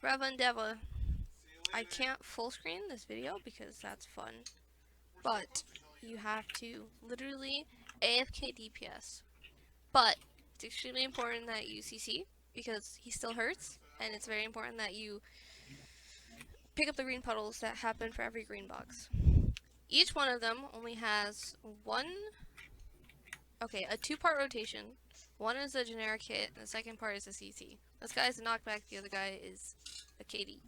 Brava Endeavor. I can't full screen this video because that's fun, but you have to literally AFK DPS. But it's extremely important that you CC because he still hurts, and it's very important that you pick up the green puddles that happen for every green box. Each one of them only has a 2-part rotation. One is a generic hit, and the second part is a CC. This guy is a knockback, the other guy is a KD.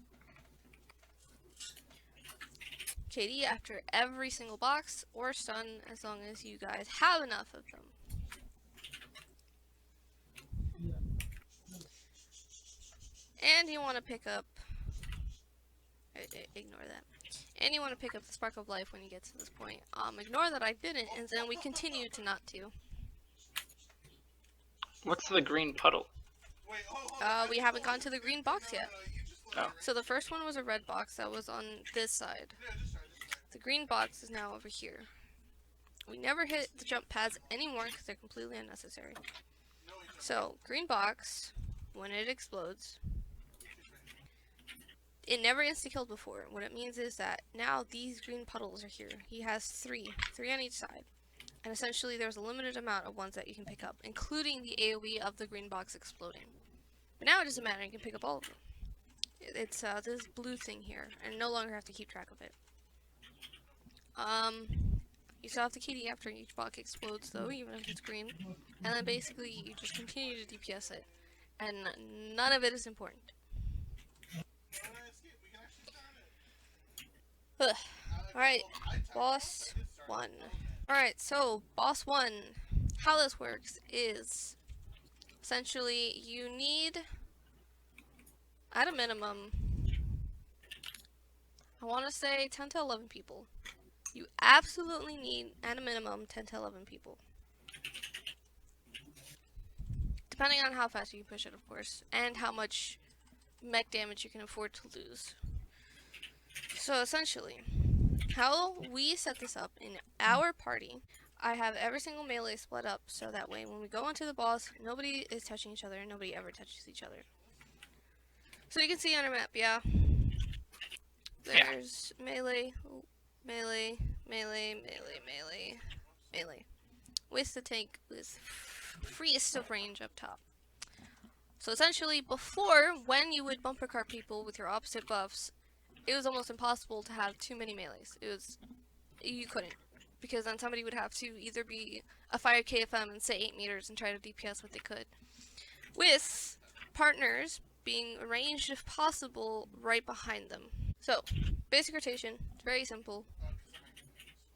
KD after every single box, or stun as long as you guys have enough of them. And you want to pick up... ignore that. And you want to pick up the Spark of Life when you get to this point. Ignore that I didn't, and then we continue to not to. What's the green puddle? We haven't gone to the green box yet. Oh. So the first one was a red box that was on this side. The green box is now over here. We never hit the jump pads anymore because they're completely unnecessary. So, green box, when it explodes, it never insta-killed before. What it means is that now these green puddles are here. He has three on each side. And essentially there's a limited amount of ones that you can pick up, including the AoE of the green box exploding. But now it doesn't matter, you can pick up all of them. It's this blue thing here, and no longer have to keep track of it. You still have the KD after each box explodes though, even if it's green. And then basically you just continue to DPS it. And none of it is important. Alright, boss 1. Alright, so boss 1, how this works is essentially you need, at a minimum, I want to say 10 to 11 people. You absolutely need, at a minimum, 10 to 11 people. Depending on how fast you can push it, of course, and how much mech damage you can afford to lose. So essentially, how we set this up in our party, I have every single melee split up so that way when we go into the boss, nobody is touching each other and nobody ever touches each other. So you can see on our map, yeah? There's melee, melee, melee, melee, melee, melee. With the tank with freest of range up top. So essentially, before, when you would bumper cart people with your opposite buffs, it was almost impossible to have too many melees. You couldn't. Because then somebody would have to either be a 5 KFM and say 8 meters and try to DPS what they could. With partners being arranged, if possible, right behind them. So, basic rotation, it's very simple.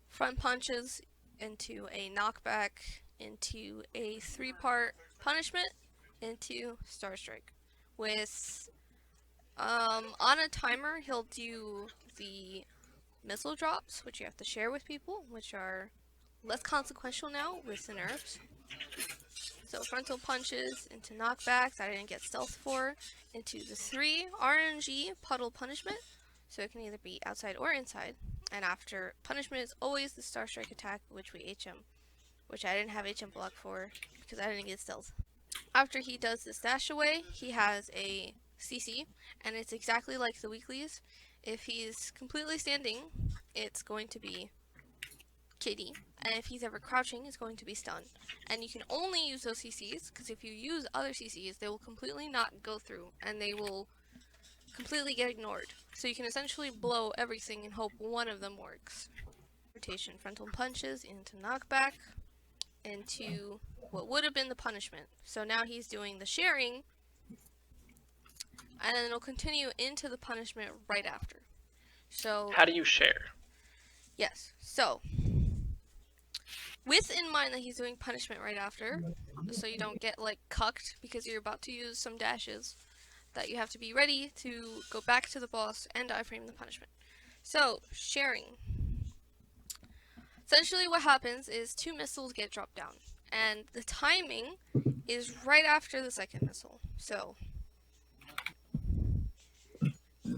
Front punches into a knockback, into a 3-part punishment, into Star Strike. With, on a timer, he'll do the missile drops, which you have to share with people, which are less consequential now with the nerfs. So frontal punches into knockbacks that I didn't get stealth for, into the 3 RNG puddle punishment, so it can either be outside or inside. And after punishment is always the Star Strike attack, which we HM, which I didn't have HM block for because I didn't get stealth. After he does this dash away, he has a CC, and it's exactly like the weeklies. If he's completely standing, it's going to be KD, and if he's ever crouching, it's going to be stun. And you can only use those CCs, because if you use other CCs, they will completely not go through, and they will completely get ignored. So you can essentially blow everything and hope one of them works. Rotation, frontal punches into knockback, into what would have been the punishment. So now he's doing the sharing, and then it'll continue into the punishment right after. So how do you share? Yes, so with in mind that he's doing punishment right after, so you don't get like cucked because you're about to use some dashes, that you have to be ready to go back to the boss and iframe the punishment. So, sharing. Essentially what happens is 2 missiles get dropped down, and the timing is right after the second missile. So,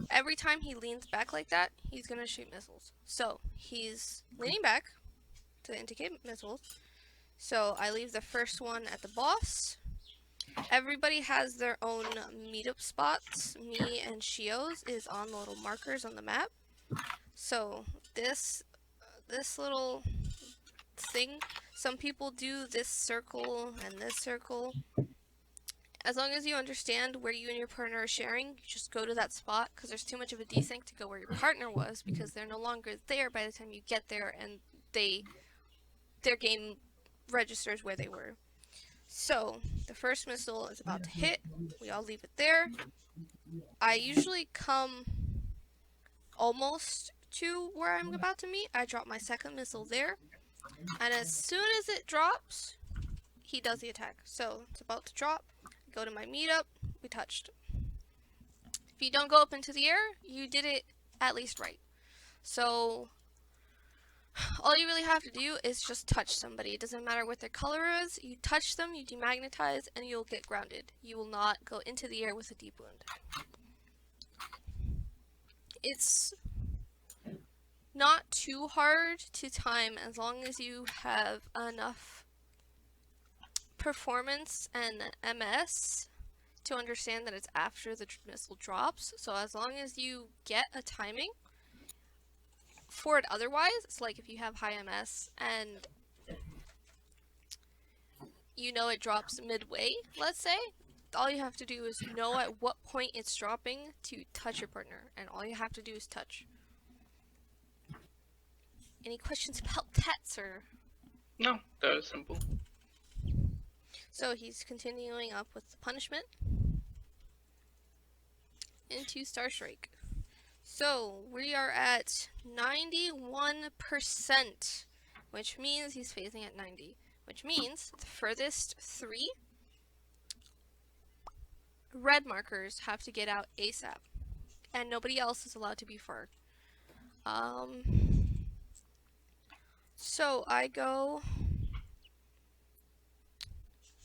every time he leans back like that, he's going to shoot missiles. So, he's leaning back to indicate missiles. So, I leave the first one at the boss, Everybody has their own meetup spots. Me and Shio's is on the little markers on the map. So this little thing, some people do this circle and this circle. As long as you understand where you and your partner are sharing, you just go to that spot, because there's too much of a desync to go where your partner was, because they're no longer there by the time you get there, and their game registers where they were. So the first missile is about to hit. We all leave it there. I usually come almost to where I'm about to meet. I drop my second missile there, and as soon as it drops, he does the attack. So it's about to drop. Go to my meetup. We touched. If you don't go up into the air, you did it at least right. So all you really have to do is just touch somebody. It doesn't matter what their color is. You touch them, you demagnetize, and you'll get grounded. You will not go into the air with a deep wound. It's not too hard to time as long as you have enough performance and MS to understand that it's after the missile drops. So as long as you get a timing for it otherwise, it's like if you have high MS and you know it drops midway, let's say, all you have to do is know at what point it's dropping to touch your partner, and all you have to do is touch. Any questions about that, sir? No, that was simple. So he's continuing up with the punishment into Star Strike. So we are at 91%, which means he's phasing at 90, which means the furthest 3 red markers have to get out ASAP, and nobody else is allowed to be far. So I go.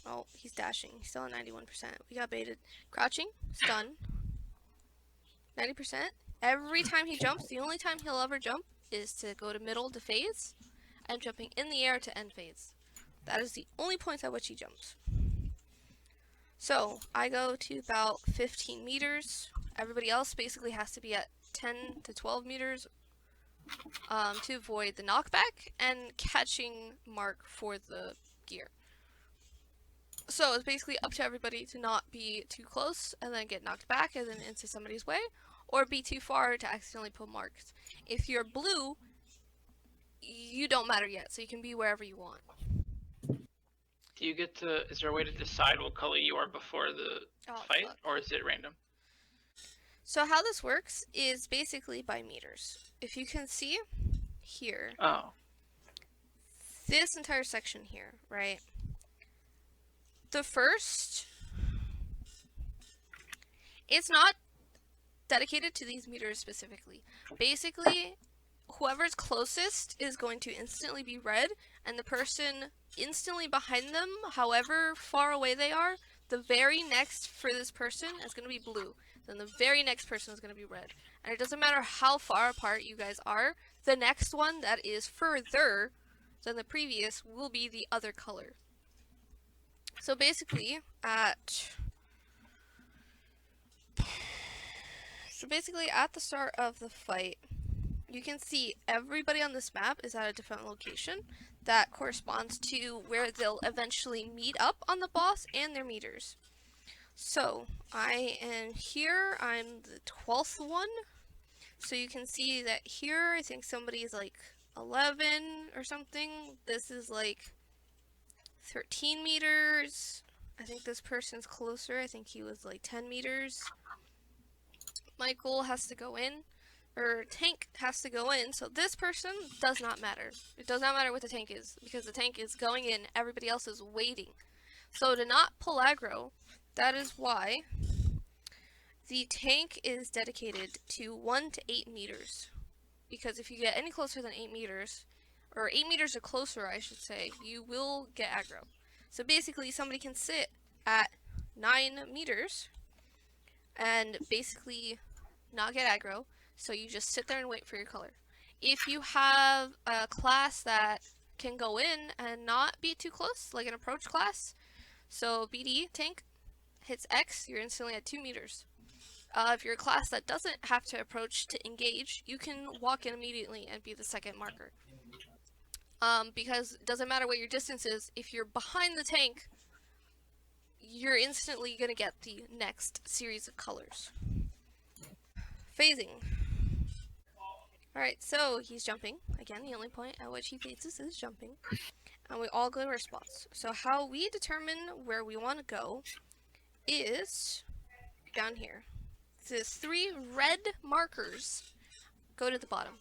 Oh, he's dashing. He's still at 91%. We got baited. Crouching, stun, 90%. Every time he jumps, the only time he'll ever jump is to go to middle to phase, and jumping in the air to end phase. That is the only points at which he jumps. So I go to about 15 meters. Everybody else basically has to be at 10 to 12 meters to avoid the knockback and catching mark for the gear. So it's basically up to everybody to not be too close and then get knocked back and then into somebody's way, or be too far to accidentally pull marks. If you're blue, you don't matter yet, so you can be wherever you want. Do you get to? Is there a way to decide what color you are before the fight, or is it random? So how this works is basically by meters. If you can see here, this entire section here, right? The first, it's not dedicated to these meters specifically. Basically, whoever's closest is going to instantly be red, and the person instantly behind them, however far away they are, the very next for this person is going to be blue. Then the very next person is going to be red. And it doesn't matter how far apart you guys are, the next one that is further than the previous will be the other color. So basically, at the start of the fight, you can see everybody on this map is at a different location that corresponds to where they'll eventually meet up on the boss and their meters. So I am here, I'm the 12th one. So you can see that here, I think somebody's like 11 or something. This is like 13 meters. I think this person's closer. I think he was like 10 meters. Michael has to go in, or tank has to go in, so this person does not matter. It does not matter what the tank is, because the tank is going in, everybody else is waiting. So to not pull aggro, that is why the tank is dedicated to 1 to 8 meters. Because if you get any closer than 8 meters, or 8 meters or closer I should say, you will get aggro. So basically somebody can sit at 9 meters and basically not get aggro, so you just sit there and wait for your color. If you have a class that can go in and not be too close, like an approach class, so BD tank, hits X, you're instantly at 2 meters. If you're a class that doesn't have to approach to engage, you can walk in immediately and be the second marker. Because it doesn't matter what your distance is, if you're behind the tank, you're instantly going to get the next series of colors. Phasing. Alright, so he's jumping. Again, the only point at which he phases is jumping. And we all go to our spots. So how we determine where we want to go is down here. The 3 red markers go to the bottom.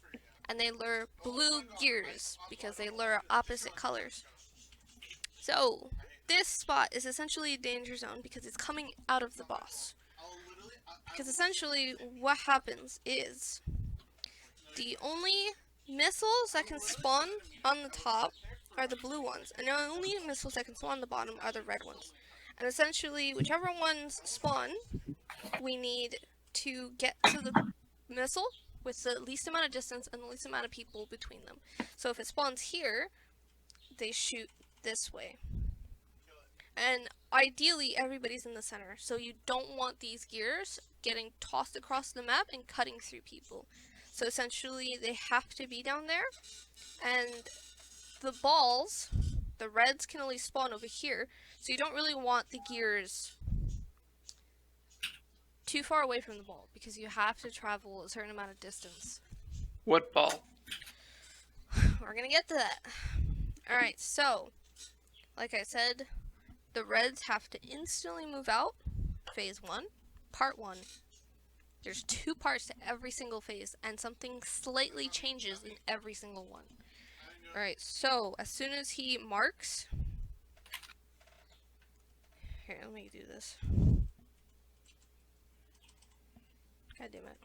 And they lure blue gears because they lure opposite colors. So this spot is essentially a danger zone because it's coming out of the boss. Because essentially what happens is the only missiles that can spawn on the top are the blue ones, and the only missiles that can spawn on the bottom are the red ones. And essentially, whichever ones spawn, we need to get to the missile with the least amount of distance and the least amount of people between them. So if it spawns here, they shoot this way. And ideally, everybody's in the center, so you don't want these gears getting tossed across the map and cutting through people. So essentially, they have to be down there, and the balls, the reds, can only spawn over here, so you don't really want the gears too far away from the ball, because you have to travel a certain amount of distance. What ball? We're gonna get to that. Alright, so, like I said, the reds have to instantly move out. Phase 1, part 1. There's 2 parts to every single phase, and something slightly changes in every single one. Alright, so, as soon as he marks... Here, let me do this. God damn it.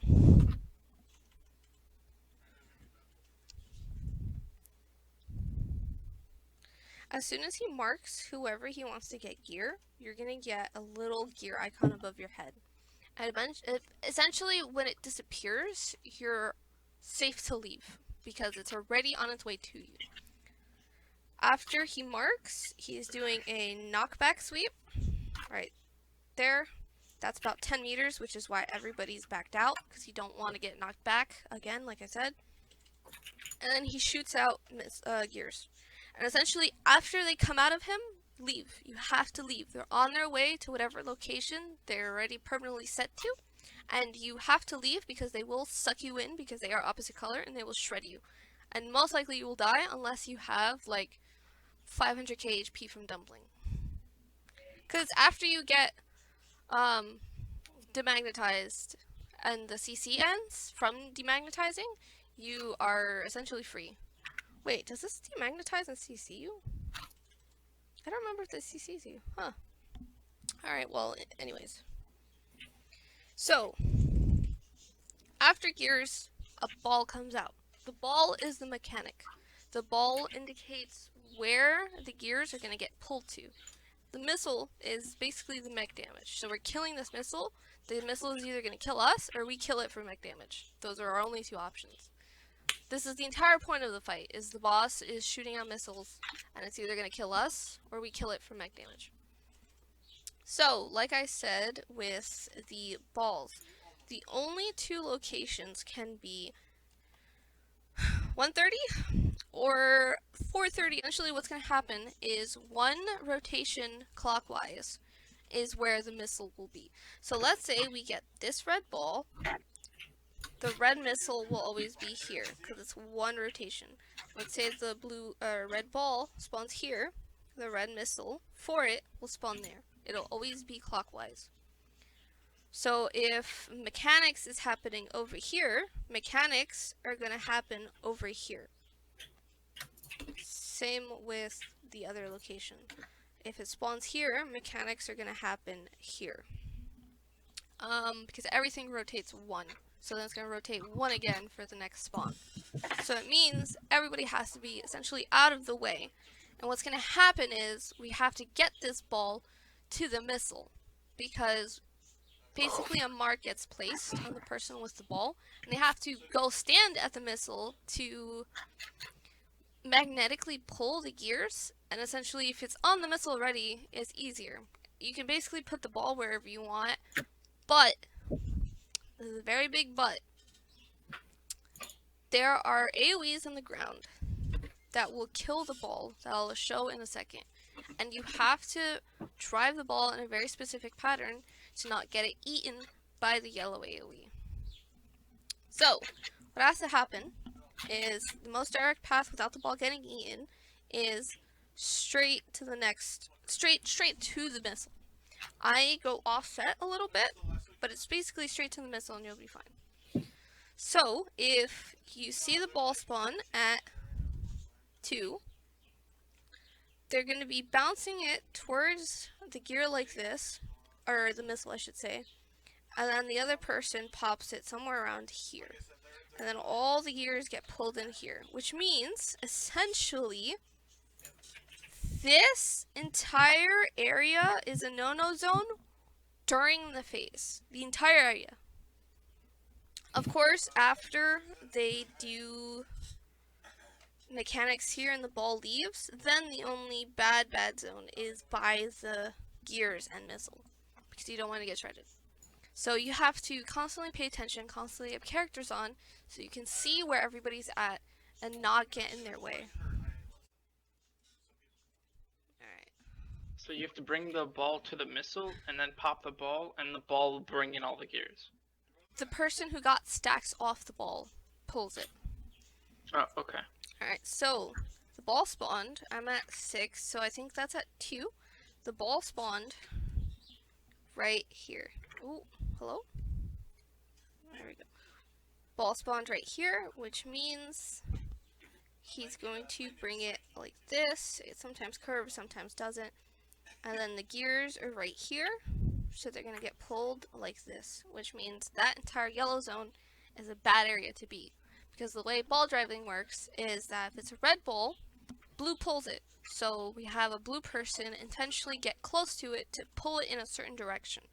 As soon as he marks whoever he wants to get gear, you're gonna get a little gear icon above your head. And essentially, when it disappears, you're safe to leave, because it's already on its way to you. After he marks, he's doing a knockback sweep. Right there. That's about 10 meters, which is why everybody's backed out, because you don't want to get knocked back again, like I said. And then he shoots out gears. And essentially, after they come out of him, leave. You have to leave. They're on their way to whatever location they're already permanently set to. And you have to leave because they will suck you in because they are opposite color and they will shred you. And most likely you will die unless you have like 500k HP from dumpling. Because after you get demagnetized and the CC ends from demagnetizing, you are essentially free. Wait, does this demagnetize and CC you? I don't remember if this CCs you. Huh. Alright, well, anyways. So, after gears, a ball comes out. The ball is the mechanic. The ball indicates where the gears are going to get pulled to. The missile is basically the mech damage. So we're killing this missile. The missile is either going to kill us or we kill it for mech damage. Those are our only 2 options. This is the entire point of the fight, is the boss is shooting out missiles, and it's either going to kill us, or we kill it for mech damage. So, like I said with the balls, the only 2 locations can be 130 or 430. Essentially what's going to happen is 1 rotation clockwise is where the missile will be. So let's say we get this red ball. The red missile will always be here, because it's 1 rotation. Let's say the red ball spawns here, the red missile for it will spawn there. It'll always be clockwise. So if mechanics is happening over here, mechanics are going to happen over here. Same with the other location. If it spawns here, mechanics are going to happen here. Because everything rotates 1. So then it's going to rotate 1 again for the next spawn. So it means everybody has to be essentially out of the way. And what's going to happen is we have to get this ball to the missile. Because basically a mark gets placed on the person with the ball. And they have to go stand at the missile to magnetically pull the gears. And essentially if it's on the missile already, it's easier. you can basically put the ball wherever you want, but, this is a very big but, there are AoEs on the ground that will kill the ball, that I'll show in a second. And you have to drive the ball in a very specific pattern to not get it eaten by the yellow AoE. So, what has to happen is the most direct path without the ball getting eaten is straight to the next, straight to the missile. I go offset a little bit, but it's basically straight to the missile and you'll be fine. So, if you see the ball spawn at 2, they're going to be bouncing it towards the gear like this, or the missile I should say, and then the other person pops it somewhere around here. And then all the gears get pulled in here, which means, essentially, this entire area is a no-no zone during the phase. The entire area. Of course, after they do mechanics here and the ball leaves, then the only bad zone is by the gears and missile, because you don't want to get shredded. So you have to constantly pay attention, constantly have characters on, so you can see where everybody's at and not get in their way. Alright. So you have to bring the ball to the missile and then pop the ball, and the ball will bring in all the gears. The person who got stacks off the ball pulls it. Oh, okay. Alright, so the ball spawned. I'm at 6, so I think that's at 2. The ball spawned right here. Ooh, hello? There we go. Ball spawned right here, which means he's going to bring it like this. It sometimes curves, sometimes doesn't. And then the gears are right here, so they're going to get pulled like this, which means that entire yellow zone is a bad area to be. Because the way ball driving works is that if it's a red ball, blue pulls it. So we have a blue person intentionally get close to it to pull it in a certain direction.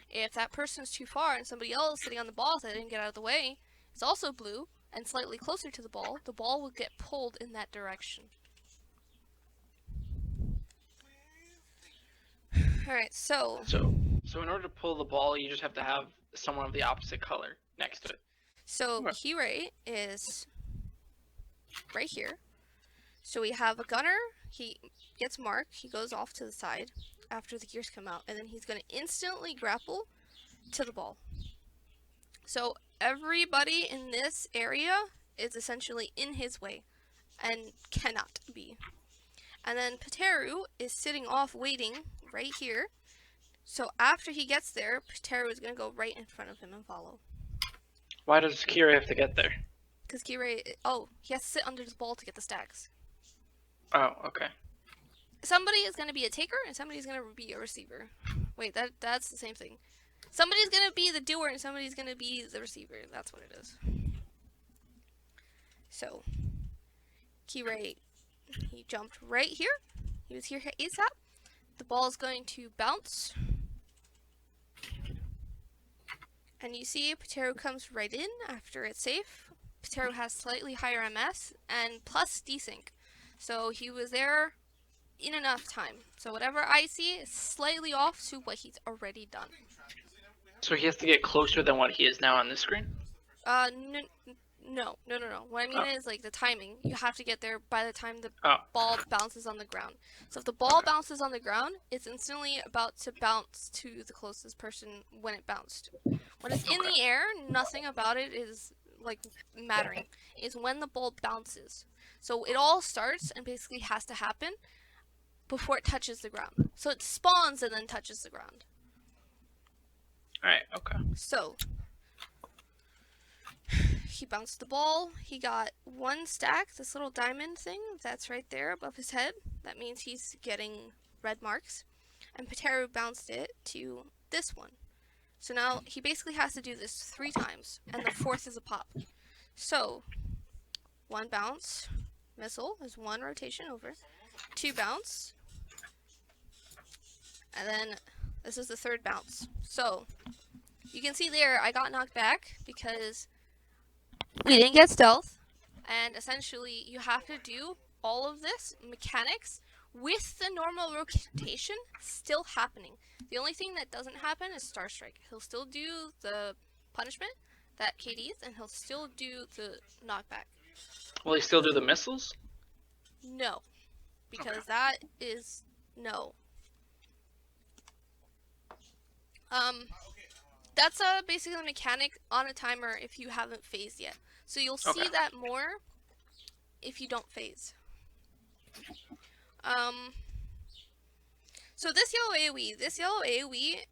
If that person's too far and somebody else sitting on the ball that didn't get out of the way is also blue and slightly closer to the ball will get pulled in that direction. Alright, so in order to pull the ball, you just have to have someone of the opposite color next to it. So key rate is right here. So we have a gunner, he gets marked, he goes off to the side after the gears come out, and then he's going to instantly grapple to the ball. So everybody in this area is essentially in his way and cannot be. And then Pateru is sitting off waiting right here. So after he gets there, Pateru is going to go right in front of him and follow. Why does Kira have to get there? Because Kira, he has to sit under the ball to get the stacks. Oh, okay. Somebody is going to be a taker and somebody's going to be a receiver. Wait, that's the same thing. Somebody's going to be the doer and somebody's going to be the receiver. That's what it is. So, Kira, he jumped right here. He was here ASAP. The ball is going to bounce. And you see Pateru comes right in after it's safe. Pateru has slightly higher MS and plus desync. So he was there in enough time. So whatever I see is slightly off to what he's already done. So he has to get closer than what he is now on this screen? No. What I mean is like the timing. You have to get there by the time the ball bounces on the ground. So if the ball bounces on the ground, it's instantly about to bounce to the closest person when it bounced. When it's in the air, nothing about it is like mattering. It's when the ball bounces. So it all starts and basically has to happen before it touches the ground. So it spawns and then touches the ground. Alright, okay. So he bounced the ball. He got 1 stack, this little diamond thing that's right there above his head. That means he's getting red marks. And Pateru bounced it to this one. So now he basically has to do this 3 times, and the 4th is a pop. So 1 bounce, missile is 1 rotation over, 2 bounce, and then this is the 3rd bounce. So you can see there I got knocked back because we didn't get stealth, and essentially you have to do all of this mechanics with the normal rotation still happening. The only thing that doesn't happen is Star Strike. He'll still do the punishment that KD's, and he'll still do the knockback. Will he still do the missiles? No, because that is no. That's basically a mechanic on a timer if you haven't phased yet. So you'll see that more if you don't phase. So this yellow AoE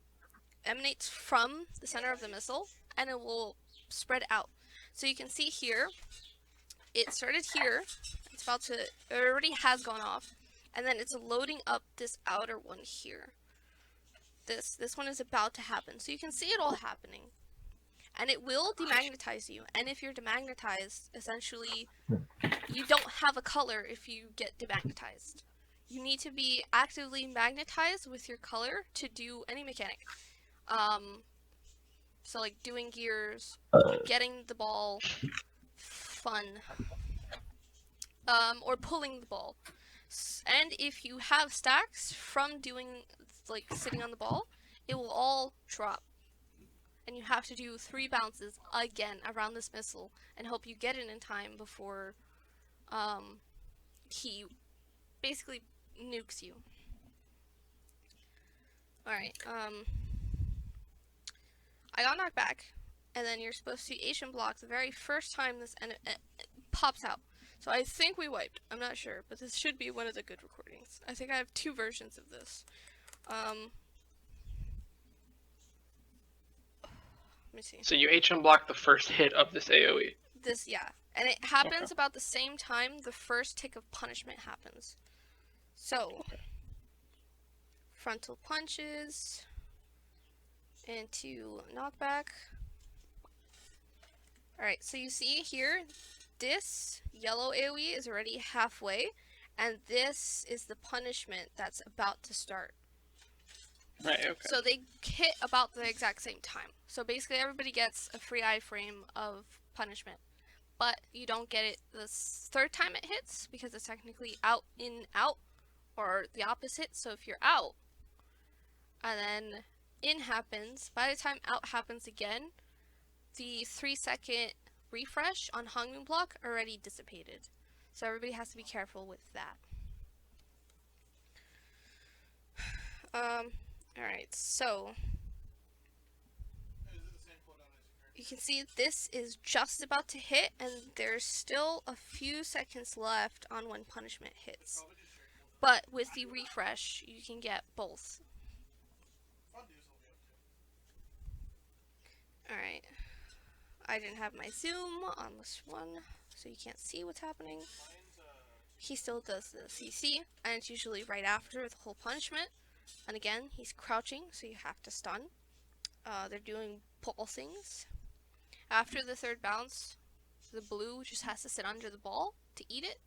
emanates from the center of the missile, and it will spread out. So you can see here, it started here, it's about to, it already has gone off, and then it's loading up this outer one here. This one is about to happen, so you can see it all happening. And it will demagnetize you, and if you're demagnetized, essentially, you don't have a color if you get demagnetized. You need to be actively magnetized with your color to do any mechanic. So like doing gears, getting the ball, fun, or pulling the ball. And if you have stacks from doing, like, sitting on the ball, it will all drop. And you have to do 3 bounces again around this missile and hope you get it in time before he basically nukes you. Alright, I got knocked back, and then you're supposed to Asian block the very first time this pops out. So I think we wiped. I'm not sure, but this should be one of the good recordings. I think I have 2 versions of this. Let me see. So you HM block the first hit of this AoE. Yeah. And it happens about the same time the first tick of punishment happens. So, frontal punches into knockback. Alright, so you see here, this yellow AoE is already halfway, and this is the punishment that's about to start. Right, okay. So they hit about the exact same time. So basically everybody gets a free iframe of punishment. But you don't get it the 3rd time it hits, because it's technically out, in, out, or the opposite. So if you're out, and then in happens, by the time out happens again, the 3-second refresh on Hangman block already dissipated. So everybody has to be careful with that. Alright, so you can see this is just about to hit, and there's still a few seconds left on when punishment hits. But with the refresh, you can get both. Alright. I didn't have my zoom on this one, so you can't see what's happening. He still does this, you see, and it's usually right after the whole punishment. And again, he's crouching, so you have to stun. They're doing pulsings. After the 3rd bounce, the blue just has to sit under the ball to eat it,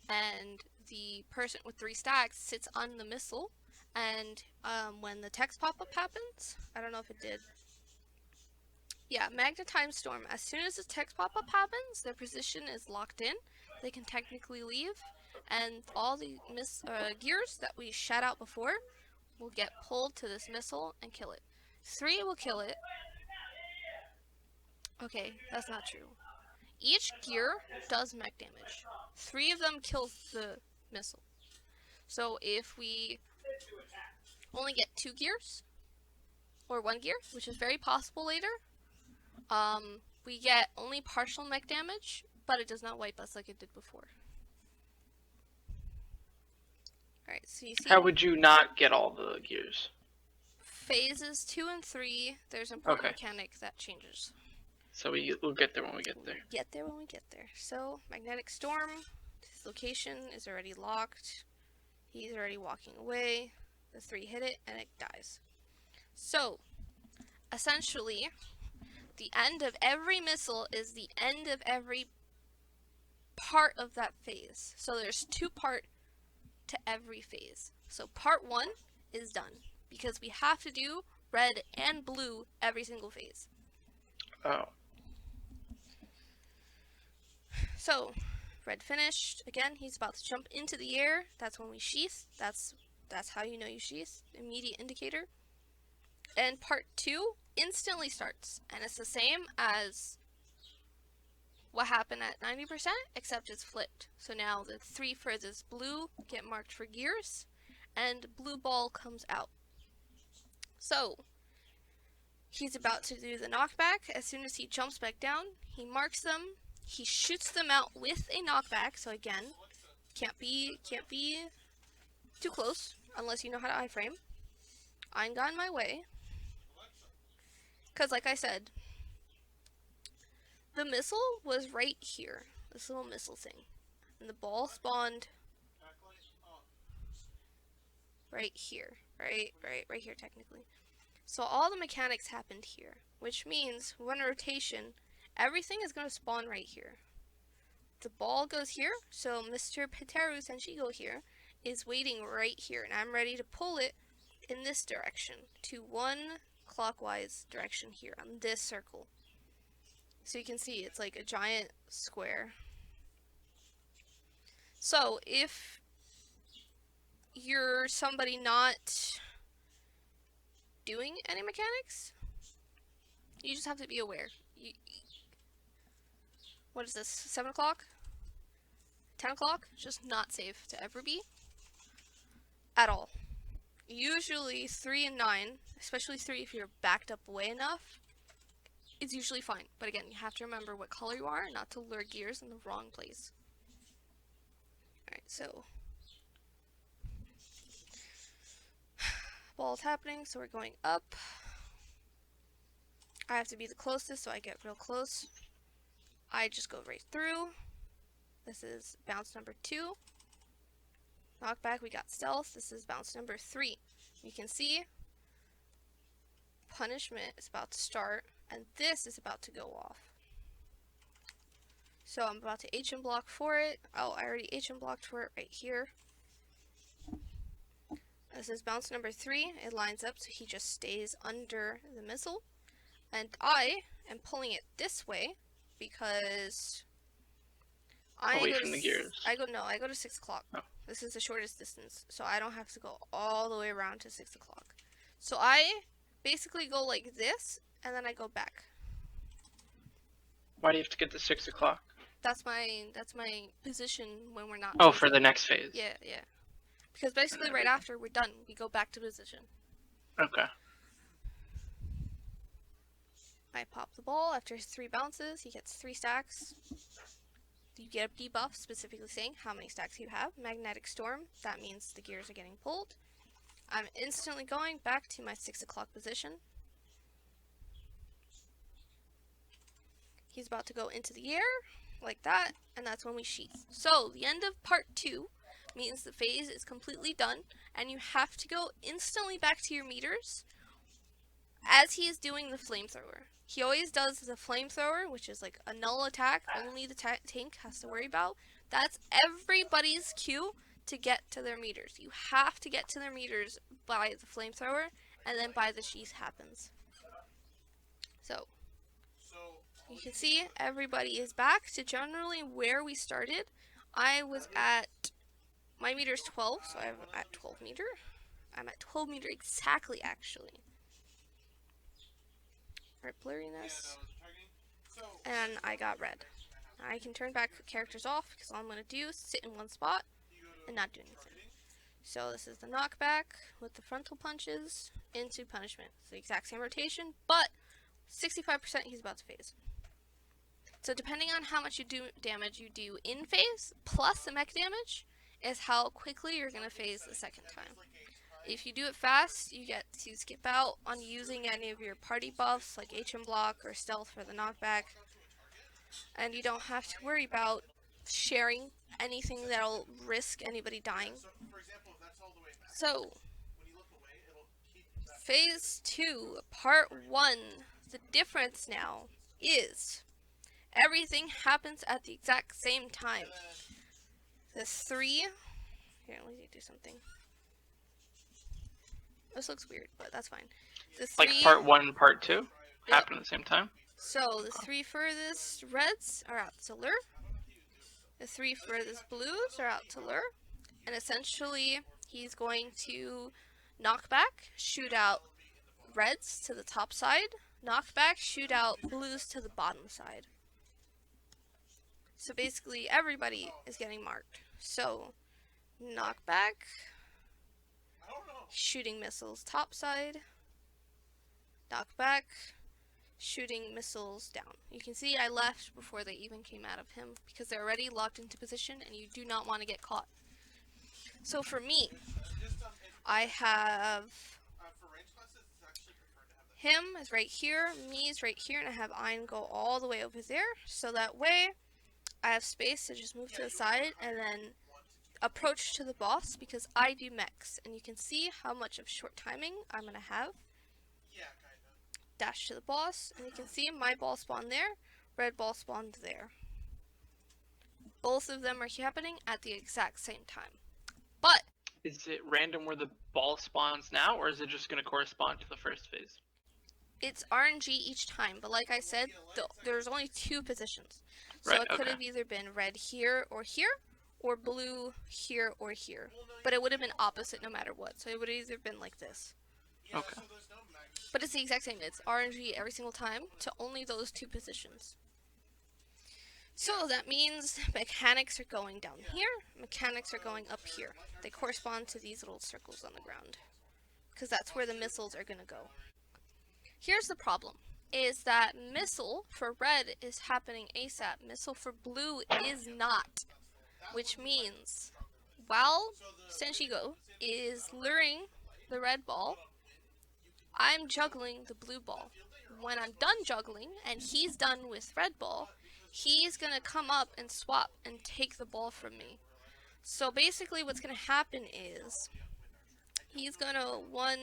and the person with 3 stacks sits on the missile, and when the text pop-up happens, I don't know if it did. Yeah, Magnetime Storm. As soon as the text pop-up happens, their position is locked in. They can technically leave, and all the gears that we shot out before will get pulled to this missile and kill it. 3 will kill it. Okay, that's not true. Each gear does mech damage. 3 of them kills the missile. So if we only get 2 gears, or 1 gear, which is very possible later, we get only partial mech damage, but it does not wipe us like it did before. Alright, so you see. How would you not get all the gears? Phases 2 and 3, there's an important mechanic that changes. So we'll get there when we get there. Get there when we get there. So, Magnetic Storm, his location is already locked. He's already walking away. The 3 hit it, and it dies. So, essentially, the end of every missile is the end of every part of that phase. So there's 2 parts to every phase. So part 1 is done, because we have to do red and blue every single phase. Oh. So, red finished. Again, he's about to jump into the air. That's when we sheath. That's how you know you sheath. Immediate indicator. And part 2 instantly starts. And it's the same as what happened at 90%, except it's flipped. So now the 3 furthest blue get marked for gears, and blue ball comes out. So he's about to do the knockback. As soon as he jumps back down, he marks them. He shoots them out with a knockback. So again, can't be too close unless you know how to iframe. I ain't got in my way. Because like I said, the missile was right here. This little missile thing. And the ball spawned right here. Right here technically. So all the mechanics happened here. Which means when rotation, everything is going to spawn right here. The ball goes here. So Mr. Piteru Senshigo here is waiting right here. And I'm ready to pull it in this direction. To one clockwise direction here on this circle. So you can see it's like a giant square. So if you're somebody not doing any mechanics, you just have to be aware. What is this, 7 o'clock? 10 o'clock? Just not safe to ever be. At all. Usually 3 and 9, especially 3 if you're backed up away enough, it's usually fine. But again, you have to remember what color you are, not to lure gears in the wrong place. Alright, so ball's happening, so we're going up. I have to be the closest, so I get real close. I just go right through. This is bounce number 2. Knockback, we got stealth. This is bounce number 3. You can see punishment is about to start, and this is about to go off. So I'm about to HM block for it. Oh, I already HM blocked for it right here. This is bounce number 3. It lines up so he just stays under the missile. And I am pulling it this way because away from the gears. I go to 6 o'clock. Oh. This is the shortest distance, so I don't have to go all the way around to 6 o'clock. So I basically go like this, and then I go back. Why do you have to get to 6 o'clock? That's my position when we're not. Oh, for the next phase. Yeah. Because basically right after we're done, we go back to position. Okay. I pop the ball after 3 bounces. He gets 3 stacks. You get a debuff specifically saying how many stacks you have. Magnetic storm, that means the gears are getting pulled. I'm instantly going back to my 6 o'clock position. He's about to go into the air, like that, and that's when we sheath. So, the end of part 2 means the phase is completely done, and you have to go instantly back to your meters as he is doing the flamethrower. He always does the flamethrower, which is like a null attack, only the tank has to worry about. That's everybody's cue to get to their meters. You have to get to their meters by the flamethrower, and then by the sheath happens. So, you can see everybody is back to generally where we started. I was at, my meter's 12, so I'm at 12 meter. I'm at 12 meter exactly, actually. Alright, blurriness. And I got red. I can turn back characters off because all I'm going to do is sit in one spot and not do anything. So this is the knockback with the frontal punches into punishment. It's the exact same rotation, but 65% he's about to phase. So depending on how much damage you do in phase, plus the mech damage, is how quickly you're going to phase the second time. If you do it fast, you get to skip out on using any of your party buffs like HM block or stealth for the knockback. And you don't have to worry about sharing anything that'll risk anybody dying. So, phase 2, part 1, the difference now is everything happens at the exact same time. The 3, here, let me do something. This looks weird, but that's fine. The 3, like part 1 and part 2 happen at the same time? So the 3 furthest reds are at Solar. The 3 furthest blues are out to lure. And essentially, he's going to knock back, shoot out reds to the top side, knock back, shoot out blues to the bottom side. So basically, everybody is getting marked. So, knock back, shooting missiles top side, knock back, shooting missiles down. You can see I left before they even came out of him because they're already locked into position and you do not want to get caught. So for me, I have him is right here, me is right here, and I have Ein go all the way over there. So that way I have space to just move to the side and then approach to the boss because I do mechs. And you can see how much of short timing I'm going to have. Dash to the boss, and you can see my ball spawned there, red ball spawned there. Both of them are happening at the exact same time. But is it random where the ball spawns now, or is it just going to correspond to the first phase? It's RNG each time, but like I said, there's only 2 positions. So it could have either been red here, or blue here or here. But it would have been opposite no matter what, so it would have either been like this. Okay. But it's the exact same. It's RNG every single time to only those 2 positions. So that means mechanics are going down here, mechanics are going up here. They correspond to these little circles on the ground, because that's where the missiles are going to go. Here's the problem, is that missile for red is happening ASAP, missile for blue is not. Which means, while Senshigo is luring the red ball, I'm juggling the blue ball. When I'm done juggling, and he's done with red ball, he's going to come up and swap and take the ball from me. So basically what's going to happen is, he's going to 1,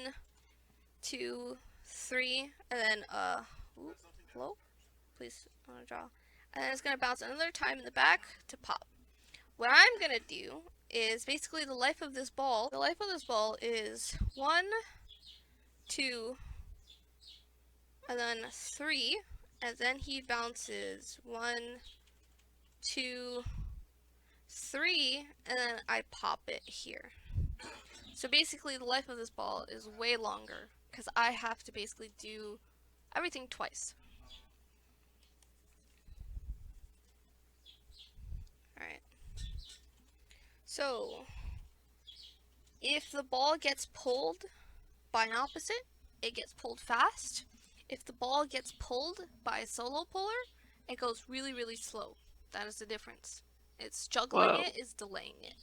2, 3, and then, hello? Please, I want to draw. And then it's going to bounce another time in the back to pop. What I'm going to do is, basically the life of this ball is 1, 2, and then 3, and then he bounces 1, 2, 3, and then I pop it here. So basically the life of this ball is way longer, because I have to basically do everything twice. Alright. So, if the ball gets pulled by an opposite, it gets pulled fast. If the ball gets pulled by a solo puller, it goes really, really slow. That is the difference. It's juggling it is delaying it.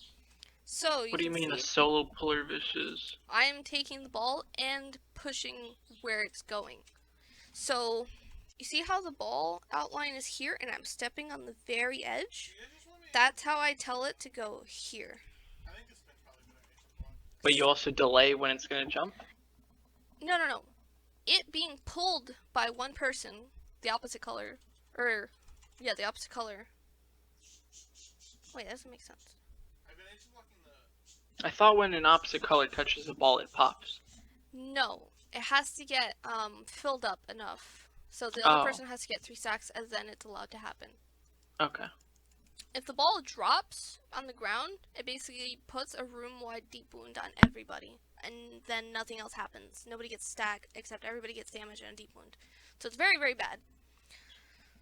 So what do you mean a solo puller versus? I am taking the ball and pushing where it's going. So you see how the ball outline is here and I'm stepping on the very edge? That's how I tell it to go here. But you also delay when it's going to jump? No. It being pulled by one person, the opposite color, the opposite color. Wait, that doesn't make sense. I thought when an opposite color touches the ball, it pops. No, it has to get filled up enough. So the other person has to get 3 stacks, and then it's allowed to happen. Okay. If the ball drops on the ground, it basically puts a room-wide deep wound on everybody. And then nothing else happens. Nobody gets stacked, except everybody gets damage and a deep wound. So it's very, very bad.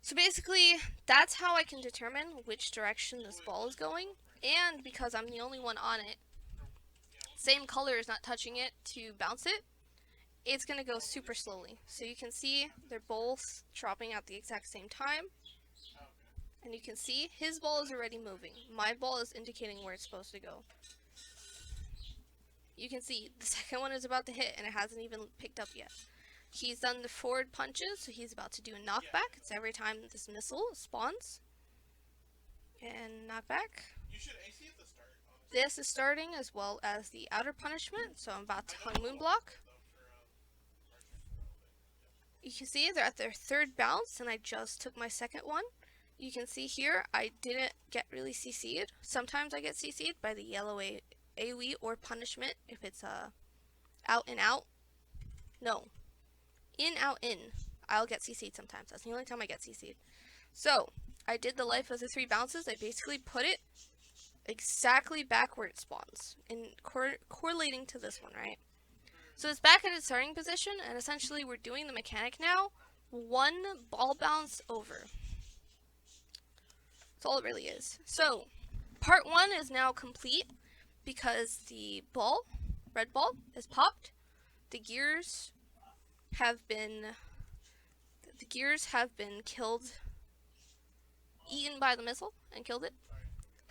So basically, that's how I can determine which direction this ball is going. And because I'm the only one on it, same color is not touching it to bounce it, it's going to go super slowly. So you can see they're both dropping at the exact same time. And you can see his ball is already moving. My ball is indicating where it's supposed to go. You can see the second one is about to hit and it hasn't even picked up yet. He's done the forward punches, so he's about to do a knockback. It's every time this missile spawns. And knockback. This is starting as well as the outer punishment, so I'm about to hung moon block. You can see they're at their 3rd bounce and I just took my 2nd one. You can see here I didn't get really CC'd. Sometimes I get CC'd by the yellow AoE or punishment if it's out and out. No. In, out, in. I'll get CC'd sometimes. That's the only time I get CC'd. So, I did the life of the 3 bounces. I basically put it exactly back where it spawns, and correlating to this one, right? So it's back at its starting position, and essentially we're doing the mechanic now, 1 ball bounce over. That's all it really is. So, part 1 is now complete because the ball, red ball, is popped. The gears have been killed, eaten by the missile, and killed it.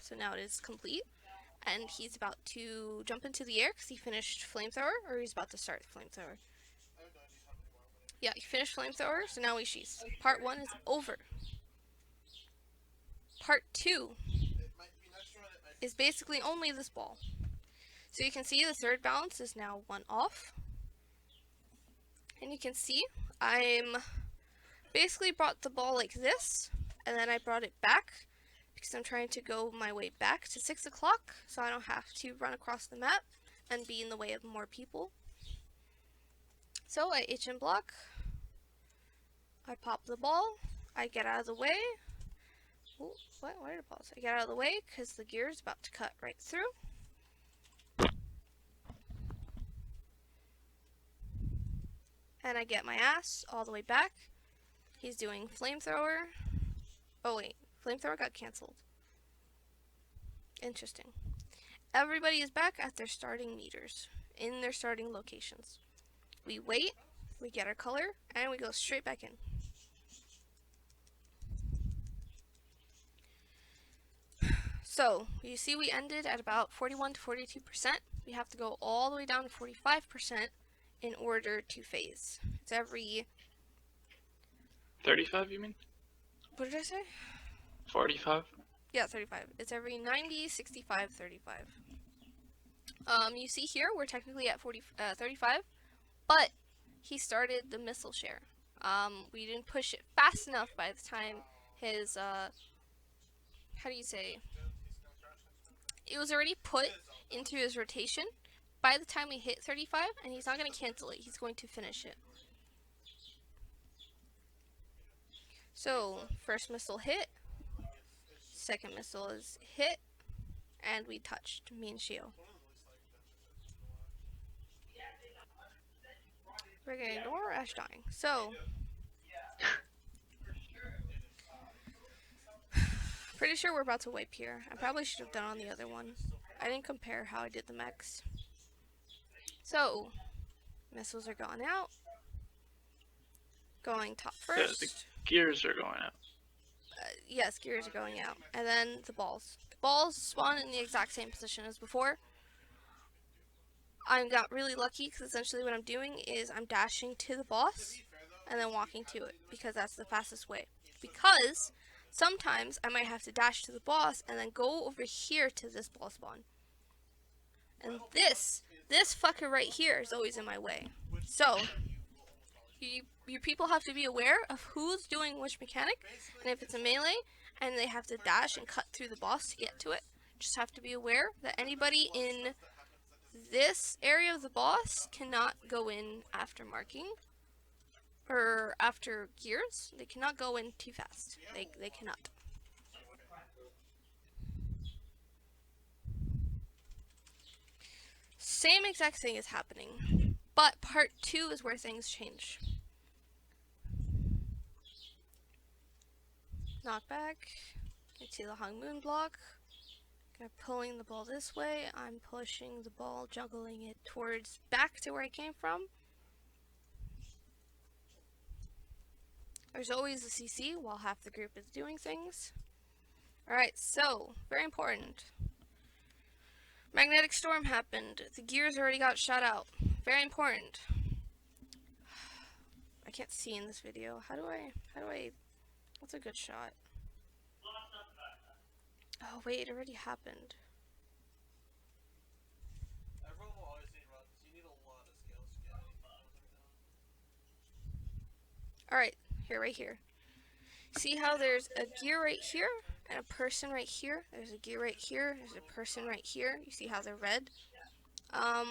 So now it is complete. And he's about to jump into the air because he finished flamethrower, or he's about to start flamethrower. Yeah, he finished flamethrower, so now he sheaths. Part 1 is over. Part 2 is basically only this ball. So you can see the 3rd bounce is now 1 off. And you can see I'm basically brought the ball like this, and then I brought it back because I'm trying to go my way back to 6 o'clock so I don't have to run across the map and be in the way of more people. So I HM block, I pop the ball, I get out of the way. Ooh, what? Why did it pause? I get out of the way because the gear is about to cut right through. And I get my ass all the way back. He's doing flamethrower. Oh wait, flamethrower got cancelled. Interesting. Everybody is back at their starting meters, in their starting locations. We wait, we get our color, and we go straight back in. So, you see we ended at about 41 to 42%. We have to go all the way down to 45% in order to phase. It's every... 35, you mean? What did I say? 45? Yeah, 35. It's every 90, 65, 35. You see here, we're technically at 35, but he started the missile share. We didn't push it fast enough by the time his, how do you say? It was already put into his rotation by the time we hit 35, and he's not going to cancel it. He's going to finish it. So, first missile hit, second missile is hit, and we touched, me and Shio. We're going to ignore Ash dying. So, pretty sure we're about to wipe here. I probably should have done on the other one. I didn't compare how I did the mechs. So, missiles are going out. Going top first. The gears are going out. Yes, gears are going out. And then the balls. The balls spawn in the exact same position as before. I got really lucky because essentially what I'm doing is I'm dashing to the boss and then walking to it because that's the fastest way. Because sometimes I might have to dash to the boss and then go over here to this ball spawn. And this fucker right here is always in my way. So, you people have to be aware of who's doing which mechanic, and if it's a melee and they have to dash and cut through the boss to get to it, just have to be aware that anybody in this area of the boss cannot go in after marking or after gears. They cannot go in too fast. They cannot. Same exact thing is happening, but part 2 is where things change. Knockback. You see the hung moon block. I'm pulling the ball this way. I'm pushing the ball, juggling it towards back to where I came from. There's always a CC while half the group is doing things. Alright, so, very important. Magnetic storm happened. The gears already got shot out. Very important. I can't see in this video. How do I, what's a good shot? Oh wait, it already happened. Alright, here, right here. See how there's a gear right here and a person right here? There's a gear right here, there's a person right here. You see how they're red? I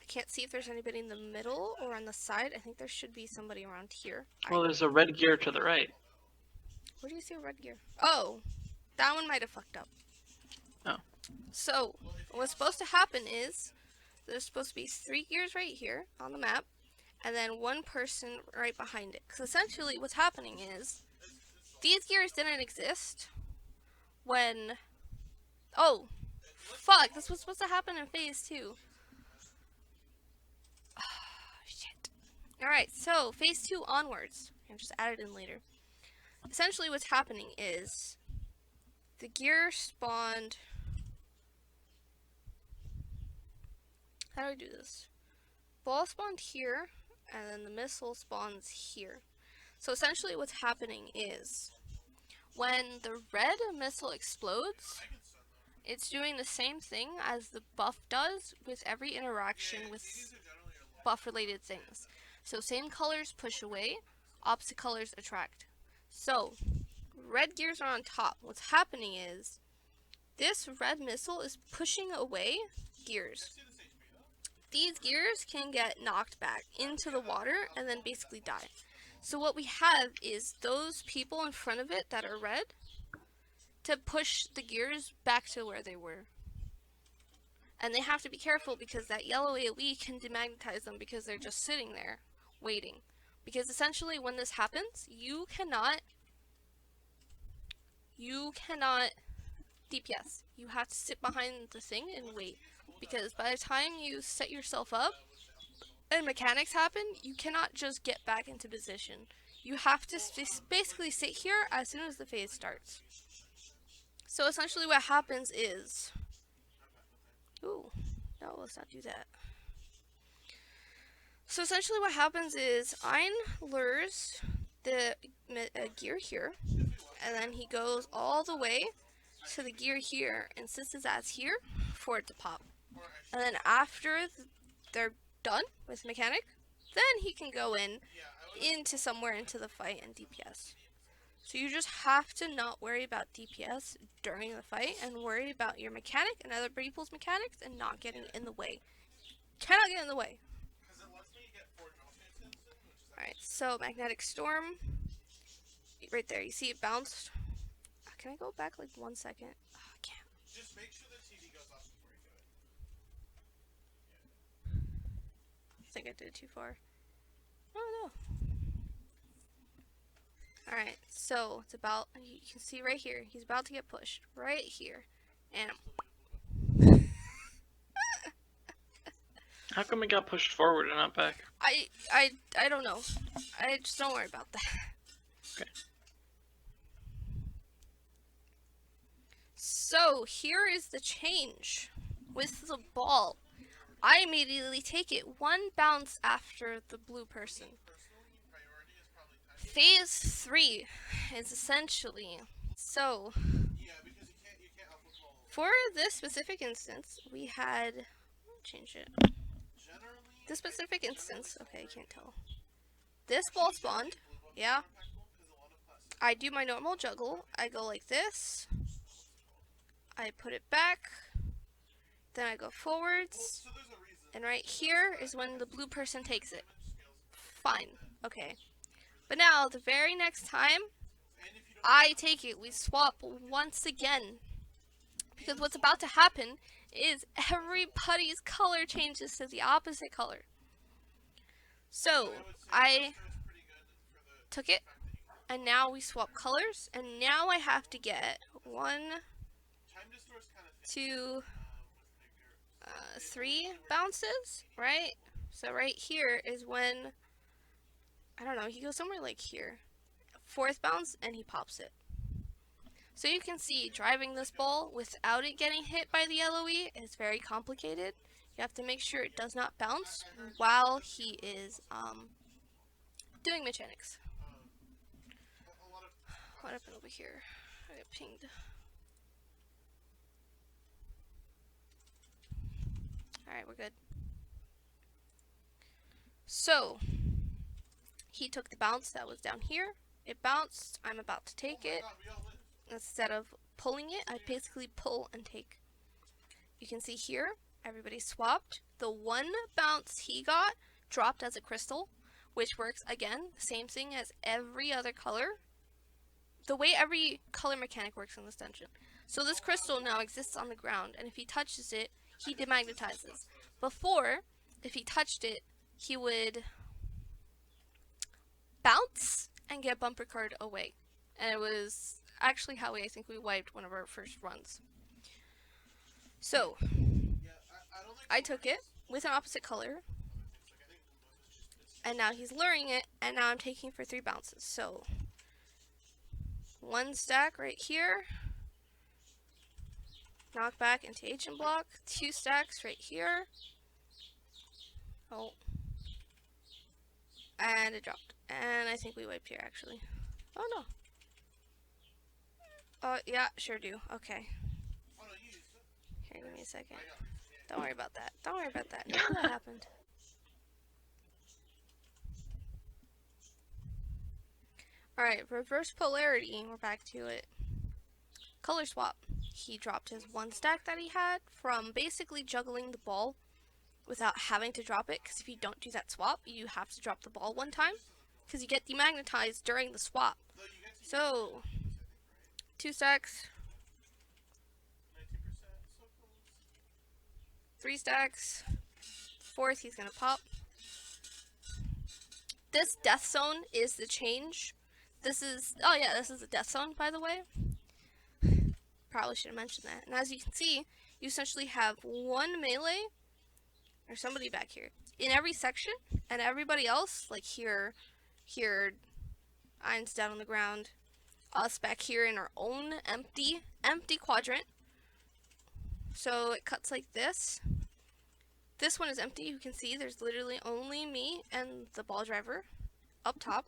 can't see if there's anybody in the middle or on the side. I think there should be somebody around here. Well, there's a red gear to the right. Where do you see a red gear? Oh, that one might have fucked up. Oh. So, what's supposed to happen is there's supposed to be 3 gears right here on the map, and then 1 person right behind it. Because essentially what's happening is these gears didn't exist when... Oh, fuck, this was supposed to happen in phase 2. Shit. Alright, so phase 2 onwards. I'll just add it in later. Essentially what's happening is the gear spawned... How do I do this? Ball spawned here, and then the missile spawns here. So essentially what's happening is when the red missile explodes, it's doing the same thing as the buff does with every interaction with buff related things. So same colors push away, opposite colors attract. So red gears are on top. What's happening is this red missile is pushing away gears. These gears can get knocked back into the water and then basically die. So what we have is those people in front of it that are red to push the gears back to where they were. And they have to be careful because that yellow AoE can demagnetize them because they're just sitting there waiting. Because essentially when this happens, you cannot DPS. You have to sit behind the thing and wait. Because by the time you set yourself up and mechanics happen, you cannot just get back into position. You have to basically sit here as soon as the phase starts. So essentially what happens is... Ooh, no, let's not do that. So essentially what happens is Ein lures the gear here, and then he goes all the way to the gear here and sits his ass here for it to pop. And then after they're done with mechanic, then he can go into somewhere into the fight and DPS. So you just have to not worry about DPS during the fight and worry about your mechanic and other people's mechanics and not getting in the way. Cannot get in the way. Alright, so magnetic storm. Right there, you see it bounced. Can I go back like 1 second? Oh, I can't. Just make sure the TV goes off before you do it. I think I did it too far. Oh no. Alright, so it's about, you can see right here, he's about to get pushed. Right here. And how come it got pushed forward and not back? I don't know. I just don't worry about that. Okay. So here is the change with the ball. I immediately take it 1 bounce after the blue person. Phase 3 is essentially, so for this specific instance, we had, change it. This specific instance, okay, I can't tell. This ball spawned, yeah. I do my normal juggle. I go like this. I put it back. Then I go forwards. And right here is when the blue person takes it. Fine, okay. But now, the very next time I take it, we swap once again. Because what's about to happen is everybody's color changes to the opposite color. So, I took it, and now we swap colors, and now I have to get 1, 2, 3 bounces, right? So right here is when, I don't know, he goes somewhere like here. 4th bounce, and he pops it. So you can see, driving this ball without it getting hit by the LOE is very complicated. You have to make sure it does not bounce while he is doing mechanics. What happened over here? I got pinged. Alright, we're good. So, he took the bounce that was down here. It bounced. I'm about to take it. Instead of pulling it, I basically pull and take. You can see here, everybody swapped. The 1 bounce he got dropped as a crystal, which works again, the same thing as every other color. the way every color mechanic works in this dungeon. So this crystal now exists on the ground, and if he touches it, he demagnetizes. Before, if he touched it, he would bounce and get bumper card away. And it was actually how I think we wiped one of our first runs. So, I took it with an opposite color, and now he's luring it, and now I'm taking for 3 bounces. So, 1 stack right here, knock back into agent block, 2 stacks right here. Oh. And it dropped. And I think we wiped here, actually. Oh, no. Oh, yeah, sure do. Okay. Here, give me a second. Don't worry about that. Don't worry about that. None of that happened. Alright, reverse polarity. We're back to it. Color swap. He dropped his 1 stack that he had from basically juggling the ball without having to drop it, because if you don't do that swap, you have to drop the ball 1 time, because you get demagnetized during the swap. So, 2 stacks, 3 stacks, 4th he's gonna pop. This death zone is the change. This is, oh yeah, this is a death zone, by the way. Probably should have mentioned that. And as you can see, you essentially have 1 melee, or somebody back here, in every section, and everybody else, like here, Ein's down on the ground, us back here in our own empty quadrant. So it cuts like this. This one is empty. You can see there's literally only me and the ball driver up top.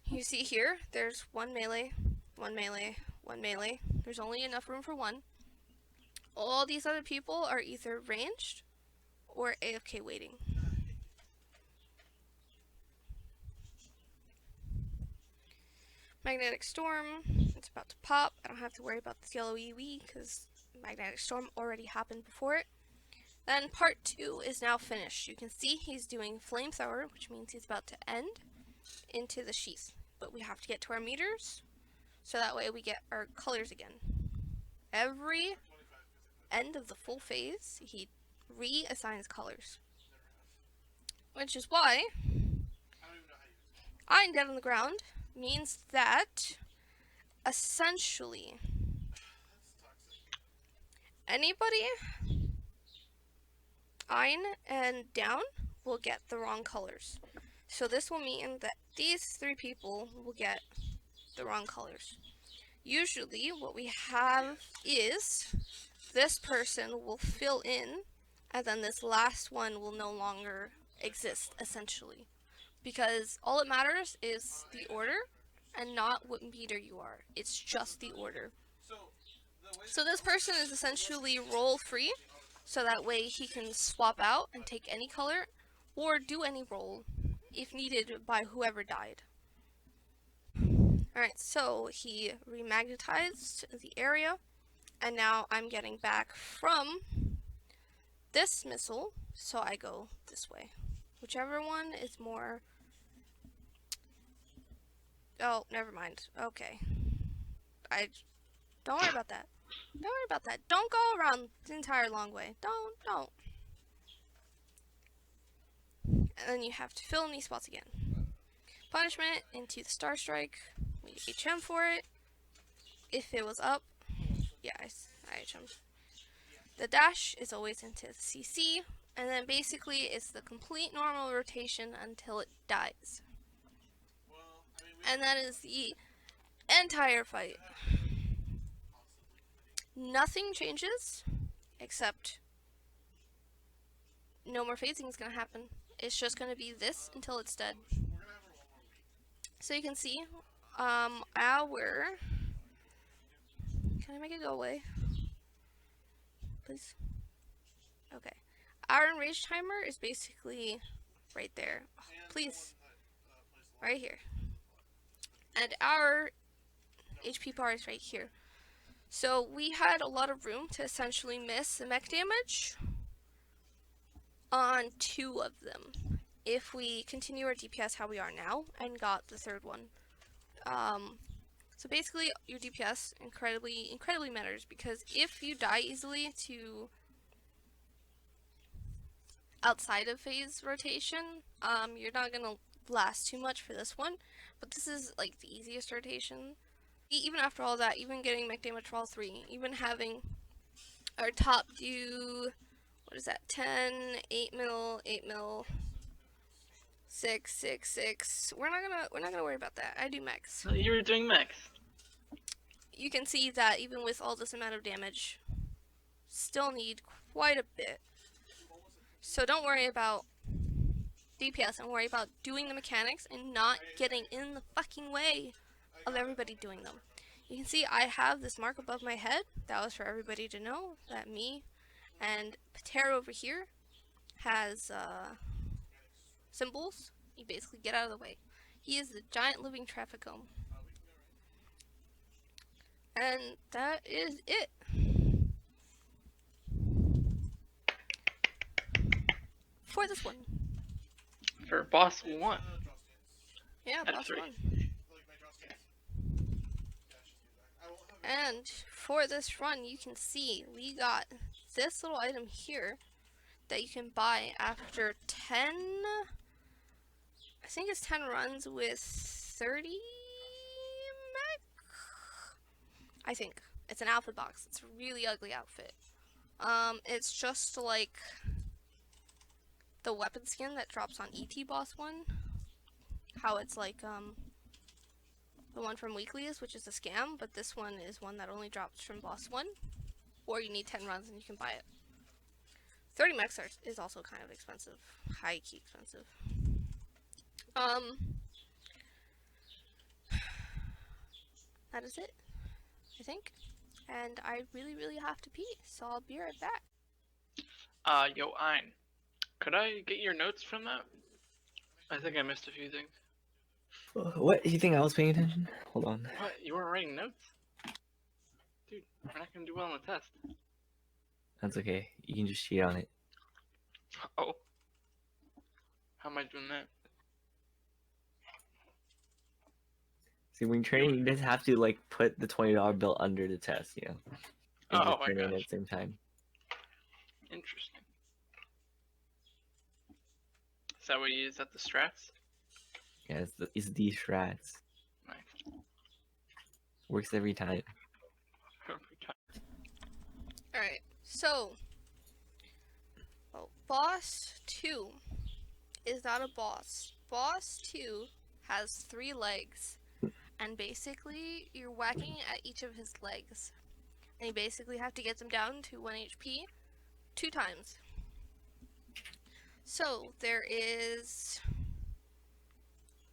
You see here, there's 1 melee, 1 melee, 1 melee. There's only enough room for 1. All these other people are either ranged or AFK waiting. Magnetic Storm, it's about to pop. I don't have to worry about this yellow EV because Magnetic Storm already happened before it. Then part 2 is now finished. You can see he's doing Flamethrower, which means he's about to end into the sheath. But we have to get to our meters, so that way we get our colors again. Every end of the full phase, he reassigns colors. Which is why I'm dead on the ground means that essentially anybody Ein and down will get the wrong colors. So this will mean that these 3 people will get the wrong colors. Usually what we have is this person will fill in, and then this last one will no longer exist, essentially. Because all it matters is the order and not what meter you are. It's just the order. So this person is essentially role free, so that way he can swap out and take any color or do any role if needed by whoever died. Alright, so he remagnetized the area, and now I'm getting back from this missile, so I go this way. Whichever one is more... Oh, never mind. Okay. Don't worry about that. Don't worry about that. Don't go around the entire long way. Don't. And then you have to fill in these spots again. Punishment into the Star Strike. We HM for it. If it was up, yeah, I HM. The dash is always into the CC, and then basically it's the complete normal rotation until it dies. And that is the entire fight. Nothing changes, except no more phasing is going to happen. It's just going to be this until it's dead. So you can see, can I make it go away? Please? Okay. Our enrage timer is basically right there. Oh, please. Right here. And our HP bar is right here. So we had a lot of room to essentially miss the mech damage on 2 of them if we continue our DPS how we are now and got the 3rd one. So basically, your DPS incredibly matters, because if you die easily to outside of phase rotation, you're not gonna last too much for this one. But this is like the easiest rotation. Even after all that, even getting mech damage for all 3, even having our top do, what is that, 10, 8 mil, 8 mil, 6, 6, 6. We're not gonna worry about that. I do mechs. You were doing mechs. You can see that even with all this amount of damage, still need quite a bit. So don't worry about DPS and worry about doing the mechanics and not getting in the fucking way of everybody doing them. You can see I have this mark above my head. That was for everybody to know that me and Patera over here has symbols. You basically get out of the way. He is the giant living traffic cone. And that is it. For this one. For boss 1. Yeah, boss 1. And for this run, you can see we got this little item here that you can buy after 10, I think it's 10 runs with 30 mech? I think. It's an outfit box. It's a really ugly outfit. It's just like the weapon skin that drops on ET Boss 1. How it's like, the one from Weeklies, which is a scam, but this one is one that only drops from Boss 1. Or you need 10 runs and you can buy it. 30 mechs is also kind of expensive. High-key expensive. That is it, I think. And I really have to pee, so I'll be right back. Yo, Ein. Could I get your notes from that? I think I missed a few things. What? You think I was paying attention? Hold on. What? You weren't writing notes? Dude, we're not gonna do well on the test. That's okay. You can just cheat on it. Oh. How am I doing that? See, when training, you just have to like put the $20 bill under the test, you know. And Oh just my turn it gosh. at the same time. Interesting. Is that what you use at the strats? Yeah, it's these strats. Nice. Works every time. Alright, so boss 2 is not a boss. Boss 2 has 3 legs, and basically you're whacking at each of his legs. And you basically have to get them down to 1 HP 2 times. So there is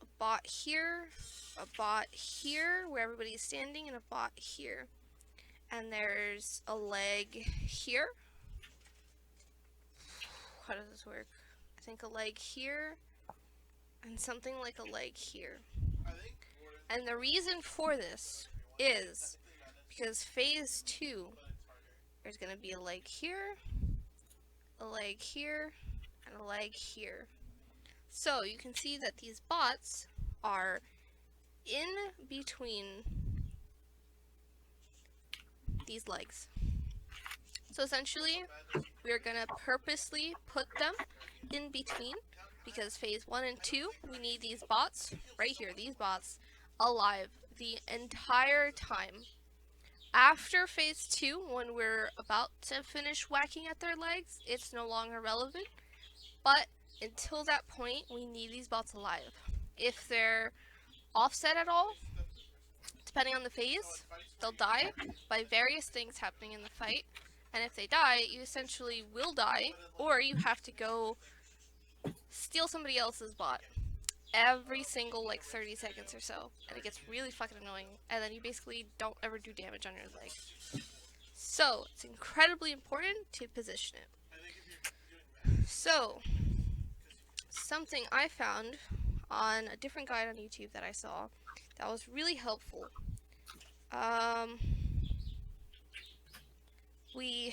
a bot here, a bot here where everybody's standing, and a bot here. And there's a leg here. How does this work? I think a leg here and something like a leg here. And the reason for this is because phase 2, there's going to be a leg here, a leg here, and a leg here. So you can see that these bots are in between these legs. So essentially, we're gonna purposely put them in between, because phase 1 and 2, we need these bots right here, these bots, alive the entire time. After phase 2, when we're about to finish whacking at their legs, it's no longer relevant. But until that point, we need these bots alive. If they're offset at all, depending on the phase, they'll die by various things happening in the fight. And if they die, you essentially will die, or you have to go steal somebody else's bot every single like 30 seconds or so. And it gets really fucking annoying. And then you basically don't ever do damage on your leg. So, it's incredibly important to position it. So, something I found on a different guide on YouTube that I saw that was really helpful. We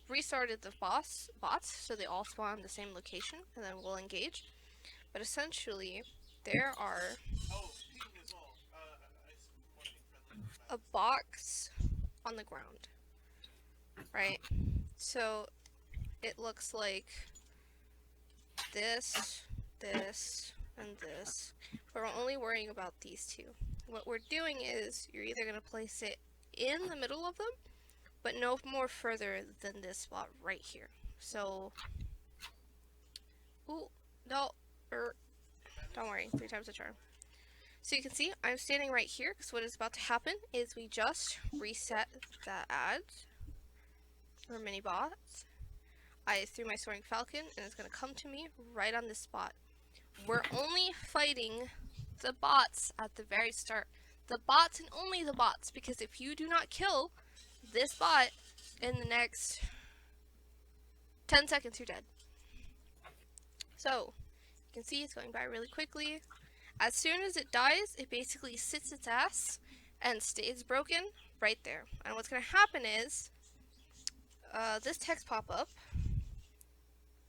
restarted the bots so they all spawn in the same location, and then we'll engage. But essentially, there are box on the ground, right? So it looks like this, this, and this. But we're only worrying about these two. What we're doing is you're either going to place it in the middle of them, but no more further than this spot right here. So, ooh, no, don't worry, 3 times the charm. So you can see I'm standing right here because what is about to happen is we just reset the ads or mini bots. I threw my soaring falcon and it's going to come to me right on this spot. We're only fighting the bots at the very start. The bots and only the bots, because if you do not kill this bot in the next 10 seconds, you're dead. So you can see it's going by really quickly. As soon as it dies, it basically sits its ass and stays broken right there. And what's going to happen is this text pop-up,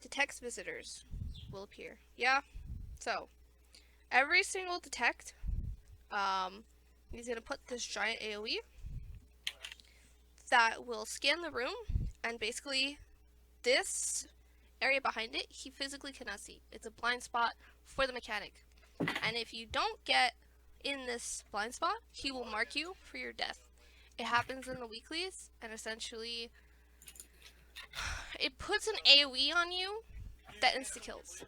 detects visitors, will appear. Yeah, so every single detect, he's going to put this giant AoE that will scan the room, and basically this area behind it, he physically cannot see. It's a blind spot for the mechanic. And if you don't get in this blind spot, he will mark you for your death. It happens in the weeklies, and essentially it puts an AoE on you that insta-kills.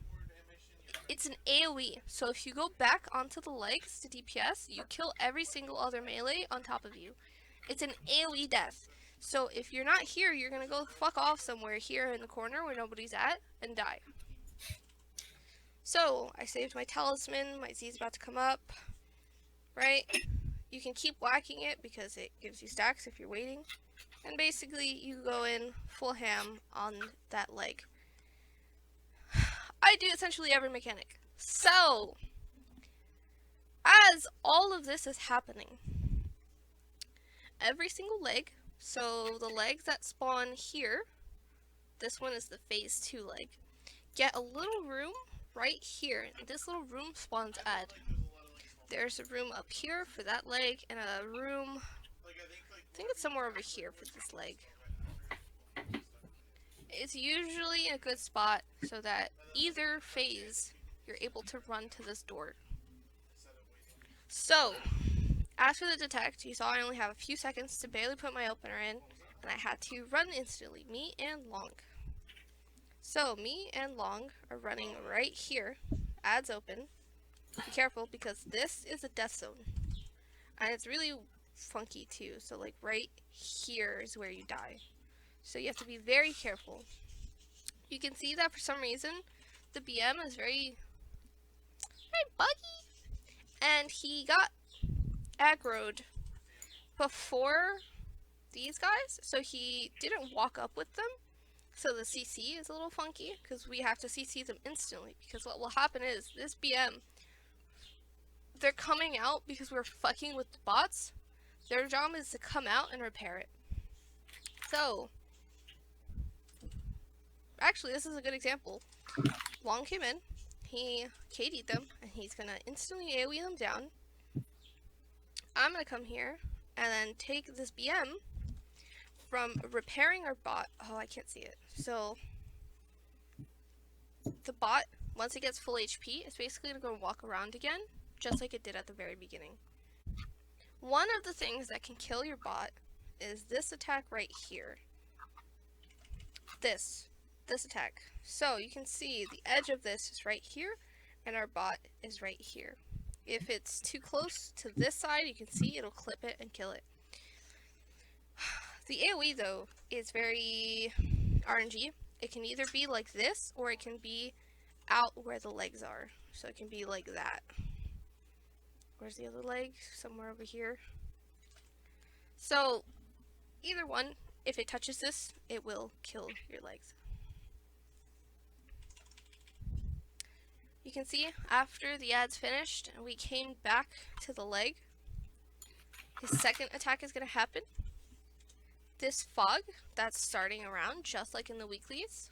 It's an AoE, so if you go back onto the legs to DPS, you kill every single other melee on top of you. It's an AoE death. So if you're not here, you're gonna go fuck off somewhere here in the corner where nobody's at and die. So I saved my talisman, my Z is about to come up, right? You can keep whacking it because it gives you stacks if you're waiting. And basically you go in full ham on that leg. I do essentially every mechanic. So, as all of this is happening, every single leg, so the legs that spawn here, this one is the phase 2 leg, get a little room right here. This little room spawns ad. There's a room up here for that leg, and a room, I think it's somewhere over here for this leg. It's usually a good spot so that either phase you're able to run to this door. So, as for the detect, you saw I only have a few seconds to barely put my opener in, and I had to run instantly, me and Long. So, me and Long are running right here, ads open. Be careful because this is a death zone, and it's really funky too, so like right here is where you die. So you have to be very careful. You can see that for some reason, the BM is very buggy. And he got aggroed before these guys. So he didn't walk up with them. So the CC is a little funky because we have to CC them instantly. Because what will happen is this BM, they're coming out because we're fucking with the bots. Their job is to come out and repair it. So, actually, this is a good example. Long came in, he KD'd them, and he's gonna instantly AoE them down. I'm gonna come here and then take this BM from repairing our bot. Oh, I can't see it. So, the bot, once it gets full HP, it's basically gonna walk around again, just like it did at the very beginning. One of the things that can kill your bot is this attack right here. This attack. So you can see the edge of this is right here, and our bot is right here. If it's too close to this side, you can see it'll clip it and kill it. The AoE though is very RNG. It can either be like this, or it can be out where the legs are. So it can be like that. Where's the other leg? Somewhere over here. So, either one, if it touches this, it will kill your legs. You can see, after the ad's finished, and we came back to the leg, his second attack is going to happen. This fog that's starting around, just like in the weeklies,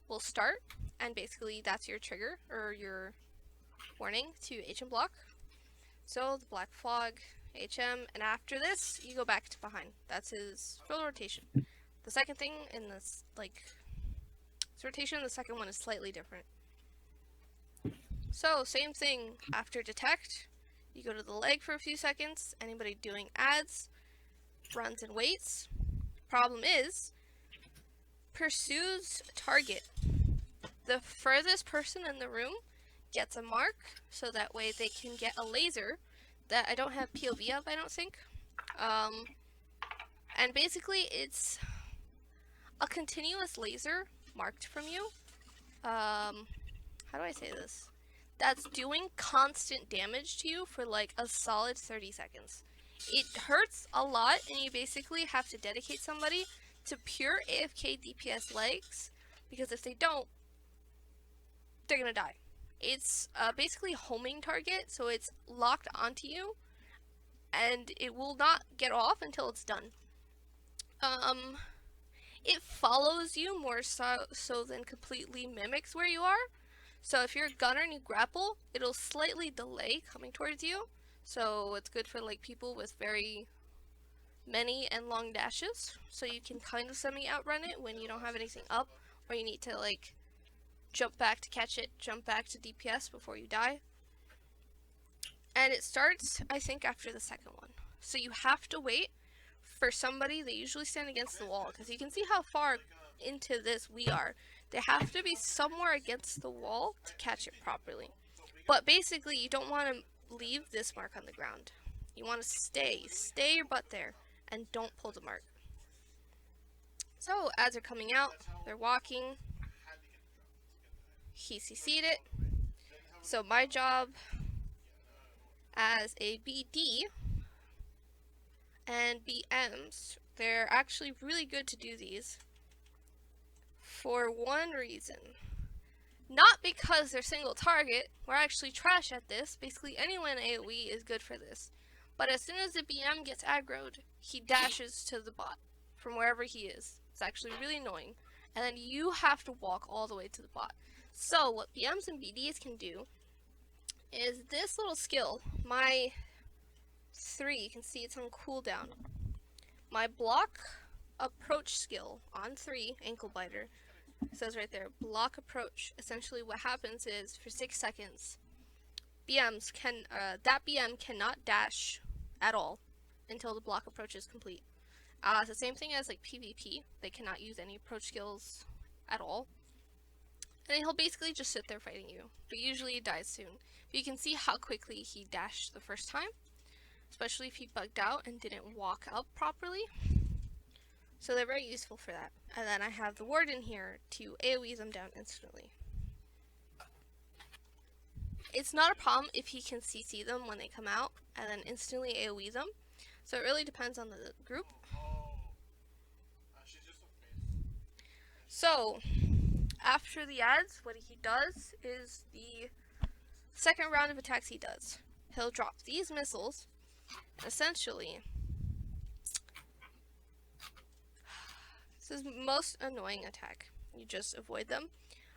will start, and basically that's your trigger, or your warning to HM block. So the black fog, HM, and after this, you go back to behind. That's his full rotation. The second thing in this, like, his rotation, the second one is slightly different. So, same thing after detect, you go to the leg for a few seconds. Anybody doing adds, runs and waits. Problem is, pursues target. The furthest person in the room gets a mark, so that way they can get a laser that I don't have POV of, I don't think. And basically it's a continuous laser marked from you. How do I say this? That's doing constant damage to you for like a solid 30 seconds. It hurts a lot, and you basically have to dedicate somebody to pure AFK DPS legs, because if they don't, they're gonna die. It's basically homing target, so it's locked onto you, and it will not get off until it's done. It follows you more so than completely mimics where you are. So if you're a gunner and you grapple, it'll slightly delay coming towards you. So it's good for like people with very many and long dashes. So you can kind of semi-outrun it when you don't have anything up, or you need to like jump back to catch it, jump back to DPS before you die. And it starts, I think, after the second one. So you have to wait for somebody. They usually stand against the wall, because you can see how far into this we are. They have to be somewhere against the wall to catch it properly. But basically, you don't want to leave this mark on the ground. You want to stay your butt there, and don't pull the mark. So as they're coming out, they're walking. He CC'd it. So my job as a BD and BMs, they're actually really good to do these for one reason. Not because they're single target, we're actually trash at this. Basically anyone AoE is good for this. But as soon as the BM gets aggroed, he dashes to the bot from wherever he is. It's actually really annoying. And then you have to walk all the way to the bot. So what BMs and BDs can do is this little skill, my 3, you can see it's on cooldown. My block approach skill on 3, ankle biter, it says right there, block approach. Essentially what happens is for 6 seconds, that BM cannot dash at all until the block approach is complete. It's the same thing as like PvP, they cannot use any approach skills at all. And he'll basically just sit there fighting you, but usually he dies soon. But you can see how quickly he dashed the first time, especially if he bugged out and didn't walk up properly. So they're very useful for that. And then I have the warden here to AoE them down instantly. It's not a problem if he can CC them when they come out and then instantly AoE them. So it really depends on the group. So after the ads, what he does is the second round of attacks he does. He'll drop these missiles. Essentially, this is most annoying attack. You just avoid them.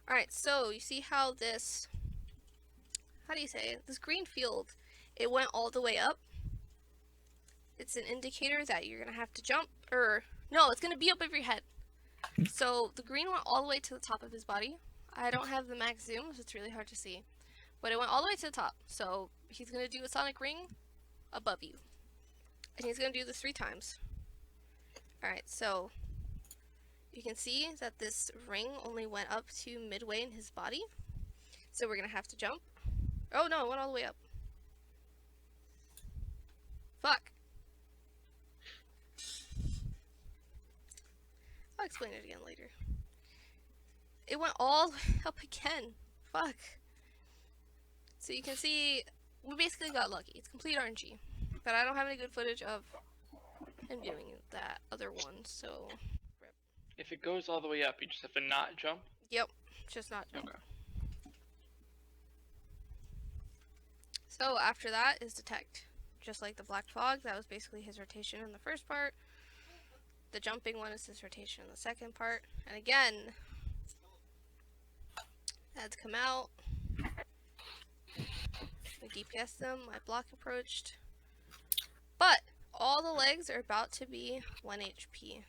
Alright, so you see how this, how do you say it? This green field, it went all the way up. It's an indicator that you're going to have to jump, or no, it's going to be up over your head. So the green went all the way to the top of his body. I don't have the max zoom, so it's really hard to see. But it went all the way to the top. So he's going to do a sonic ring above you. And he's going to do this 3 times. Alright, so you can see that this ring only went up to midway in his body. So we're going to have to jump. Oh no, it went all the way up. Fuck. I'll explain it again later. It went all up again. Fuck. So you can see, we basically got lucky. It's complete RNG. But I don't have any good footage of him doing that other one, so... Rip. If it goes all the way up, you just have to not jump? Yep, just not jump. Okay. So after that is detect. Just like the black fog, that was basically his rotation in the first part. The jumping one is his rotation in the second part. And again, ads come out. We DPS them, my block approached. But all the legs are about to be 1 HP.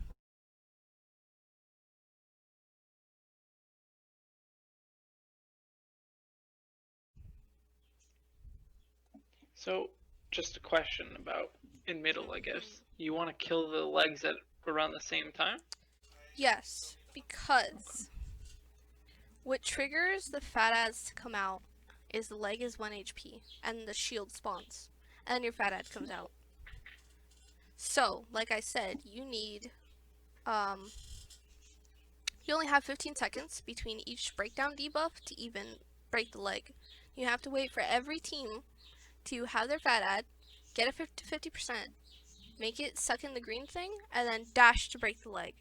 So, just a question about in middle, I guess. You want to kill the legs at around the same time? Yes, because what triggers the fat ads to come out is the leg is 1 HP, and the shield spawns, and your fat ad comes out. So, like I said, you need, you only have 15 seconds between each breakdown debuff to even break the leg. You have to wait for every team to have their fat ad, get it to 50%, make it suck in the green thing, and then dash to break the leg.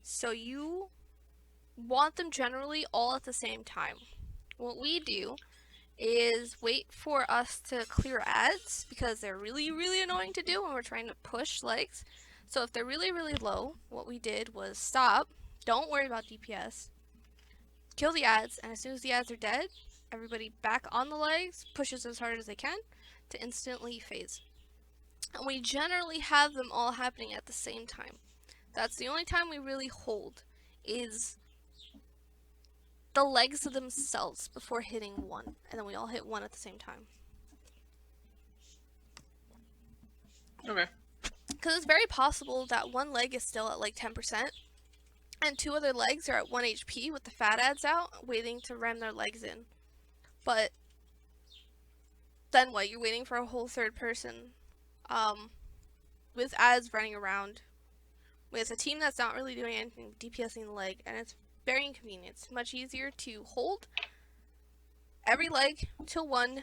So you want them generally all at the same time. What we do is wait for us to clear ads because they're really, really annoying to do when we're trying to push legs. So if they're really, really low, what we did was stop, don't worry about DPS, kill the ads, and as soon as the ads are dead, everybody back on the legs, pushes as hard as they can to instantly phase. And we generally have them all happening at the same time. That's the only time we really hold, is the legs themselves before hitting one, and then we all hit one at the same time. Okay. Because it's very possible that one leg is still at like 10%, and two other legs are at 1 HP with the fat ads out, waiting to ram their legs in. But then what? You're waiting for a whole third person with ads running around with a team that's not really doing anything, DPSing the leg, and it's very inconvenient. It's much easier to hold every leg till one.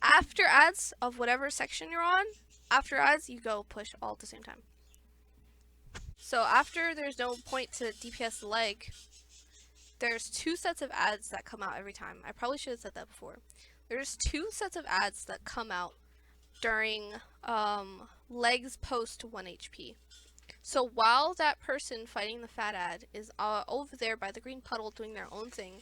After ads of whatever section you're on, after ads, you go push all at the same time. So after there's no point to DPS the leg, there's two sets of ads that come out every time. I probably should have said that before. There's two sets of ads that come out during legs post 1 HP. So while that person fighting the fat ad is over there by the green puddle doing their own thing,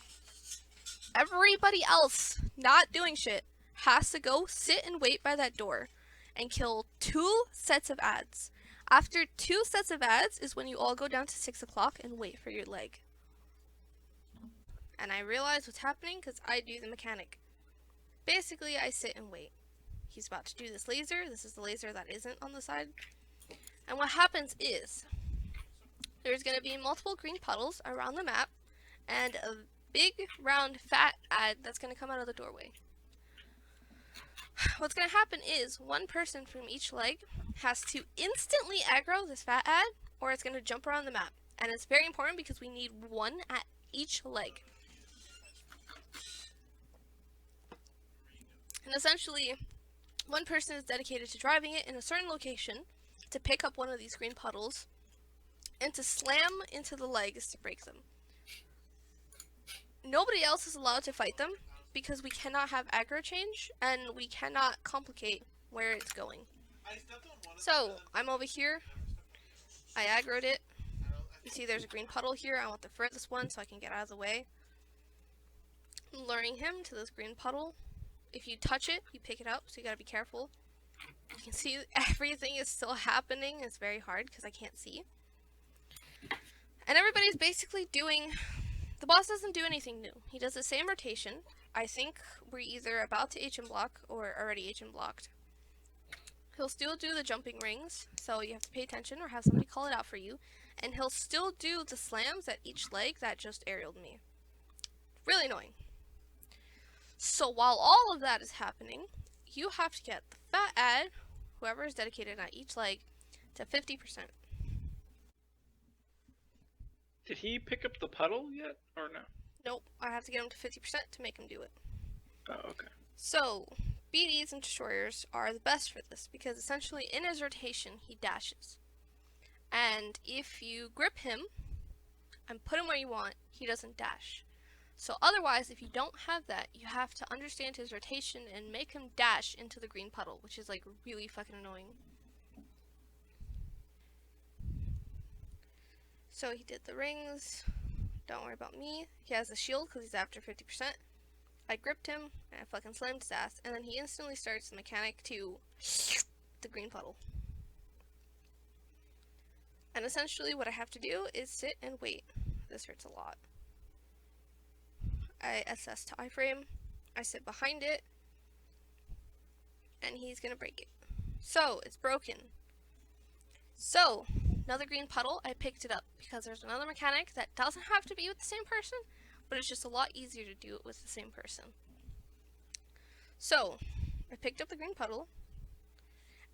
everybody else not doing shit has to go sit and wait by that door and kill two sets of ads. After two sets of ads is when you all go down to 6 o'clock and wait for your leg. And I realize what's happening because I do the mechanic. Basically, I sit and wait. He's about to do this laser. This is the laser that isn't on the side. And what happens is, there's going to be multiple green puddles around the map, and a big, round, fat ad that's going to come out of the doorway. What's going to happen is, one person from each leg has to instantly aggro this fat ad, or it's going to jump around the map. And it's very important because we need one at each leg. And essentially, one person is dedicated to driving it in a certain location to pick up one of these green puddles and to slam into the legs to break them. Nobody else is allowed to fight them because we cannot have aggro change and we cannot complicate where it's going. So, I'm over here. I aggroed it. You see there's a green puddle here. I want the furthest one so I can get out of the way. I'm luring him to this green puddle. If you touch it, you pick it up, so you gotta be careful. You can see everything is still happening. It's very hard because I can't see. And everybody's basically doing... The boss doesn't do anything new. He does the same rotation. I think we're either about to HM block or already HM blocked. He'll still do the jumping rings, so you have to pay attention or have somebody call it out for you. And he'll still do the slams at each leg that just aerialed me. Really annoying. So while all of that is happening, you have to get the fat ad, whoever is dedicated at each leg, to 50%. Did he pick up the puddle yet, or no? Nope, I have to get him to 50% to make him do it. Oh, okay. So, BDs and destroyers are the best for this, because essentially in his rotation, he dashes. And if you grip him, and put him where you want, he doesn't dash. So otherwise, if you don't have that, you have to understand his rotation and make him dash into the green puddle, which is like really fucking annoying. So he did the rings. Don't worry about me. He has a shield because he's after 50%. I gripped him and I fucking slammed his ass, and then he instantly starts the mechanic to the green puddle. And essentially what I have to do is sit and wait. This hurts a lot. I assess to iframe, I sit behind it, and he's gonna break it. So, it's broken. So, another green puddle, I picked it up because there's another mechanic that doesn't have to be with the same person, but it's just a lot easier to do it with the same person. So, I picked up the green puddle,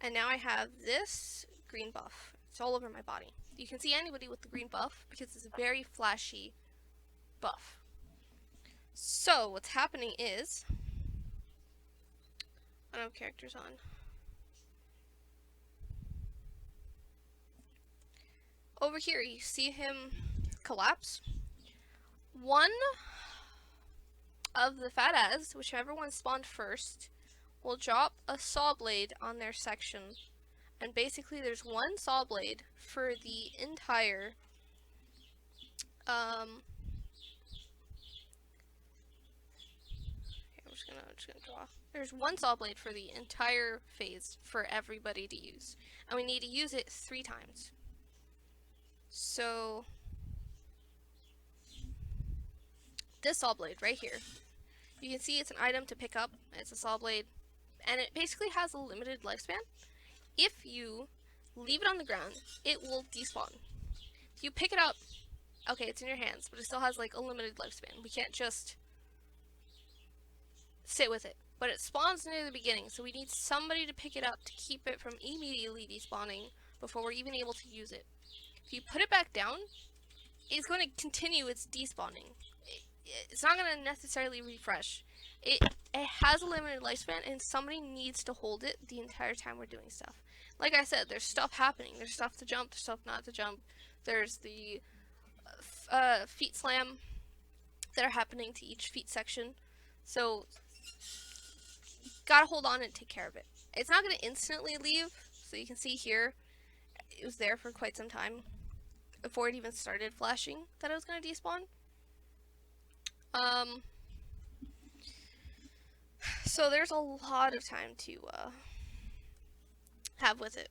and now I have this green buff. It's all over my body. You can see anybody with the green buff because it's a very flashy buff. So, what's happening is, I don't have characters on. Over here, you see him collapse. One of the fat ads, whichever one spawned first, will drop a saw blade on their section. And basically, there's one saw blade for the entire I'm just gonna draw. There's one saw blade for the entire phase for everybody to use, and we need to use it 3 times. So this saw blade right here, you can see it's an item to pick up. It's a saw blade, and it basically has a limited lifespan. If you leave it on the ground, it will despawn. If you pick it up, okay, it's in your hands, but it still has like a limited lifespan. We can't just sit with it, but it spawns near the beginning, so we need somebody to pick it up to keep it from immediately despawning before we're even able to use it. If you put it back down, it's going to continue its despawning. It's not going to necessarily refresh. It has a limited lifespan, and somebody needs to hold it the entire time we're doing stuff. Like I said, there's stuff happening. There's stuff to jump, there's stuff not to jump. There's the feet slam that are happening to each feet section. So gotta hold on and take care of it. It's not going to instantly leave, so you can see here it was there for quite some time before it even started flashing that it was going to despawn. So there's a lot of time to have with it.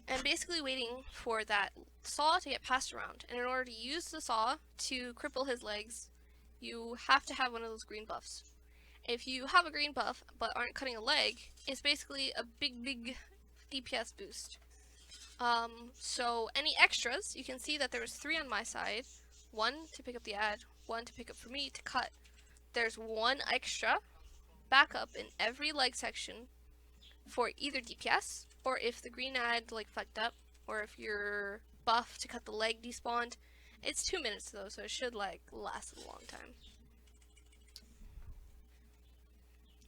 And basically waiting for that saw to get passed around. And in order to use the saw to cripple his legs, you have to have one of those green buffs. If you have a green buff but aren't cutting a leg, it's basically a big DPS boost. So any extras, you can see that there was 3 on my side. 1 to pick up the ad, 1 to pick up for me to cut. There's 1 extra backup in every leg section for either DPS, or if the green ad like fucked up, or if your buff to cut the leg despawned. It's 2 minutes though, so it should like last a long time.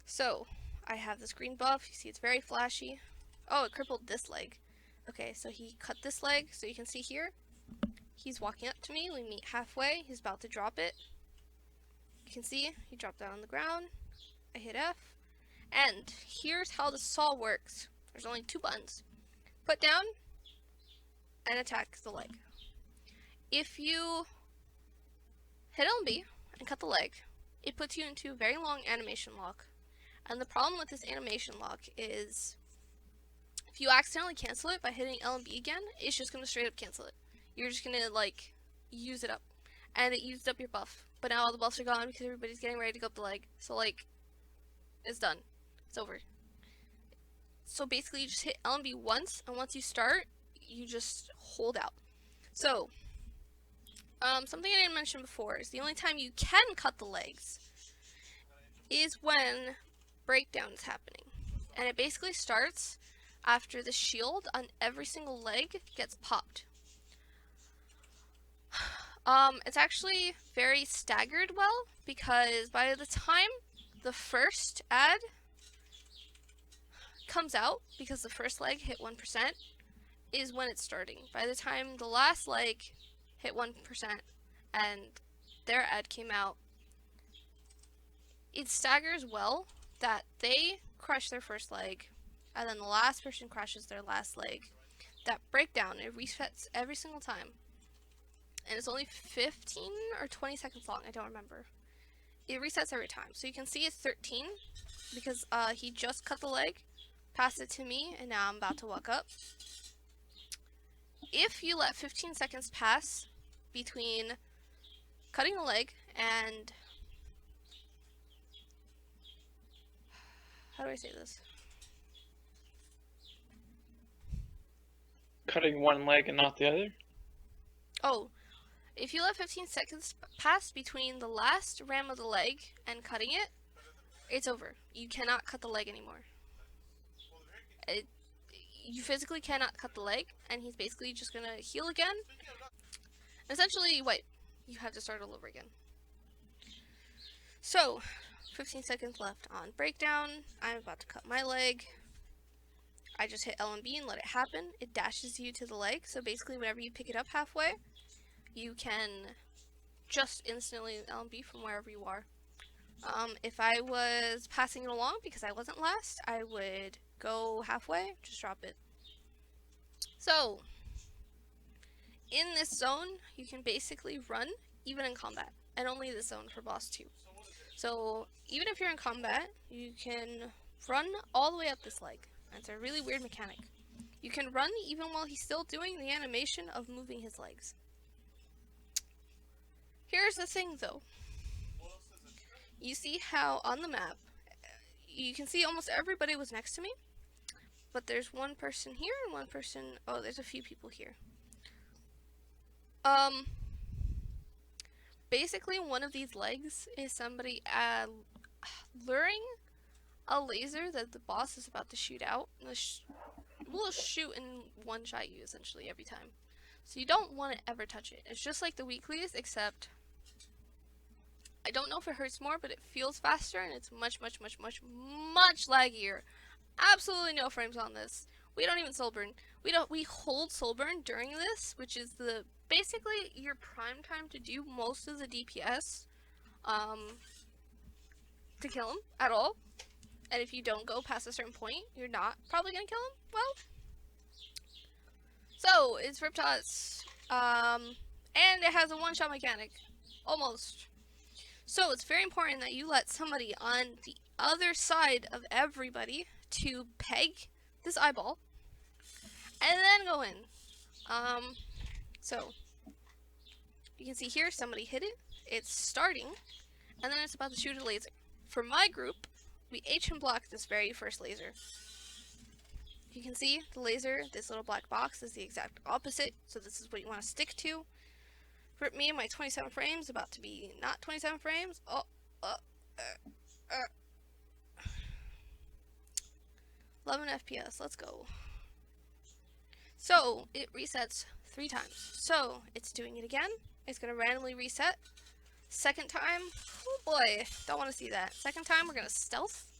So I have this green buff. You see it's very flashy. Oh, it crippled this leg. Okay, so he cut this leg, so you can see here he's walking up to me. We meet halfway. He's about to drop it. You can see he dropped down on the ground. I hit F. And here's how the saw works. There's only 2 buttons. Put down and attack the leg. If you hit LB and cut the leg, it puts you into a very long animation lock. And the problem with this animation lock is if you accidentally cancel it by hitting L and B again, it's just going to straight up cancel it. You're just going to like use it up. And it used up your buff. But now all the buffs are gone because everybody's getting ready to go up the leg. So like, it's done. It's over. So basically you just hit L and B once, and once you start, you just hold out. So, something I didn't mention before is the only time you can cut the legs is when breakdown is happening. And it basically starts after the shield on every single leg gets popped. It's actually very staggered well, because by the time the first ad comes out, because the first leg hit 1%, is when it's starting. By the time the last leg hit 1% and their ad came out, it staggers well that they crush their first leg, and then the last person crushes their last leg. That breakdown, it resets every single time. And it's only 15 or 20 seconds long, I don't remember. It resets every time. So you can see it's 13 because he just cut the leg. pass it to me, and now I'm about to walk up. If you let 15 seconds pass between cutting the leg and... How do I say this? Cutting one leg and not the other? Oh, if you let 15 seconds pass between the last ram of the leg and cutting it, it's over. You cannot cut the leg anymore. You physically cannot cut the leg, and he's basically just gonna heal again. Essentially, you wipe. You have to start all over again. So, 15 seconds left on breakdown. I'm about to cut my leg. I just hit L and B and let it happen. It dashes you to the leg, so basically whenever you pick it up halfway, you can just instantly L and B from wherever you are. If I was passing it along because I wasn't last, I would go halfway, just drop it. So, in this zone, you can basically run, even in combat, and only this zone for boss 2. So, even if you're in combat, you can run all the way up this leg. It's a really weird mechanic. You can run even while he's still doing the animation of moving his legs. Here's the thing though. You see how on the map, you can see almost everybody was next to me, but there's one person here and one person, oh, there's a few people here. Basically one of these legs is somebody luring a laser that the boss is about to shoot out. Will shoot and one-shot you essentially every time. So you don't want to ever touch it. It's just like the weeklies, except I don't know if it hurts more, but it feels faster and it's much laggier. Absolutely no frames on this. We don't even soul burn. We hold soul burn during this, which is the basically your prime time to do most of the DPS to kill him at all. And if you don't go past a certain point, you're not probably gonna kill him. Well, so it's Riptots, and it has a one-shot mechanic, almost. So it's very important that you let somebody on the other side of everybody to peg this eyeball, and then go in. So you can see here somebody hit it. It's starting, and then it's about to shoot a laser. For my group, we H and block this very first laser. You can see the laser, this little black box, is the exact opposite, so this is what you want to stick to. For me, my 27 frames about to be not 27 frames. 11 FPS, let's go. So, it resets 3 times. So, it's doing it again. It's going to randomly reset. Second time, oh boy, don't want to see that. Second time, we're going to stealth.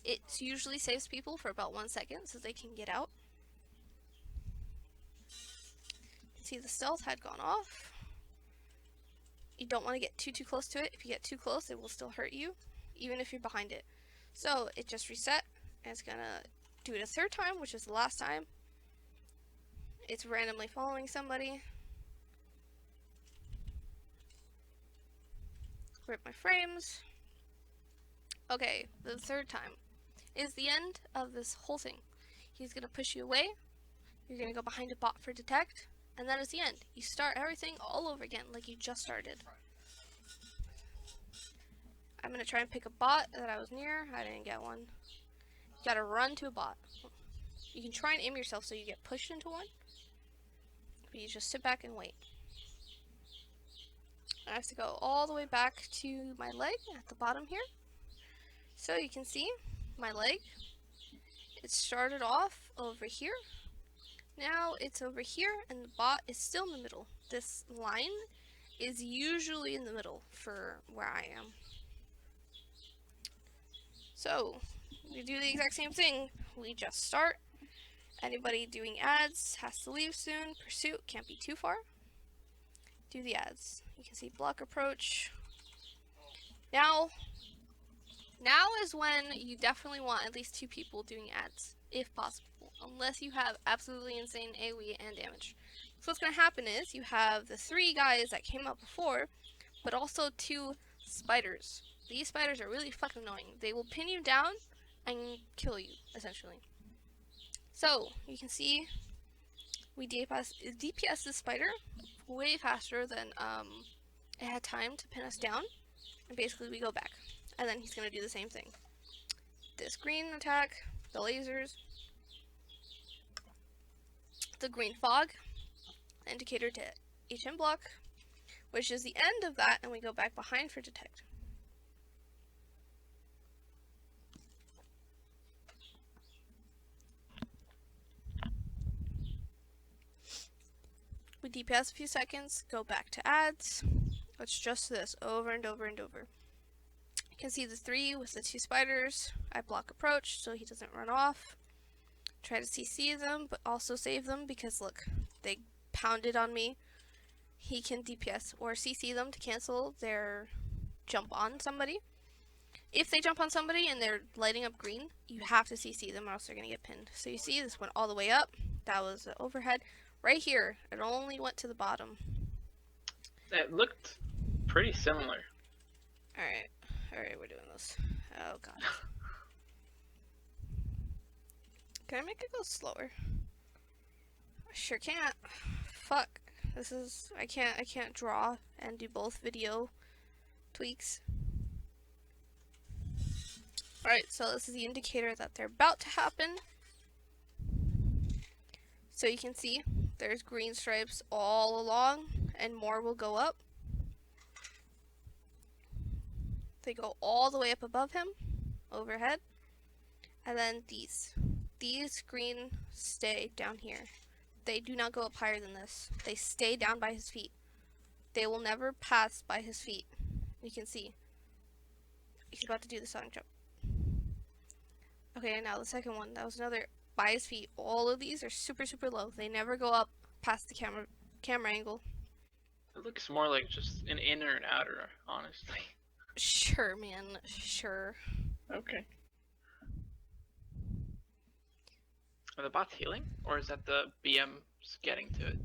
It usually saves people for about 1 second so they can get out. See, the stealth had gone off. You don't want to get too close to it. If you get too close, it will still hurt you, even if you're behind it. So, it just reset, and it's going to do it a third time, which is the last time. It's randomly following somebody. Rip my frames. Okay, the third time is the end of this whole thing. He's going to push you away. You're going to go behind a bot for detect. And that is the end. You start everything all over again like you just started. I'm going to try and pick a bot that I was near. I didn't get one. You got to run to a bot. You can try and aim yourself so you get pushed into one. But you just sit back and wait. I have to go all the way back to my leg at the bottom here. So you can see my leg. It started off over here. Now it's over here and the bot is still in the middle. This line is usually in the middle for where I am. So we do the exact same thing. We just start. Anybody doing ads has to leave soon. Pursuit can't be too far. Do the ads. You can see block approach. Now is when you definitely want at least 2 people doing ads, if possible, unless you have absolutely insane AoE and damage. So what's going to happen is you have the 3 guys that came up before, but also 2 spiders. These spiders are really fucking annoying. They will pin you down and kill you, essentially. So you can see we DPS this spider way faster than it had time to pin us down, and basically we go back, and then he's gonna do the same thing. This green attack, the lasers, the green fog, indicator to HM block, which is the end of that, and we go back behind for detect. We DPS a few seconds, go back to ads. It's just this over and over and over. You can see the 3 with the 2 spiders. I block approach so he doesn't run off. Try to CC them, but also save them because look, they pounded on me. He can DPS or CC them to cancel their jump on somebody. If they jump on somebody and they're lighting up green, you have to CC them or else they're going to get pinned. So you see this went all the way up. That was the overhead. Right here, it only went to the bottom. It looked pretty similar. Alright, we're doing this. Oh god. Can I make it go slower? I sure can't. Fuck. I can't draw and do both video tweaks. Alright, so this is the indicator that they're about to happen. So you can see there's green stripes all along and more will go up. They go all the way up above him, overhead. And then these green stay down here. They do not go up higher than this. They stay down by his feet. They will never pass by his feet. You can see. He's about to do the song jump. Okay, now the second one. That was another by his feet. All of these are super, super low. They never go up past the camera angle. It looks more like just an inner and outer, honestly. Sure, man. Sure. Okay. Are the bots healing? Or is that the BMs getting to it?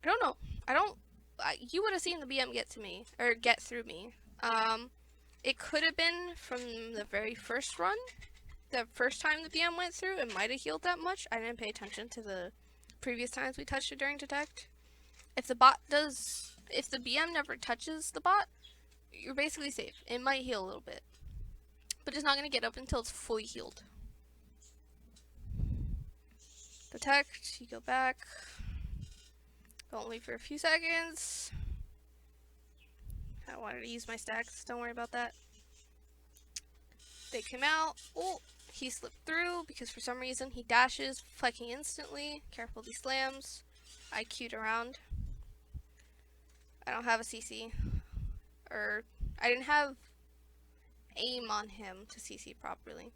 I don't know. You would have seen the BM get to me, or get through me. It could have been from the very first run. The first time the BM went through, it might have healed that much. I didn't pay attention to the previous times we touched it during detect. If the BM never touches the bot, you're basically safe. It might heal a little bit, but it's not going to get up until it's fully healed. Detect, you go back. Don't wait for a few seconds. I wanted to use my stacks, don't worry about that. They came out. Oh, he slipped through because for some reason he dashes, flanking instantly. Careful, he slams. I queued around. I don't have a CC. Or, I didn't have aim on him to CC properly.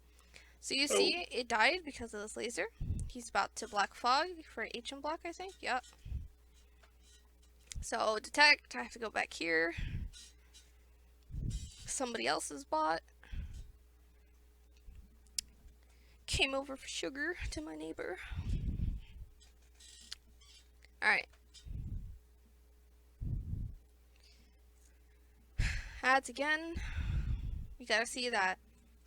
So you see, it died because of this laser. He's about to black fog for HM block, I think. Yep. So detect, I have to go back here. Somebody else's bot came over for sugar to my neighbor. Alright. Ads again. You gotta see that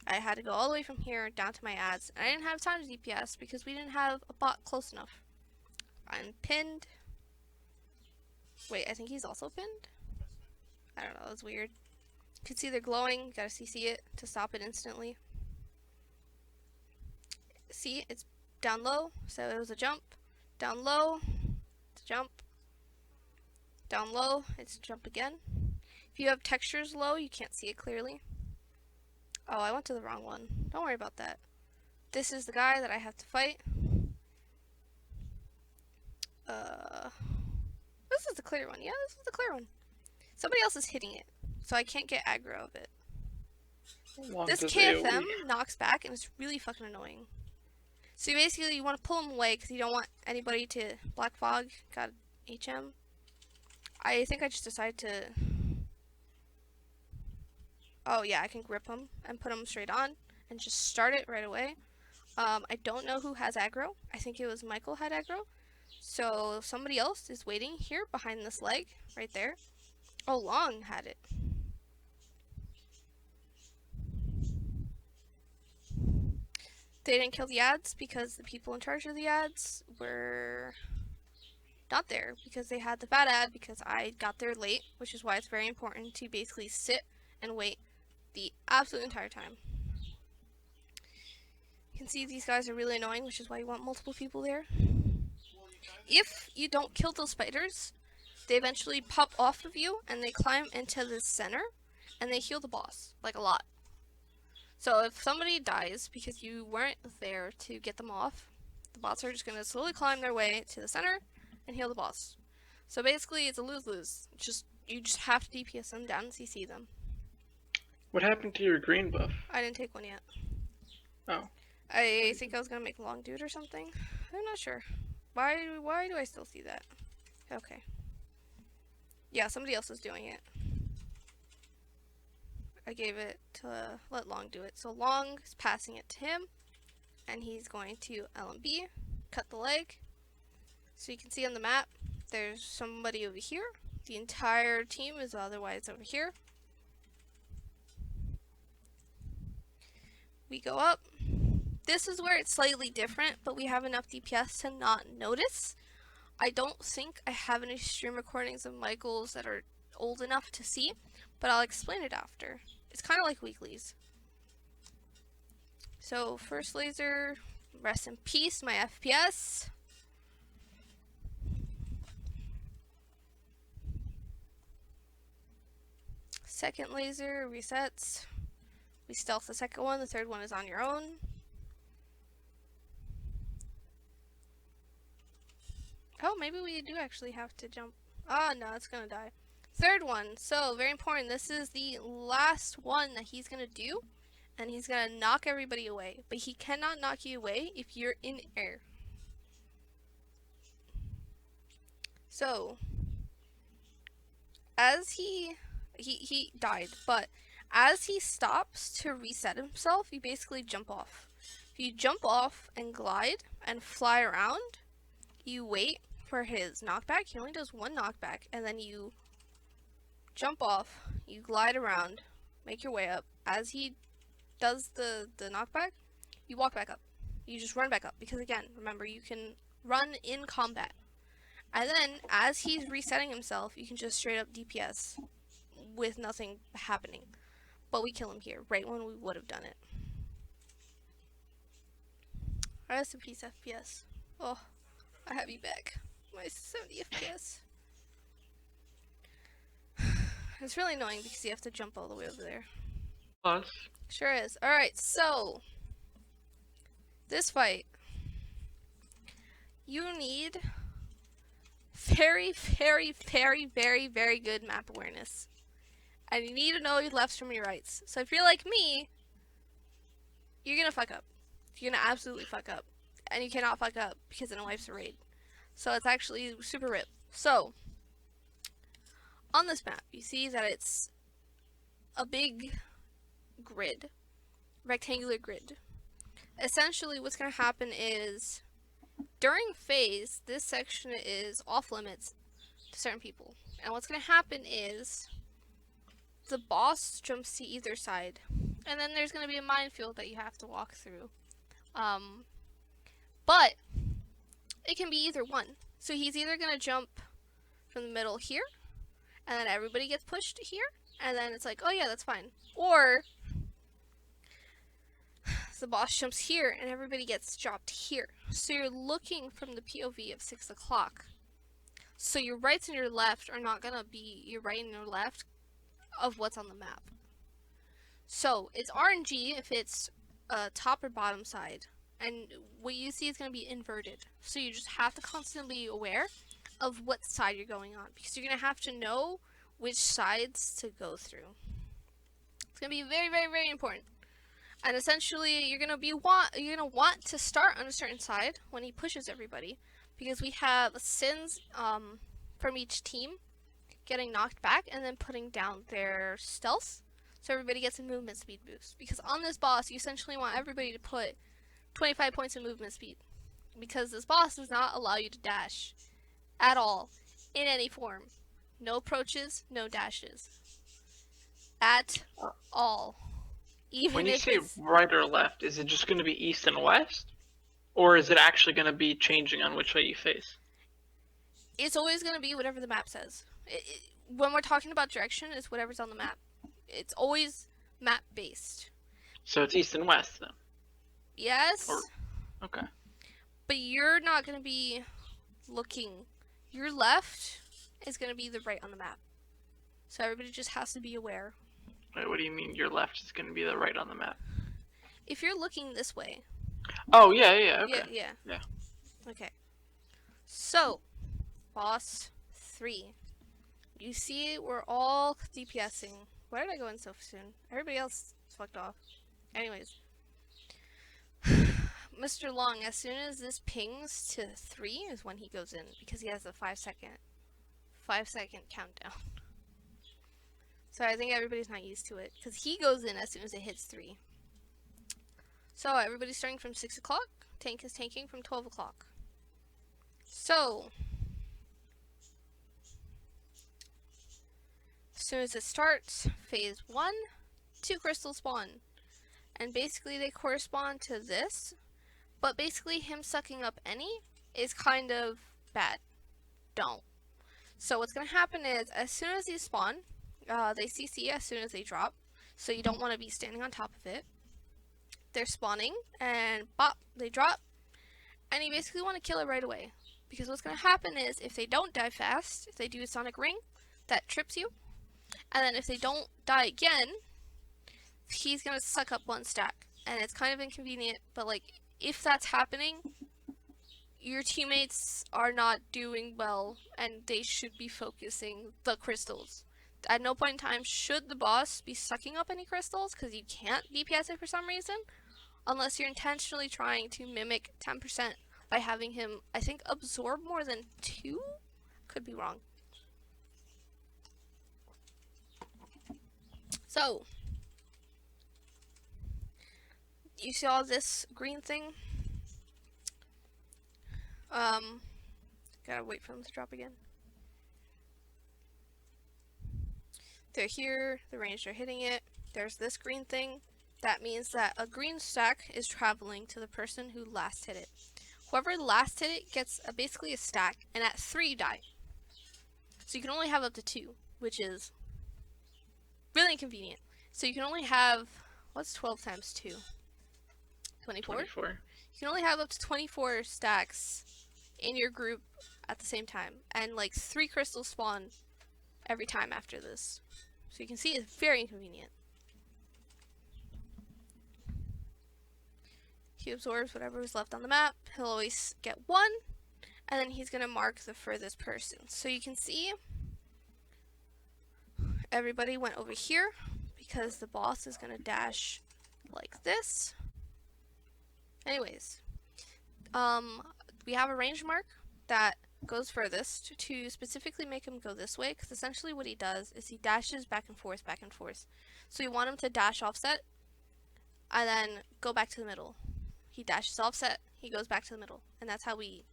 I had to go all the way from here down to my ads. And I didn't have time to DPS because we didn't have a bot close enough. I'm pinned. Wait, I think he's also pinned? I don't know, that was weird. You can see they're glowing. You gotta CC it to stop it instantly. See, it's down low, so it was a jump. Down low, it's a jump. Down low, it's a jump again. If you have textures low, you can't see it clearly. Oh, I went to the wrong one. Don't worry about that. This is the guy that I have to fight. This is the clear one. Yeah, this is the clear one. Somebody else is hitting it, so I can't get aggro of it. This KFM knocks back, and it's really fucking annoying. So basically, you want to pull him away because you don't want anybody to black fog. Got HM. I think I just decided to. Oh yeah, I can grip him and put him straight on and just start it right away. I don't know who has aggro. I think it was Michael had aggro. So somebody else is waiting here behind this leg right there. Oh, Long had it. They didn't kill the ads because the people in charge of the ads were not there because they had the bad ad because I got there late, which is why it's very important to basically sit and wait the absolute entire time. You can see these guys are really annoying, which is why you want multiple people there. If you don't kill those spiders, they eventually pop off of you and they climb into the center and they heal the boss, like a lot. So if somebody dies because you weren't there to get them off, the bots are just going to slowly climb their way to the center and heal the boss. So basically it's a lose-lose. You just have to DPS them down and CC them. What happened to your green buff? I didn't take one yet. Oh. I think I was going to make a long dude or something. I'm not sure. Why do I still see that? Okay. Yeah, somebody else is doing it. I gave it to let Long do it. So Long is passing it to him, and he's going to LMB, cut the leg. So you can see on the map, there's somebody over here. The entire team is otherwise over here. We go up. This is where it's slightly different, but we have enough DPS to not notice. I don't think I have any stream recordings of Michael's that are old enough to see, but I'll explain it after. It's kind of like weeklies. So first laser, rest in peace, my FPS. Second laser resets. We stealth the second one, the third one is on your own. Oh, maybe we do actually have to jump. Ah, no, it's gonna die. Third one, so very important. This is the last one that he's gonna do, and he's gonna knock everybody away. But he cannot knock you away if you're in air. So, as he died, but as he stops to reset himself, you basically jump off. If you jump off and glide and fly around, you wait for his knockback. He only does one knockback, and then you jump off, you glide around, make your way up. As he does the knockback, you walk back up. You just run back up, because again, remember, you can run in combat. And then, as he's resetting himself, you can just straight up DPS with nothing happening. But we kill him here, right when we would have done it. Rest in peace, FPS. Oh, I have you back. My 70 FPS. It's really annoying because you have to jump all the way over there. Us. Sure is. Alright, so this fight, you need very, very, very, very, very good map awareness. And you need to know your lefts from your rights. So if you're like me, you're gonna fuck up. You're gonna absolutely fuck up. And you cannot fuck up because then it wipes the raid. So it's actually super rip. So, on this map, you see that it's a big grid. Rectangular grid. Essentially, what's going to happen is, during phase, this section is off limits to certain people. And what's going to happen is, the boss jumps to either side. And then there's going to be a minefield that you have to walk through. But it can be either one. So he's either going to jump from the middle here, and then everybody gets pushed here, and then it's like, oh yeah, that's fine. Or the boss jumps here, and everybody gets dropped here. So you're looking from the POV of 6 o'clock. So your rights and your left are not going to be your right and your left of what's on the map. So it's RNG if it's top or bottom side. And what you see is going to be inverted. So you just have to constantly be aware of what side you're going on. Because you're going to have to know which sides to go through. It's going to be very, very, very important. And essentially, you're going to want to start on a certain side when he pushes everybody. Because we have sins from each team getting knocked back and then putting down their stealth. So everybody gets a movement speed boost. Because on this boss, you essentially want everybody to put 25 points of movement speed, because this boss does not allow you to dash at all in any form. No approaches, no dashes at all. Even When you if say it's right or left, is it just going to be east and west? Or is it actually going to be changing on which way you face? it's always going to be whatever the map says. When we're talking about direction, it's whatever's on the map. It's always map based. So it's east and west then? Yes, Okay. but you're not going to be looking. Your left is going to be the right on the map. So everybody just has to be aware. Wait, what do you mean your left is going to be the right on the map? If you're looking this way. Oh, yeah, okay. Yeah. Yeah. Okay. So, boss 3. You see, we're all DPSing. Why did I go in so soon? Everybody else fucked off. Anyways. Mr. Long, as soon as this pings to 3 is when he goes in, because he has a 5-second countdown. So I think everybody's not used to it, because he goes in as soon as it hits 3. So everybody's starting from 6 o'clock. Tank is tanking from 12 o'clock. So, as soon as it starts, phase 1, 2 crystals spawn. And basically they correspond to this, but basically him sucking up any is kind of bad. Don't. So what's going to happen is, as soon as these spawn, they CC as soon as they drop, so you don't want to be standing on top of it. They're spawning, and bop, they drop, and you basically want to kill it right away. Because what's going to happen is, if they don't die fast, if they do a sonic ring, that trips you, and then if they don't die again, he's going to suck up 1 stack. And it's kind of inconvenient, but like, if that's happening, your teammates are not doing well, and they should be focusing the crystals. At no point in time should the boss be sucking up any crystals, because you can't DPS it for some reason, unless you're intentionally trying to mimic 10% by having him, I think, absorb more than 2? Could be wrong. So, you see all this green thing? Gotta wait for them to drop again. They're here, the range are hitting it. There's this green thing. That means that a green stack is traveling to the person who last hit it. Whoever last hit it gets basically a stack, and at 3 die. So you can only have up to 2, which is really inconvenient. So you can only have, what's 12 times 2? 24? 24. You can only have up to 24 stacks in your group at the same time. And like 3 crystals spawn every time after this. So you can see it's very inconvenient. He absorbs whatever is left on the map. He'll always get 1. And then he's going to mark the furthest person. So you can see everybody went over here because the boss is going to dash like this. Anyways, we have a range mark that goes furthest to specifically make him go this way, because essentially what he does is he dashes back and forth. So you want him to dash offset and then go back to the middle. He dashes offset, he goes back to the middle, and that's how we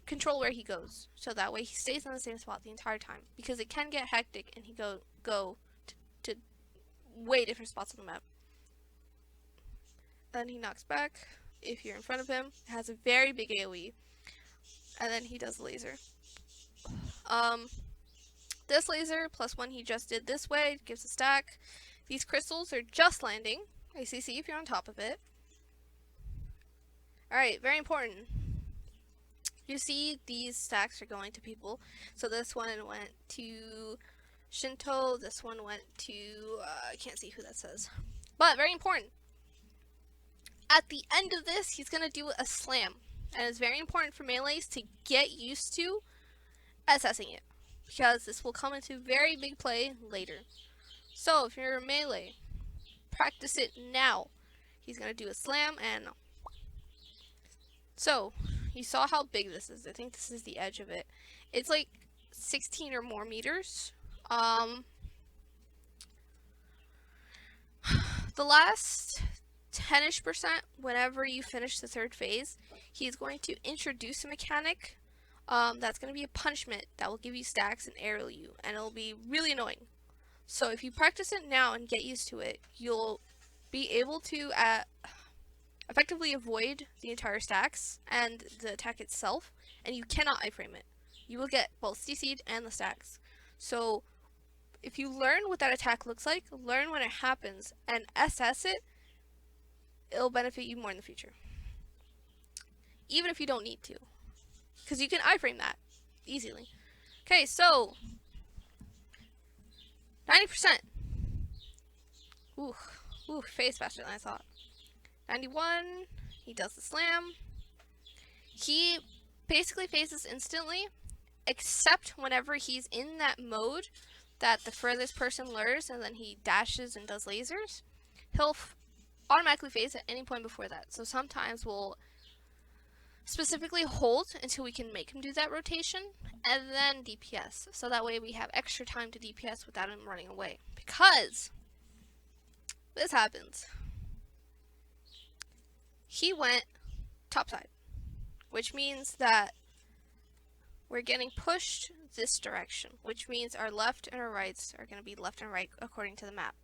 control where he goes. So that way he stays in the same spot the entire time, because it can get hectic and he go to way different spots on the map. Then he knocks back. If you're in front of him, it has a very big AoE. And then he does the laser. This laser plus 1 he just did this way gives a stack. These crystals are just landing. ACC if you're on top of it. Alright, very important. You see these stacks are going to people. So this one went to Shinto. This one went to, I can't see who that says. But very important. At the end of this, he's going to do a slam. And it's very important for melees to get used to assessing it, because this will come into very big play later. So if you're a melee, practice it now. He's going to do a slam, and so you saw how big this is. I think this is the edge of it. It's like 16 or more meters. The last 10-ish%, whenever you finish the 3rd phase, he's going to introduce a mechanic that's going to be a punishment that will give you stacks and arrow you, and it'll be really annoying. So if you practice it now and get used to it, you'll be able to effectively avoid the entire stacks and the attack itself, and you cannot iframe it. You will get both CC'd and the stacks. So if you learn what that attack looks like, learn when it happens, and SS it, it'll benefit you more in the future. Even if you don't need to. Because you can iframe that easily. Okay, so 90%. Ooh, phase faster than I thought. 91, he does the slam. He basically phases instantly, except whenever he's in that mode that the furthest person lures and then he dashes and does lasers. He'll automatically phase at any point before that. So sometimes we'll specifically hold until we can make him do that rotation, and then DPS. So that way we have extra time to DPS without him running away. Because this happens. He went topside, which means that we're getting pushed this direction, which means our left and our rights are going to be left and right according to the map.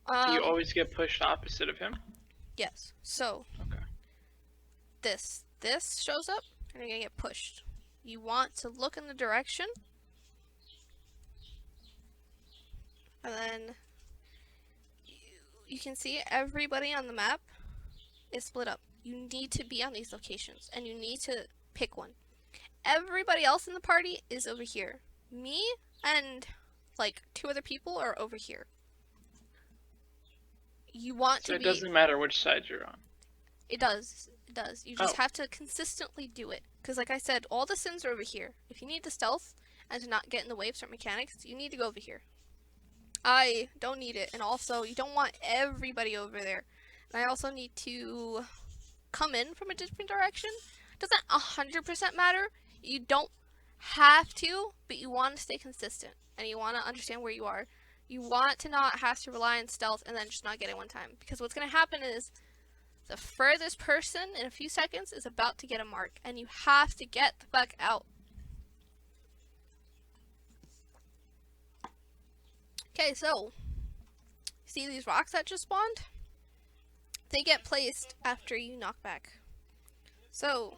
Do you always get pushed opposite of him? Yes. So Okay. this shows up and you're going to get pushed. You want to look in the direction, and then you can see everybody on the map is split up. You need to be on these locations, and you need to pick one. Everybody else in the party is over here. Me and like 2 other people are over here. You want So to it be... doesn't matter which side you're on. It does. It does. You just Oh. have to consistently do it. Because like I said, all the sins are over here. If you need to stealth and to not get in the way of certain mechanics, you need to go over here. I don't need it. And also, you don't want everybody over there. And I also need to come in from a different direction. Doesn't 100% matter. You don't have to, but you want to stay consistent. And you want to understand where you are. You want to not have to rely on stealth and then just not get it one time. Because what's going to happen is the furthest person in a few seconds is about to get a mark. And you have to get the fuck out. Okay, so see these rocks that just spawned? They get placed after you knock back. So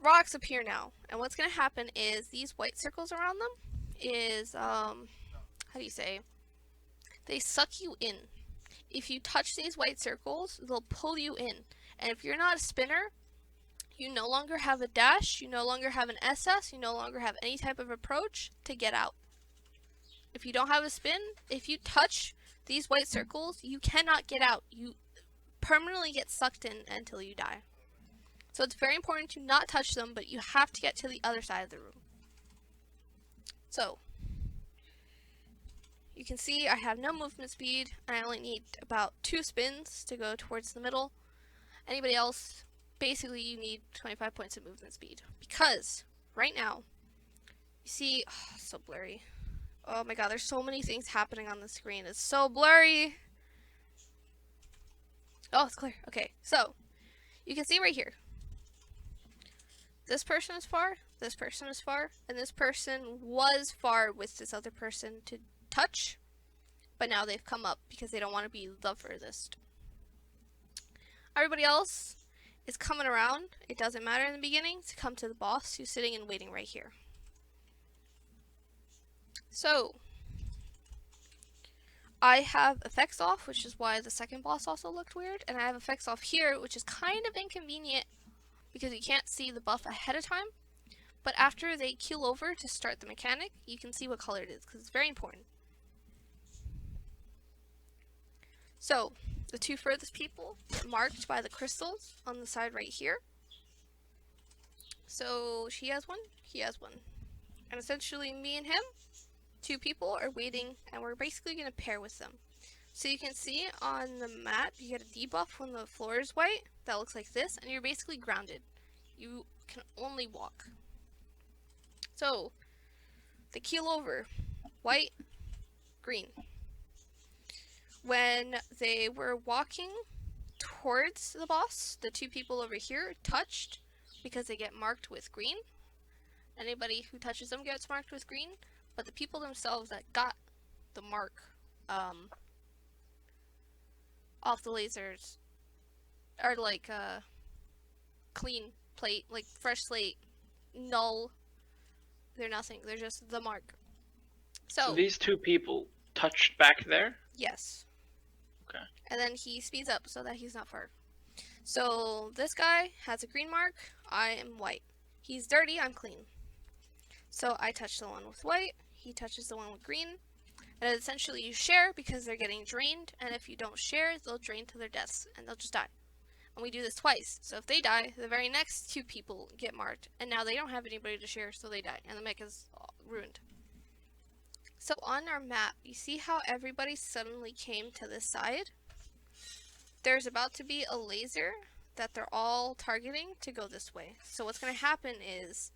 rocks appear now, and what's gonna happen is these white circles around them is how do you say? They suck you in. If you touch these white circles, they'll pull you in. And if you're not a spinner, you no longer have a dash, you no longer have an SS, you no longer have any type of approach to get out. If you don't have a spin, if you touch these white circles, you cannot get out. You permanently get sucked in until you die. So it's very important to not touch them, but you have to get to the other side of the room. So you can see I have no movement speed, and I only need about 2 spins to go towards the middle. Anybody else, basically you need 25 points of movement speed. Because right now, you see, so blurry. Oh my god, there's so many things happening on the screen. It's so blurry. Oh, it's clear. Okay, so you can see right here. This person is far, this person is far, and this person was far with this other person to touch, but now they've come up because they don't want to be the furthest. Everybody else is coming around. It doesn't matter in the beginning to come to the boss who's sitting and waiting right here. So I have effects off, which is why the second boss also looked weird, and I have effects off here, which is kind of inconvenient because you can't see the buff ahead of time. But after they keel over to start the mechanic, you can see what color it is because it's very important. So the 2 furthest people get marked by the crystals on the side right here. So she has one, he has one. And essentially me and him, 2 people are waiting, and we're basically going to pair with them. So you can see on the map, you get a debuff when the floor is white. That looks like this, and you're basically grounded. You can only walk. So they keel over, white, green. When they were walking towards the boss, the 2 people over here touched because they get marked with green. Anybody who touches them gets marked with green, but the people themselves that got the mark off the lasers are like clean plate, like fresh slate, null. They're nothing. They're just the mark. So So these two people touched back there? yes. Okay. And then he speeds up so that he's not far. So this guy has a green mark. I am white. He's dirty. I'm clean. So I touch the one with white. He touches the one with green. And essentially you share because they're getting drained. And if you don't share, they'll drain to their deaths and they'll just die. And we do this twice. So if they die, the very next two people get marked. And now they don't have anybody to share, so they die. And the mech is ruined. So on our map, you see how everybody suddenly came to this side? There's about to be a laser that they're all targeting to go this way. So what's going to happen is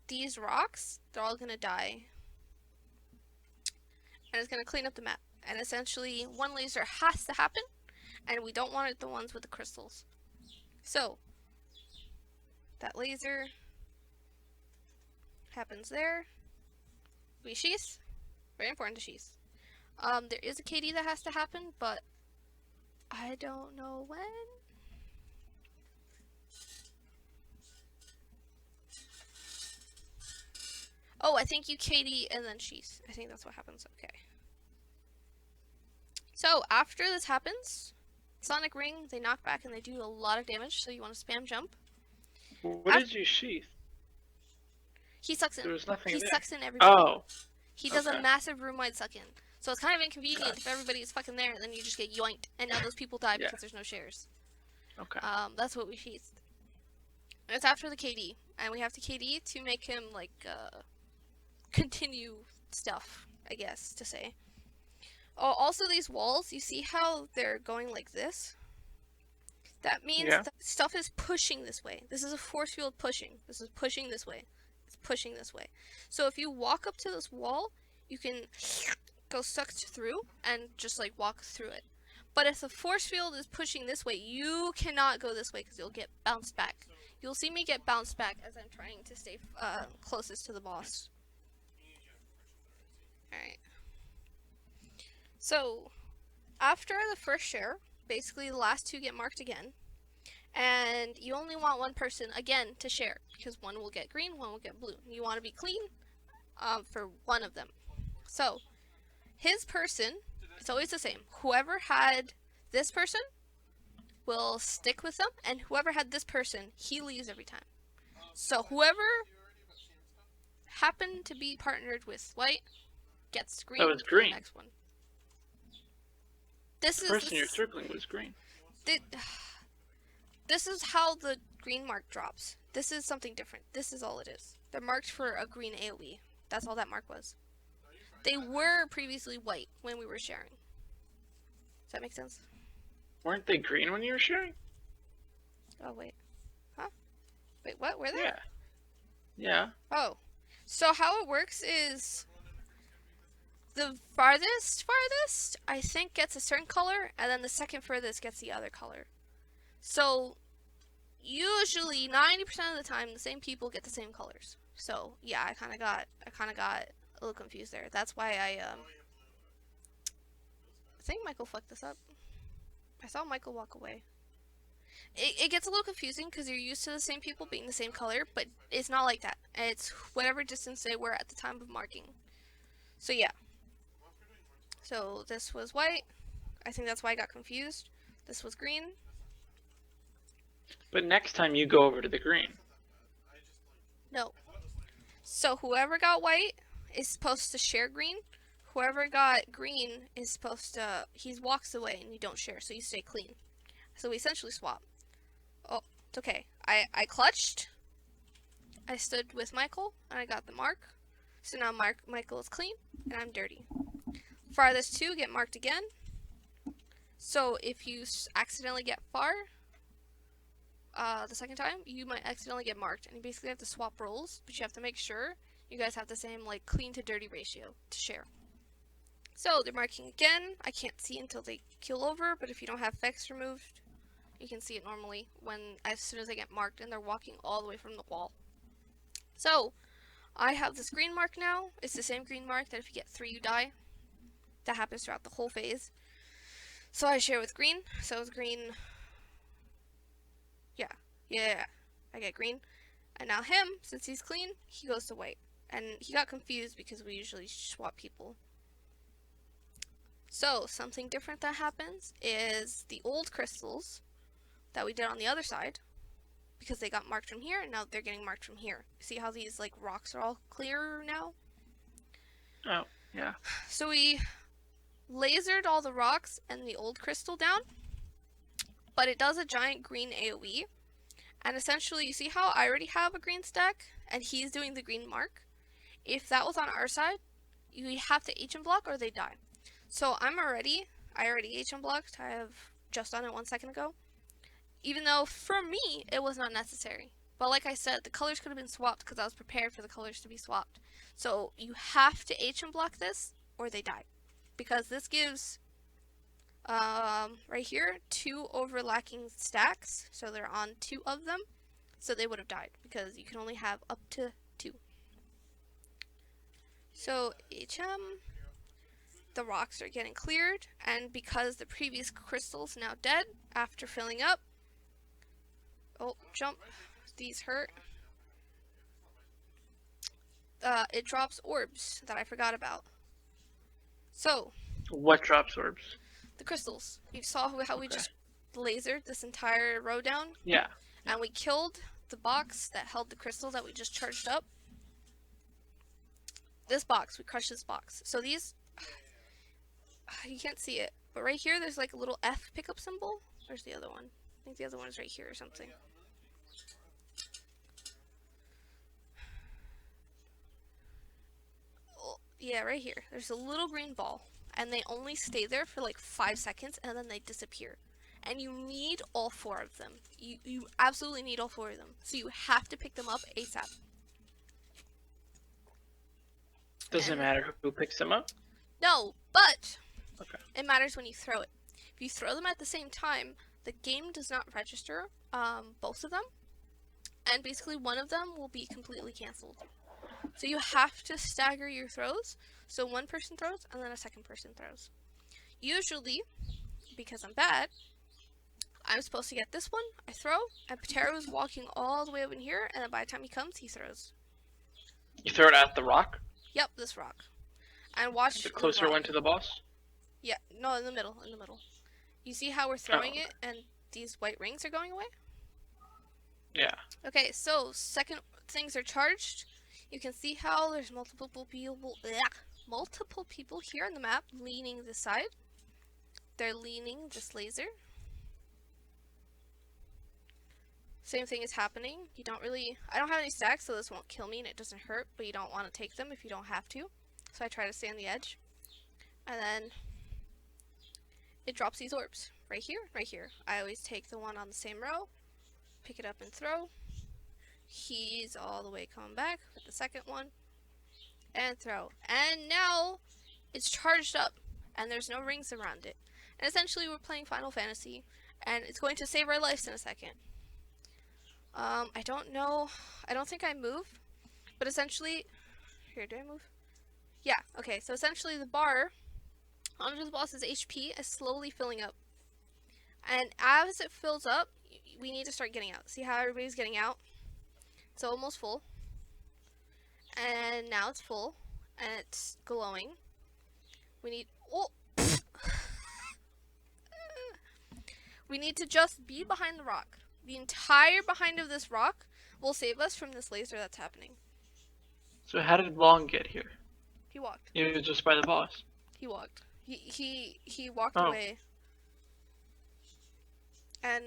these rocks, they're all going to die. And it's going to clean up the map. And essentially, one laser has to happen. And we don't want it the ones with the crystals. So, that laser happens there. We sheath. Very important to sheath. There is a KD that has to happen, but I don't know when. Oh, I think you KD and then sheath. I think that's what happens. Okay. So after this happens, Sonic Ring, they knock back and they do a lot of damage, so you want to spam jump. What did you sheath? He sucks in. There was nothing He there. sucks in everybody. Oh. He does okay. a massive room-wide suck-in. So it's kind of inconvenient if everybody is fucking there and then you just get yoinked. And now those people die Yeah. because there's no shares. Okay. That's what we sheathed. And it's after the KD. And we have to KD to make him, like, continue stuff, I guess, to say. Oh, also these walls, you see how they're going like this? That means Yeah. that stuff is pushing this way. This is a force field pushing. This is pushing this way. It's pushing this way. So if you walk up to this wall, you can go sucked through and just like walk through it. But if the force field is pushing this way, you cannot go this way because you'll get bounced back. You'll see me get bounced back as I'm trying to stay closest to the boss. Alright. So, after the first share, basically the last two get marked again. And you only want one person, again, to share. Because one will get green, one will get blue. You want to be clean for one of them. So, his person, it's always the same. Whoever had this person will stick with them. And whoever had this person, he leaves every time. So, whoever happened to be partnered with white gets green. That was for the green. next one. This The is person you're circling was green. This is how the green mark drops. This is something different. This is all it is. They're marked for a green AoE. That's all that mark was. They were previously white when we were sharing. Does that make sense? Weren't they green when you were sharing? Oh, wait. Huh? Wait, what? Were they? Yeah. Yeah. Oh. So how it works is the farthest, I think, gets a certain color, and then the second furthest gets the other color. So, usually, 90% of the time, the same people get the same colors. So, yeah, I kind of got a little confused there. That's why I think Michael fucked this up. I saw Michael walk away. It gets a little confusing because you're used to the same people being the same color, but it's not like that. It's whatever distance they were at the time of marking. So, yeah. So, this was white. I think that's why I got confused. This was green. But next time you go over to the green. No. So whoever got white is supposed to share green. Whoever got green is supposed to... He walks away and you don't share, so you stay clean. So we essentially swap. Oh, it's okay. I clutched. I stood with Michael, and I got the mark. So now Michael is clean, and I'm dirty. Farthest two get marked again. So if you accidentally get far... the second time, you might accidentally get marked, and you basically have to swap roles, but you have to make sure you guys have the same, like, clean to dirty ratio to share. So, they're marking again. I can't see until they kill over, but if you don't have effects removed, you can see it normally as soon as they get marked, and they're walking all the way from the wall. So, I have this green mark now. It's the same green mark that if you get 3, you die. That happens throughout the whole phase. So I share with green. So it's green. Yeah. I get green. And now him, since he's clean, he goes to white. And he got confused because we usually swap people. So something different that happens is the old crystals that we did on the other side, because they got marked from here, and now they're getting marked from here. See how these like rocks are all clear now? Oh, yeah. So we lasered all the rocks and the old crystal down, but it does a giant green AoE. And essentially, you see how I already have a green stack, and he's doing the green mark? If that was on our side, you have to HM block or they die. So I already HM blocked. I have just done it 1 second ago. Even though, for me, it was not necessary. But like I said, the colors could have been swapped because I was prepared for the colors to be swapped. So you have to HM block this or they die. Because this gives, right here, 2 overlapping stacks. So they're on 2 of them. So they would have died because you can only have up to 2. So HM, the rocks are getting cleared, and because the previous crystal's now dead after filling up, oh, jump, these hurt, it drops orbs that I forgot about. So, What drops orbs? the crystals. You saw how we just lasered this entire row down? Yeah. And we killed the box that held the crystal that we just charged up. This box, we crushed this box. So these, you can't see it, but right here there's like a little F pickup symbol. Where's the other one? I think the other one is right here or something. Oh, yeah, right here. There's a little green ball, and they only stay there for like 5 seconds, and then they disappear. And you need all 4 of them. You absolutely need all 4 of them. So you have to pick them up ASAP. Does it matter who picks them up? No, but Okay. it matters when you throw it. If you throw them at the same time, the game does not register both of them, and basically one of them will be completely cancelled. So you have to stagger your throws. So one person throws, and then a second person throws. Usually, because I'm bad, I'm supposed to get this one, I throw, and Patero is walking all the way over in here, and then by the time he comes, he throws. You throw it at the rock? Yep, this rock. And watch The closer rock. one to the boss? Yeah, no, in the middle. You see how we're throwing okay. it, and these white rings are going away? Yeah. Okay, so second things are charged. You can see how there's multiple people here on the map leaning this side. They're leaning this laser. Same thing is happening. I don't have any stacks, so this won't kill me and it doesn't hurt, but you don't want to take them if you don't have to. So I try to stay on the edge. And then it drops these orbs. Right here. I always take the one on the same row, pick it up and throw. He's all the way coming back with the second one, and throw. And now it's charged up, and there's no rings around it. And essentially we're playing Final Fantasy, and it's going to save our lives in a second. I don't know. I don't think I move, but essentially, here, did I move? Yeah, okay, so essentially the bar under the boss's HP is slowly filling up. And as it fills up, we need to start getting out. See how everybody's getting out? It's almost full. And now it's full, and it's glowing. We need, oh! We need to just be behind the rock. The entire behind of this rock will save us from this laser that's happening. So how did Long get here? He walked. He was just by the boss. He walked. He walked Oh. away. And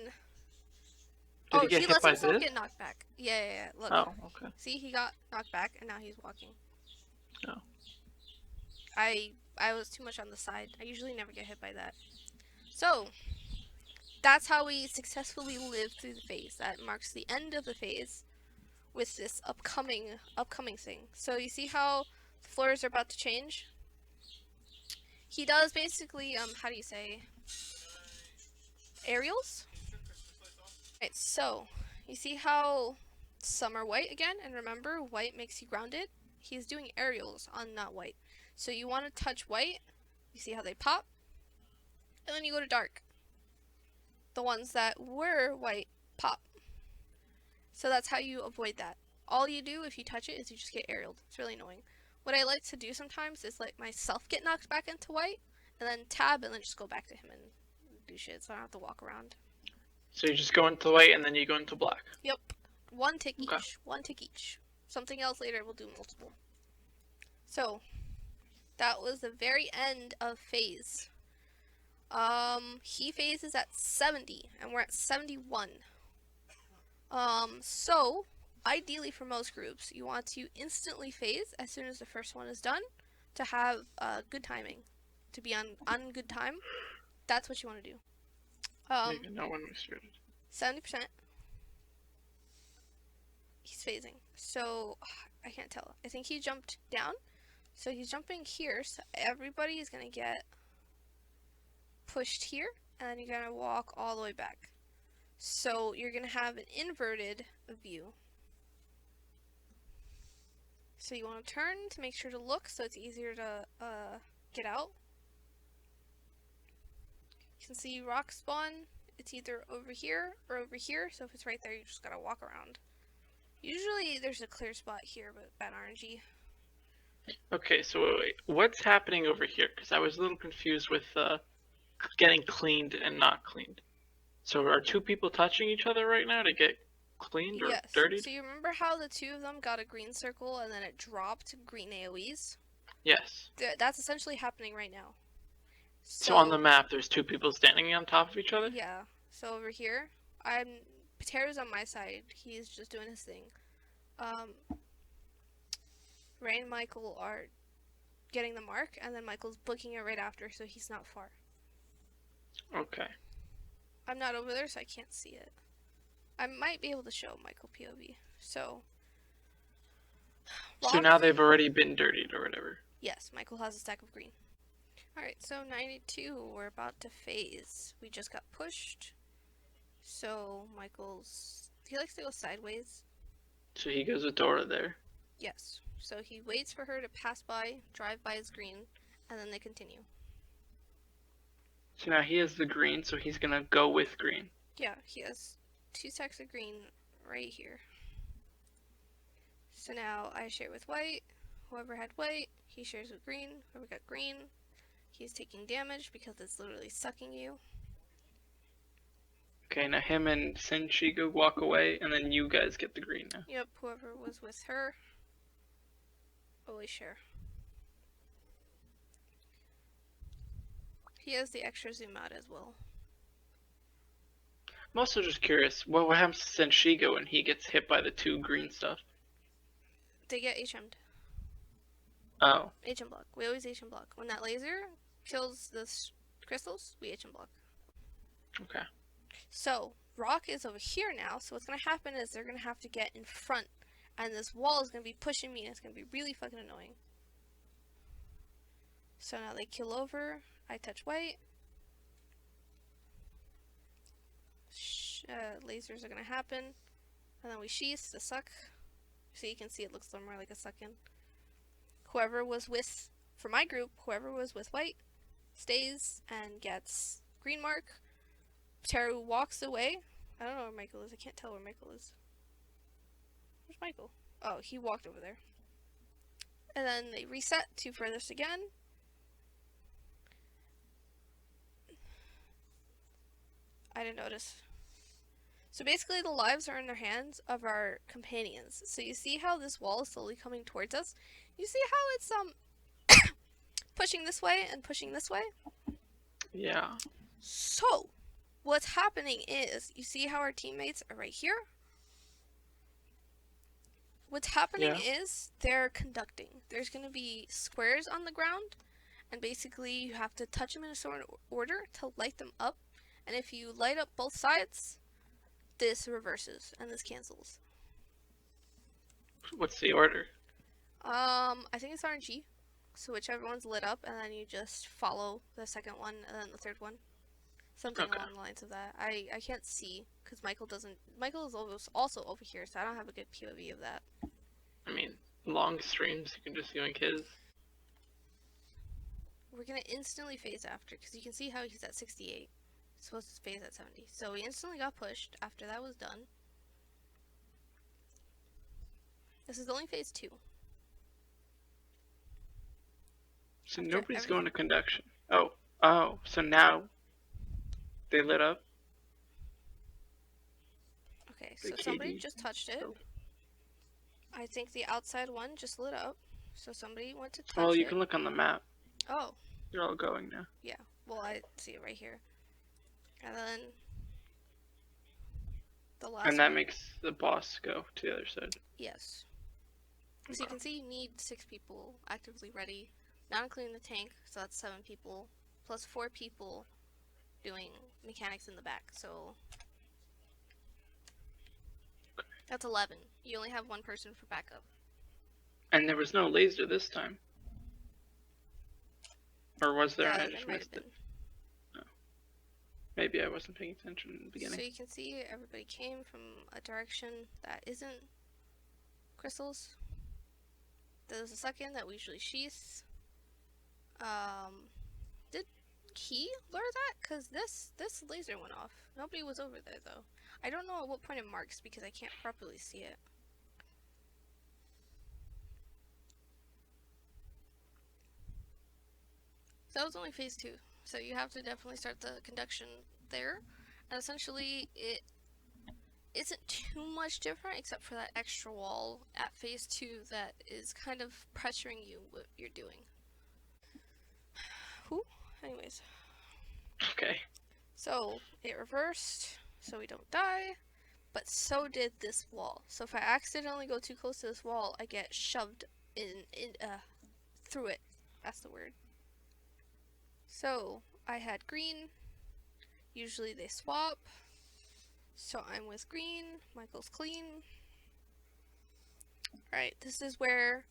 Did he get hit lets by himself this? get knocked back. Yeah. Look. Oh, okay. See, he got knocked back, and now he's walking. Oh. I was too much on the side. I usually never get hit by that. So that's how we successfully live through the phase. That marks the end of the phase with this upcoming thing. So you see how the floors are about to change? He does basically, how do you say, aerials? Right, so you see how some are white again, and remember, white makes you grounded. he's doing aerials on not white. So you want to touch white, you see how they pop, and then you go to dark. The ones that were white pop. So that's how you avoid that. All you do if you touch it is you just get aerialed. It's really annoying. What I like to do sometimes is let myself get knocked back into white, and then tab, and then just go back to him and do shit, so I don't have to walk around. So you just go into white and then you go into black. Yep. One tick Okay. each. One tick each. Something else later will do multiple. So, that was the very end of phase. He phases at 70, and we're at 71. So, ideally for most groups, you want to instantly phase as soon as the first one is done to have good timing. To be on good time. That's what you want to do. No one was started. 70%. He's phasing. So, I can't tell. I think he jumped down. So he's jumping here. So everybody is going to get pushed here. And then you're going to walk all the way back. So you're going to have an inverted view. So you want to turn to make sure to look so it's easier to get out. You can see rock spawn. It's either over here or over here. So if it's right there, you just got to walk around. Usually there's a clear spot here, but bad RNG. Okay, so wait, what's happening over here? Because I was a little confused with getting cleaned and not cleaned. So are two people touching each other right now to get cleaned or Yes. dirtied? So you remember how the two of them got a green circle and then it dropped green AoEs? Yes. That's essentially happening right now. So on the map, there's two people standing on top of each other? Yeah. So over here, Patero's on my side. He's just doing his thing. Ray and Michael are getting the mark, and then Michael's booking it right after, so he's not far. Okay. I'm not over there, so I can't see it. I might be able to show Michael POV. So So now they've already been dirtied or whatever. Yes, Michael has a stack of green. Alright, so 92, we're about to phase. We just got pushed. So he likes to go sideways. So he goes with Dora there. Yes. So he waits for her to pass by, drive by his green, and then they continue. So now he has the green, so he's gonna go with green. Yeah, he has 2 stacks of green right here. So now I share with white. Whoever had white, he shares with green. Whoever got green, he's taking damage because it's literally sucking you. Okay, now him and Senshigo walk away, and then you guys get the green now. Yep, whoever was with her, always share. He has the extra zoom out as well. I'm also just curious, what happens to Senshigo when he gets hit by the 2 green stuff? They get HM'd. Oh. HM block. We always HM block. When that laser kills the crystals, we HM block. Okay. So, Rock is over here now, so what's going to happen is they're going to have to get in front, and this wall is going to be pushing me, and it's going to be really fucking annoying. So now they kill over, I touch white. Lasers are going to happen, and then we sheath the suck. So you can see it looks more like a suck-in. Whoever was with, for my group, whoever was with white stays and gets green mark. Teru walks away. I don't know where Michael is. I can't tell where Michael is. Where's Michael? Oh, he walked over there. And then they reset to furthest again. I didn't notice. So basically the lives are in their hands of our companions. So you see how this wall is slowly coming towards us? You see how it's pushing this way and pushing this way? Yeah. So what's happening is, you see how our teammates are right here? What's happening is they're conducting. There's going to be squares on the ground, and basically you have to touch them in a certain order to light them up. And if you light up both sides, this reverses and this cancels. What's the order? I think it's RNG. So whichever one's lit up, and then you just follow the second one and then the third one. Something along the lines of that. I can't see because Michael is also over here, so I don't have a good POV of that. I mean, long streams, you can just yoink his. We're gonna instantly phase after, because you can see how he's at 68. He's supposed to phase at 70. So we instantly got pushed after that was done. This is only phase 2. So After nobody's everything- going to conduction. Oh, so now they lit up. Okay, The so somebody KD. just touched it. Oh. I think the outside one just lit up. So somebody went to touch Well, you it. can look on the map. Oh, They're all going now. yeah. Well, I see it right here. And then the last And that one. makes the boss go to the other side. Yes. So you can see you need 6 people actively ready, not including the tank, so that's 7 people, plus 4 people doing mechanics in the back, so that's 11. You only have 1 person for backup. And there was no laser this time. Or was there? And I There just might have missed been. it. No. Maybe I wasn't paying attention in the beginning. So you can see everybody came from a direction that isn't crystals. There's a second that we usually sheath. Did he lure that? Because this laser went off. Nobody was over there though. I don't know at what point it marks because I can't properly see it. So that was only phase 2. So you have to definitely start the conduction there. And essentially it isn't too much different except for that extra wall at phase 2 that is kind of pressuring you what you're doing. Whew. Anyways. Okay. So it reversed so we don't die, but so did this wall. So if I accidentally go too close to this wall, I get shoved through it. That's the word. So I had green. Usually they swap. So I'm with green. Michael's clean. Alright, this is where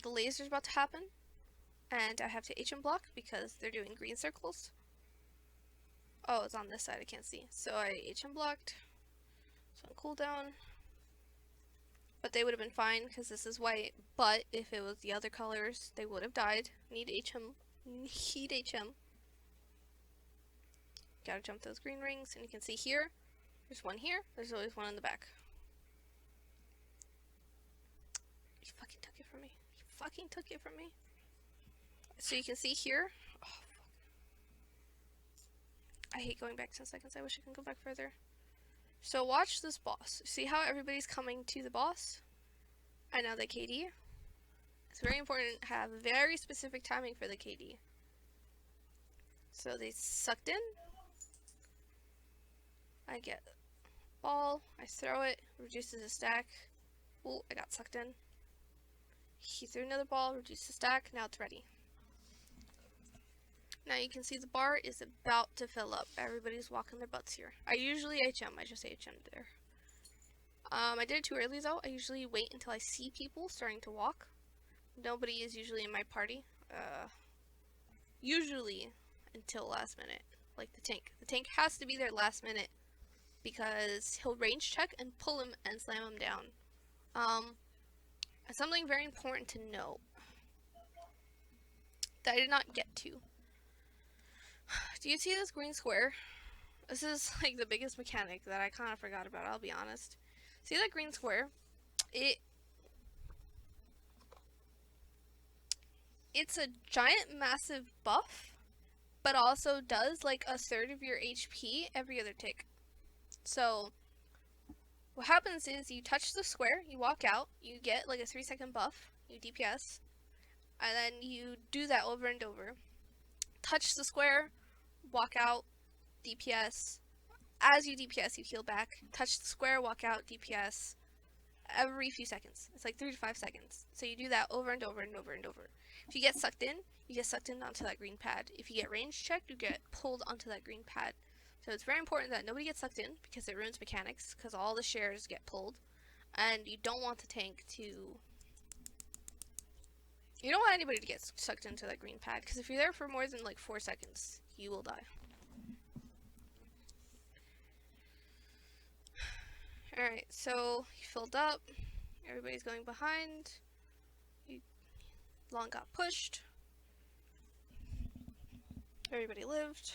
the laser's about to happen. And I have to HM block because they're doing green circles. Oh, it's on this side, I can't see. So I HM blocked. So on cooldown. But they would have been fine because this is white. But if it was the other colors, they would have died. Need HM. Need HM. Gotta jump those green rings. And you can see here, there's one here. There's always one in the back. He fucking took it from me. He fucking took it from me. So you can see here. Oh, fuck. I hate going back 10 seconds. I wish I could go back further. So watch this boss. See how everybody's coming to the boss? And now the KD. It's very important to have very specific timing for the KD. So they sucked in. I get ball. I throw it. Reduces the stack. Ooh, I got sucked in. He threw another ball. Reduced the stack. Now it's ready. Now you can see the bar is about to fill up. Everybody's walking their butts here. I usually HM. I just HM'd there. I did it too early though. I usually wait until I see people starting to walk. Nobody is usually in my party. Usually until last minute. Like the tank. The tank has to be there last minute because he'll range check and pull him and slam him down. Something very important to note that I did not get to. Do you see this green square? This is like the biggest mechanic that I kind of forgot about, I'll be honest. See that green square? It's a giant massive buff, but also does like a third of your HP every other tick. So what happens is you touch the square, you walk out, you get like a 3-second buff, you DPS, and then you do that over and over. Touch the square, walk out, DPS. As you DPS, you heal back. Touch the square, walk out, DPS. Every few seconds. It's like 3 to 5 seconds. So you do that over and over and over and over. If you get sucked in, you get sucked in onto that green pad. If you get range checked, you get pulled onto that green pad. So it's very important that nobody gets sucked in because it ruins mechanics because all the shares get pulled. And you don't want the tank to... You don't want anybody to get sucked into that green pad because if you're there for more than like 4 seconds, you will die. Alright, so he filled up. Everybody's going behind. Long got pushed. Everybody lived.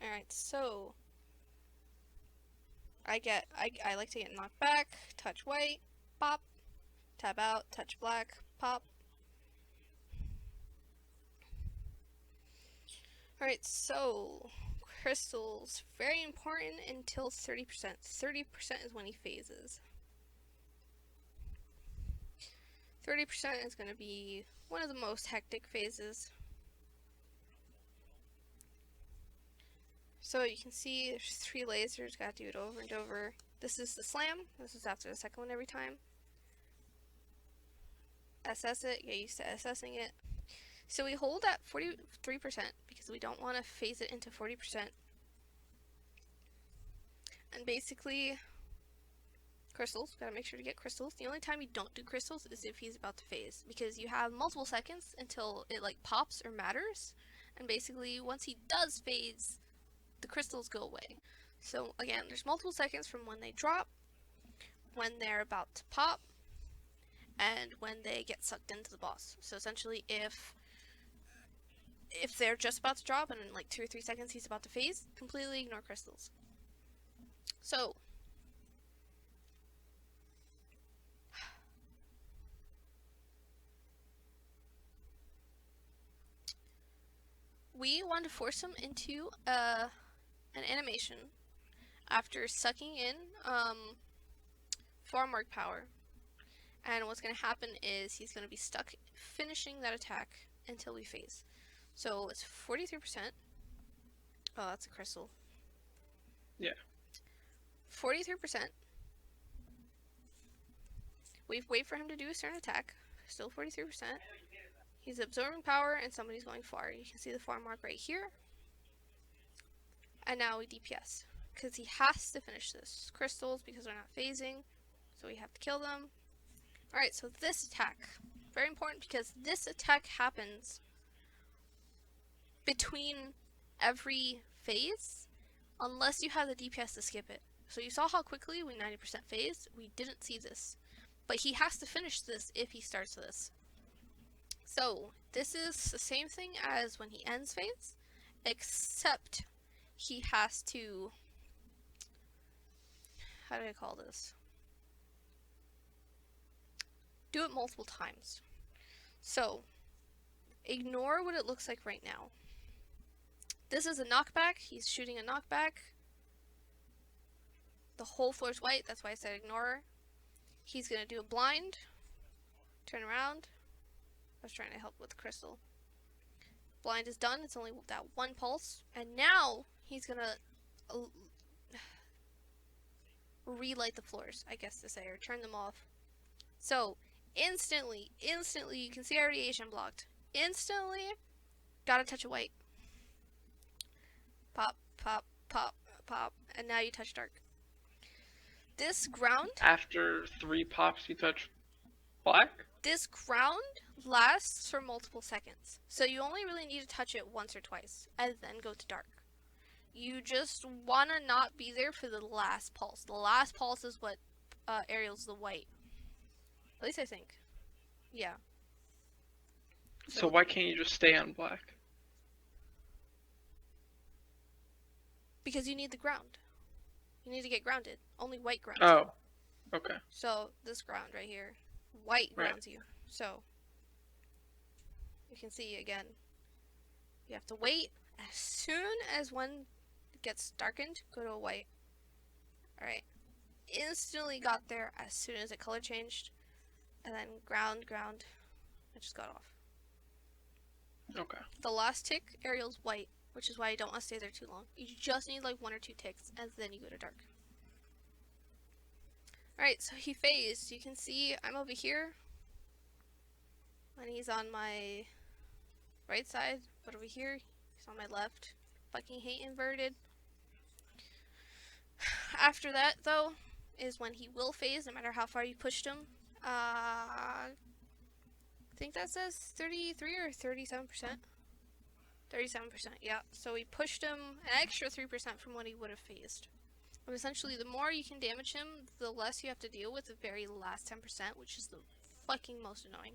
Alright, so I like to get knocked back, touch white, pop, tab out, touch black, pop. Alright, so crystals, very important until 30%. 30% is when he phases. 30% is going to be one of the most hectic phases. So you can see there's 3 lasers, gotta do it over and over. This is the slam, this is after the second one every time. SS it, get used to assessing it. So we hold at 43% because we don't want to phase it into 40%. And basically, crystals, gotta make sure to get crystals. The only time you don't do crystals is if he's about to phase, because you have multiple seconds until it like pops or matters. And basically, once he does phase, the crystals go away. So again, there's multiple seconds from when they drop, when they're about to pop, and when they get sucked into the boss. So essentially, if they're just about to drop and in like 2 or 3 seconds he's about to phase, completely ignore crystals. So we want to force him into an animation after sucking in farm mark power, and what's going to happen is he's going to be stuck finishing that attack until we phase. So it's 43%. Oh, that's a crystal. Yeah. 43%. We wait for him to do a certain attack. Still 43%. He's absorbing power and somebody's going far. You can see the farm mark right here. And now we DPS. Because he has to finish this. Crystals, because they're not phasing. So we have to kill them. Alright, so this attack. Very important because this attack happens between every phase. Unless you have the DPS to skip it. So you saw how quickly we 90% phased. We didn't see this. But he has to finish this if he starts this. So this is the same thing as when he ends phase. Except he has to, how do I call this? Do it multiple times. So ignore what it looks like right now. This is a knockback. He's shooting a knockback. The whole floor is white. That's why I said ignore. He's going to do a blind. Turn around. I was trying to help with the crystal. Blind is done. It's only that one pulse. And now he's going to relight the floors, I guess to say, or turn them off. So instantly, you can see our radiation blocked. Instantly, gotta touch a white. Pop, pop, pop, pop, and now you touch dark. This ground, After 3 pops, you touch black? this ground lasts for multiple seconds. So you only really need to touch it once or twice, and then go to dark. You just wanna not be there for the last pulse. The last pulse is what aerials the white. At least I think. Yeah. So why can't you just stay on black? Because you need the ground. You need to get grounded. Only white grounds Oh, you. okay. So this ground right here, white Right. grounds you. So you can see again. You have to wait as soon as one gets darkened. Go to a white. All right. Instantly got there as soon as it color changed, and then ground. I just got off. Okay. The last tick, aerial's white, which is why you don't want to stay there too long. You just need like 1 or 2 ticks, and then you go to dark. Alright, so he phased. You can see I'm over here, and he's on my right side, but over here, he's on my left. Fucking hate inverted. After that, though, is when he will phase, no matter how far you pushed him. I think that says 33 or 37%. 37%, yeah. So we pushed him an extra 3% from what he would have phased. But essentially, the more you can damage him, the less you have to deal with the very last 10%, which is the fucking most annoying.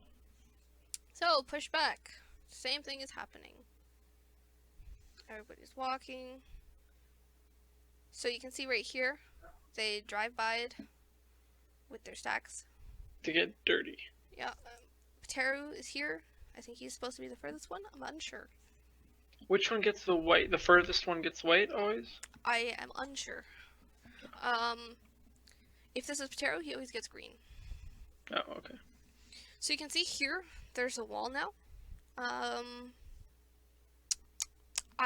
So, push back. Same thing is happening. Everybody's walking. So you can see right here, they drive by it with their stacks. To get dirty. Yeah, Teru is here. I think he's supposed to be the furthest one. I'm unsure. Which one gets the white? The furthest one gets white always? I am unsure. If this is Teru, he always gets green. Oh, okay. So you can see here, there's a wall now. I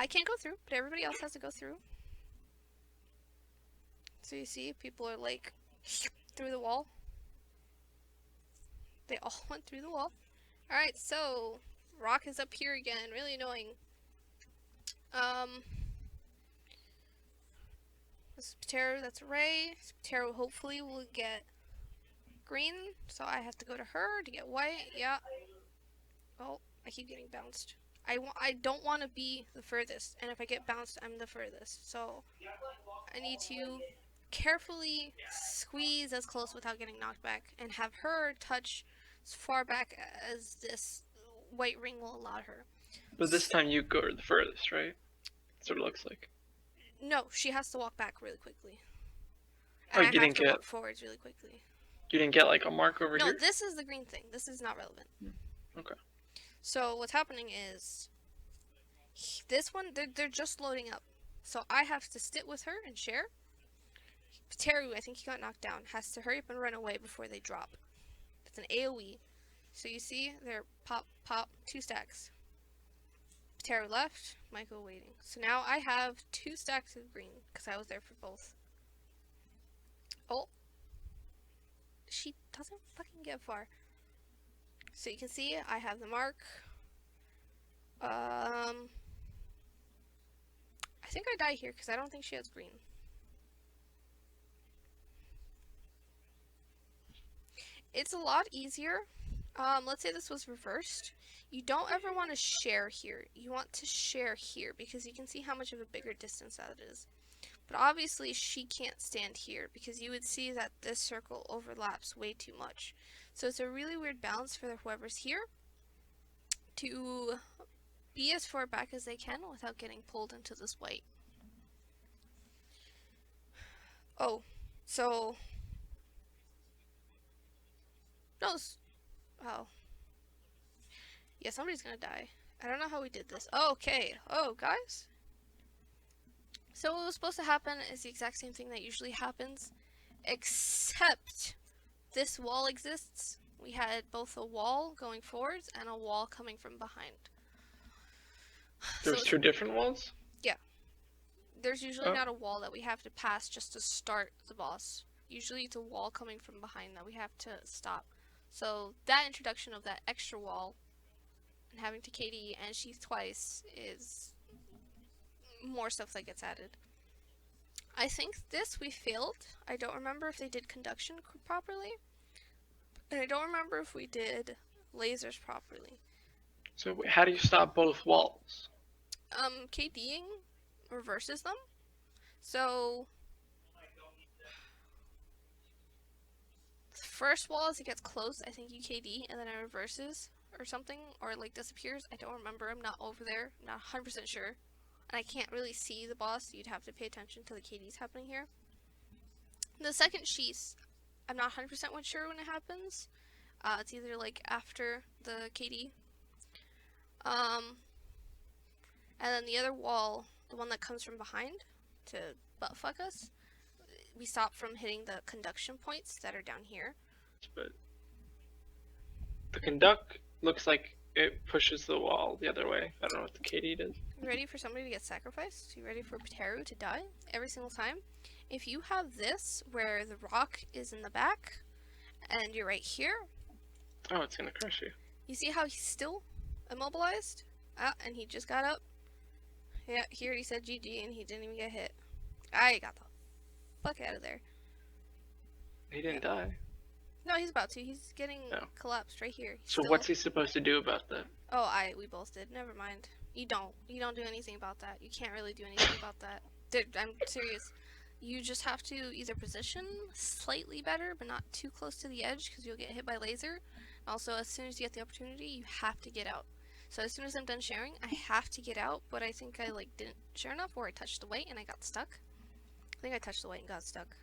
can't go through, but everybody else has to go through. So you see, people are like through the wall. They all went through the wall. Alright, so Rock is up here again, really annoying. This is Teru, that's Ray. Teru hopefully will get green, so I have to go to her to get white. Yeah. Oh, I keep getting bounced. I don't want to be the furthest, and if I get bounced, I'm the furthest. So I need to carefully squeeze as close without getting knocked back, and have her touch as far back as this white ring will allow her. But this time you go the furthest, right? That's what it looks like. No, she has to walk back really quickly. Oh, And you I have didn't to get- walk forwards really quickly. You didn't get like a mark over No, here? this is the green thing. This is not relevant. Okay. So what's happening is, this one, they're just loading up. So I have to sit with her and share. Teru, I think he got knocked down, has to hurry up and run away before they drop. It's an AoE. So you see, they're pop, pop, 2 stacks. Teru left, Michael waiting. So now I have 2 stacks of green, because I was there for both. Oh. She doesn't fucking get far. So you can see, I have the mark. I think I die here, because I don't think she has green. It's a lot easier. Let's say this was reversed. You don't ever want to share here. You want to share here because you can see how much of a bigger distance that is. But obviously she can't stand here because you would see that this circle overlaps way too much. So it's a really weird balance for whoever's here to be as far back as they can without getting pulled into this white. Oh, so... No, oh. Yeah, somebody's gonna die. I don't know how we did this. Oh, okay. Oh, guys. So what was supposed to happen is the exact same thing that usually happens, except this wall exists. We had both a wall going forwards and a wall coming from behind. There's So 2 different walls? there's usually Oh. not a wall that we have to pass just to start the boss. Usually it's a wall coming from behind that we have to stop. So that introduction of that extra wall and having to KD and sheath twice is more stuff that gets added. I think this we failed. I don't remember if they did conduction properly. And I don't remember if we did lasers properly. So how do you stop both walls? KDing reverses them. So the first wall, as it gets close, I think you KD and then it reverses or something, or like disappears. I don't remember. I'm not over there. I'm not 100% sure. And I can't really see the boss, so you'd have to pay attention to the KDs happening here. The second sheath, I'm not 100% sure when it happens. It's either like after the KD. And then the other wall, the one that comes from behind to buttfuck us, we stop from hitting the conduction points that are down here. But the conduct looks like it pushes the wall the other way. I don't know what the KD does. You ready for somebody to get sacrificed? You ready for Teru to die every single time? If you have this, where the rock is in the back, and you're right here, Oh, it's gonna crush you. you see how he's still immobilized? Ah, and he just got up. Yeah, he already said GG and he didn't even get hit. I got the fuck out of there. He didn't die. No, he's about to. He's getting Oh. collapsed right here. He's So still... what's he supposed to do about that? Oh, we both did. Never mind. You don't do anything about that. You can't really do anything about that. Dude, I'm serious. You just have to either position slightly better, but not too close to the edge because you'll get hit by laser. Also, as soon as you get the opportunity, you have to get out. So as soon as I'm done sharing, I have to get out, but I think I like didn't share enough, or I touched the white and I got stuck. I think I touched the white and got stuck.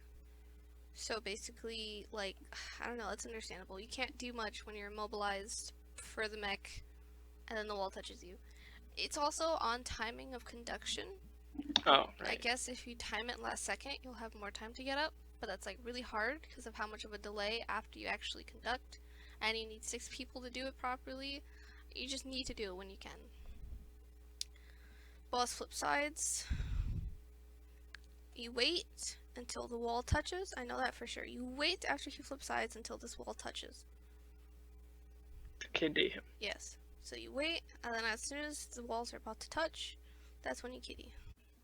So basically, like, I don't know, it's understandable. You can't do much when you're immobilized for the mech and then the wall touches you. It's also on timing of conduction. Oh, I right. guess if you time it last second, you'll have more time to get up, but that's like really hard because of how much of a delay after you actually conduct, and you need 6 people to do it properly. You just need to do it when you can. Boss flip sides. You wait until the wall touches. I know that for sure. You wait after he flips sides until this wall touches. KD him. Yes. So you wait, and then as soon as the walls are about to touch, that's when you kitty.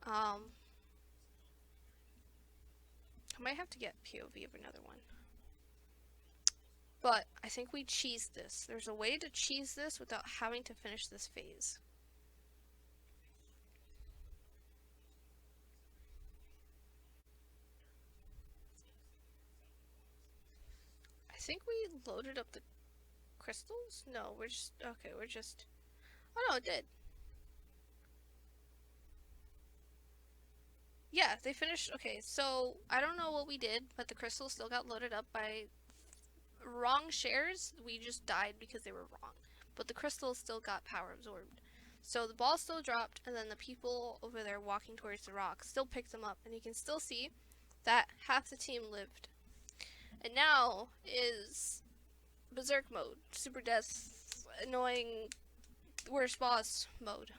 I might have to get POV of another one. But I think we cheese this. There's a way to cheese this without having to finish this phase. I think we loaded up the crystals? No, we're just... Okay, we're just... Oh no, it did. Yeah, they finished... Okay, so I don't know what we did, but the crystals still got loaded up by wrong shares. We just died because they were wrong. But the crystals still got power absorbed. So the ball still dropped, and then the people over there walking towards the rocks still picked them up, and you can still see that half the team lived. And now is Berserk mode, super death, annoying, worst boss mode.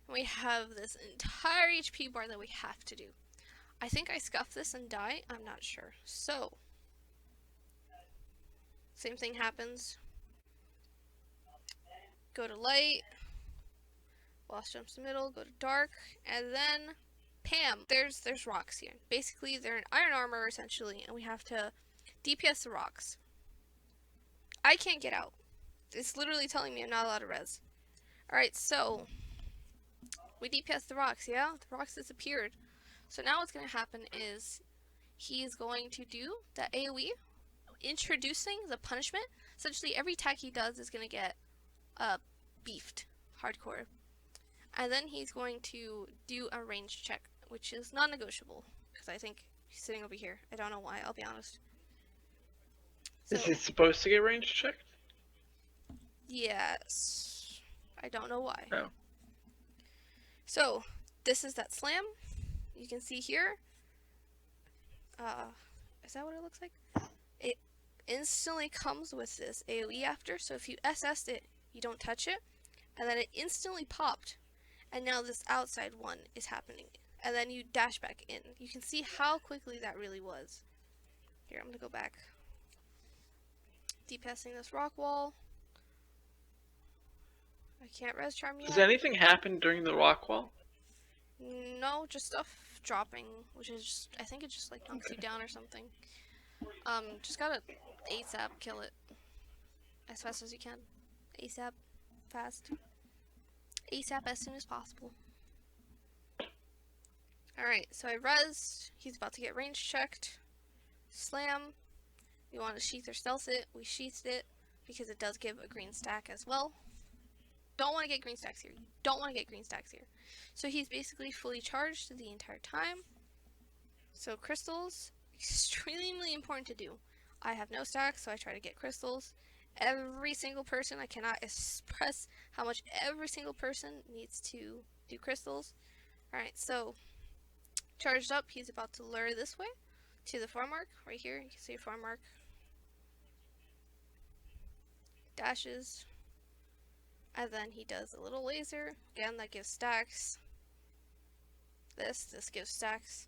And we have this entire HP bar that we have to do. I think I scuff this and die, I'm not sure. So, same thing happens. Go to light, boss jumps the middle, go to dark, and then Pam. There's rocks here. Basically, they're in iron armor essentially, and we have to DPS the rocks. I can't get out. It's literally telling me I'm not allowed to res. Alright, so we DPS the rocks, yeah? The rocks disappeared. So now what's going to happen is he's going to do that AoE, introducing the punishment. Essentially, every attack he does is going to get beefed hardcore. And then he's going to do a range check, which is non-negotiable, because I think he's sitting over here. I don't know why, I'll be honest. So, Is it supposed to get range checked? yes. I don't know why. No. So, this is that slam. You can see here. Is that what it looks like? It instantly comes with this AoE after, so if you SS'd it, you don't touch it, and then it instantly popped. And now this outside one is happening. And then you dash back in. You can see how quickly that really was. Here, I'm going to go back. DPSing this rock wall. I can't res charm yet. Does anything happen during the rock wall? No, just stuff dropping, which is just, I think it just like knocks you down or something. Just gotta ASAP kill it. As fast as you can. ASAP. Fast. ASAP as soon as possible. Alright, so I res. He's about to get range checked. Slam. We want to sheath or stealth it. We sheathed it because it does give a green stack as well. Don't want to get green stacks here. You don't want to get green stacks here. So he's basically fully charged the entire time. So crystals, extremely important to do. I have no stacks, so I try to get crystals. Every single person, I cannot express how much every single person needs to do crystals. Alright, so charged up, he's about to lure this way to the farm mark. Right here, you can see farm mark. Dashes. And then he does a little laser. Again, that gives stacks. This gives stacks.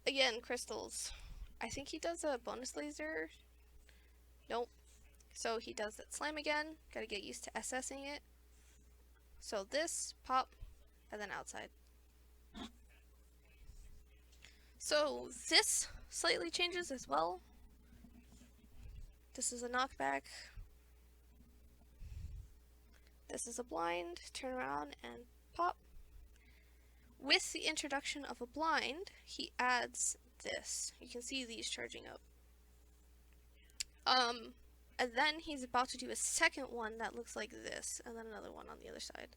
Again, crystals. I think he does a bonus laser. Nope. So he does that slam again. Gotta get used to SSing it. So this, pop, and then outside. So this slightly changes as well. This is a knockback. This is a blind, turn around and pop. with the introduction of a blind, he adds this. You can see these charging up. And then he's about to do a second one that looks like this, and then another one on the other side.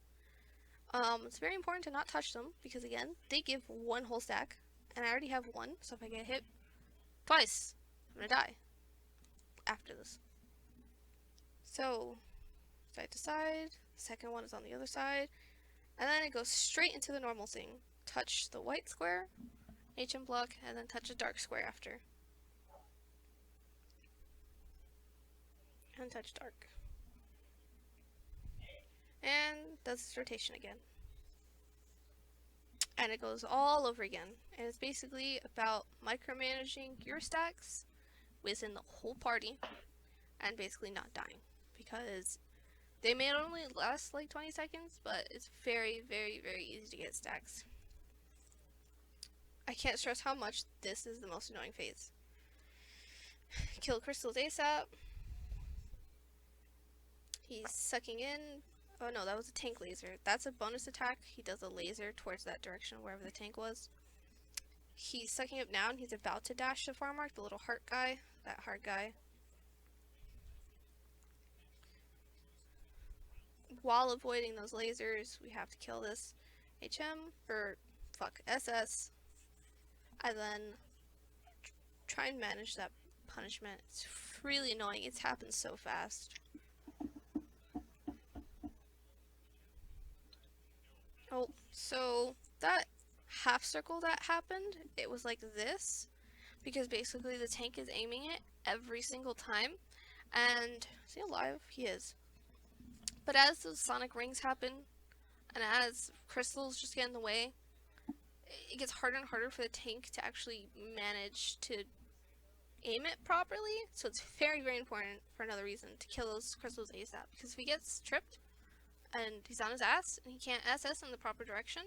It's very important to not touch them, because again, they give one whole stack, and I already have one, so if I get hit twice, I'm gonna die after this. So, side to side, second one is on the other side, and then it goes straight into the normal thing. Touch the white square, HM block, and then touch a dark square after. And touch dark. And does its rotation again. And it goes all over again. And it's basically about micromanaging your stacks within the whole party and basically not dying. Because they may only last like 20 seconds, but it's very, very, very easy to get stacks. I can't stress how much this is the most annoying phase. Kill crystals ASAP. He's sucking in. Oh no, that was a tank laser. That's a bonus attack. He does a laser towards that direction, wherever the tank was. He's sucking up now, and he's about to dash the farm mark, the little heart guy. That heart guy. While avoiding those lasers, we have to kill this SS. And then try and manage that punishment. It's really annoying. It's happened so fast. Oh, so that half circle that happened, it was like this, because basically the tank is aiming it every single time, and is he alive? He is. But as those sonic rings happen, and as crystals just get in the way, it gets harder and harder for the tank to actually manage to aim it properly, so it's very, very important, for another reason, to kill those crystals ASAP, because if he gets tripped, and he's on his ass, and he can't SS in the proper direction,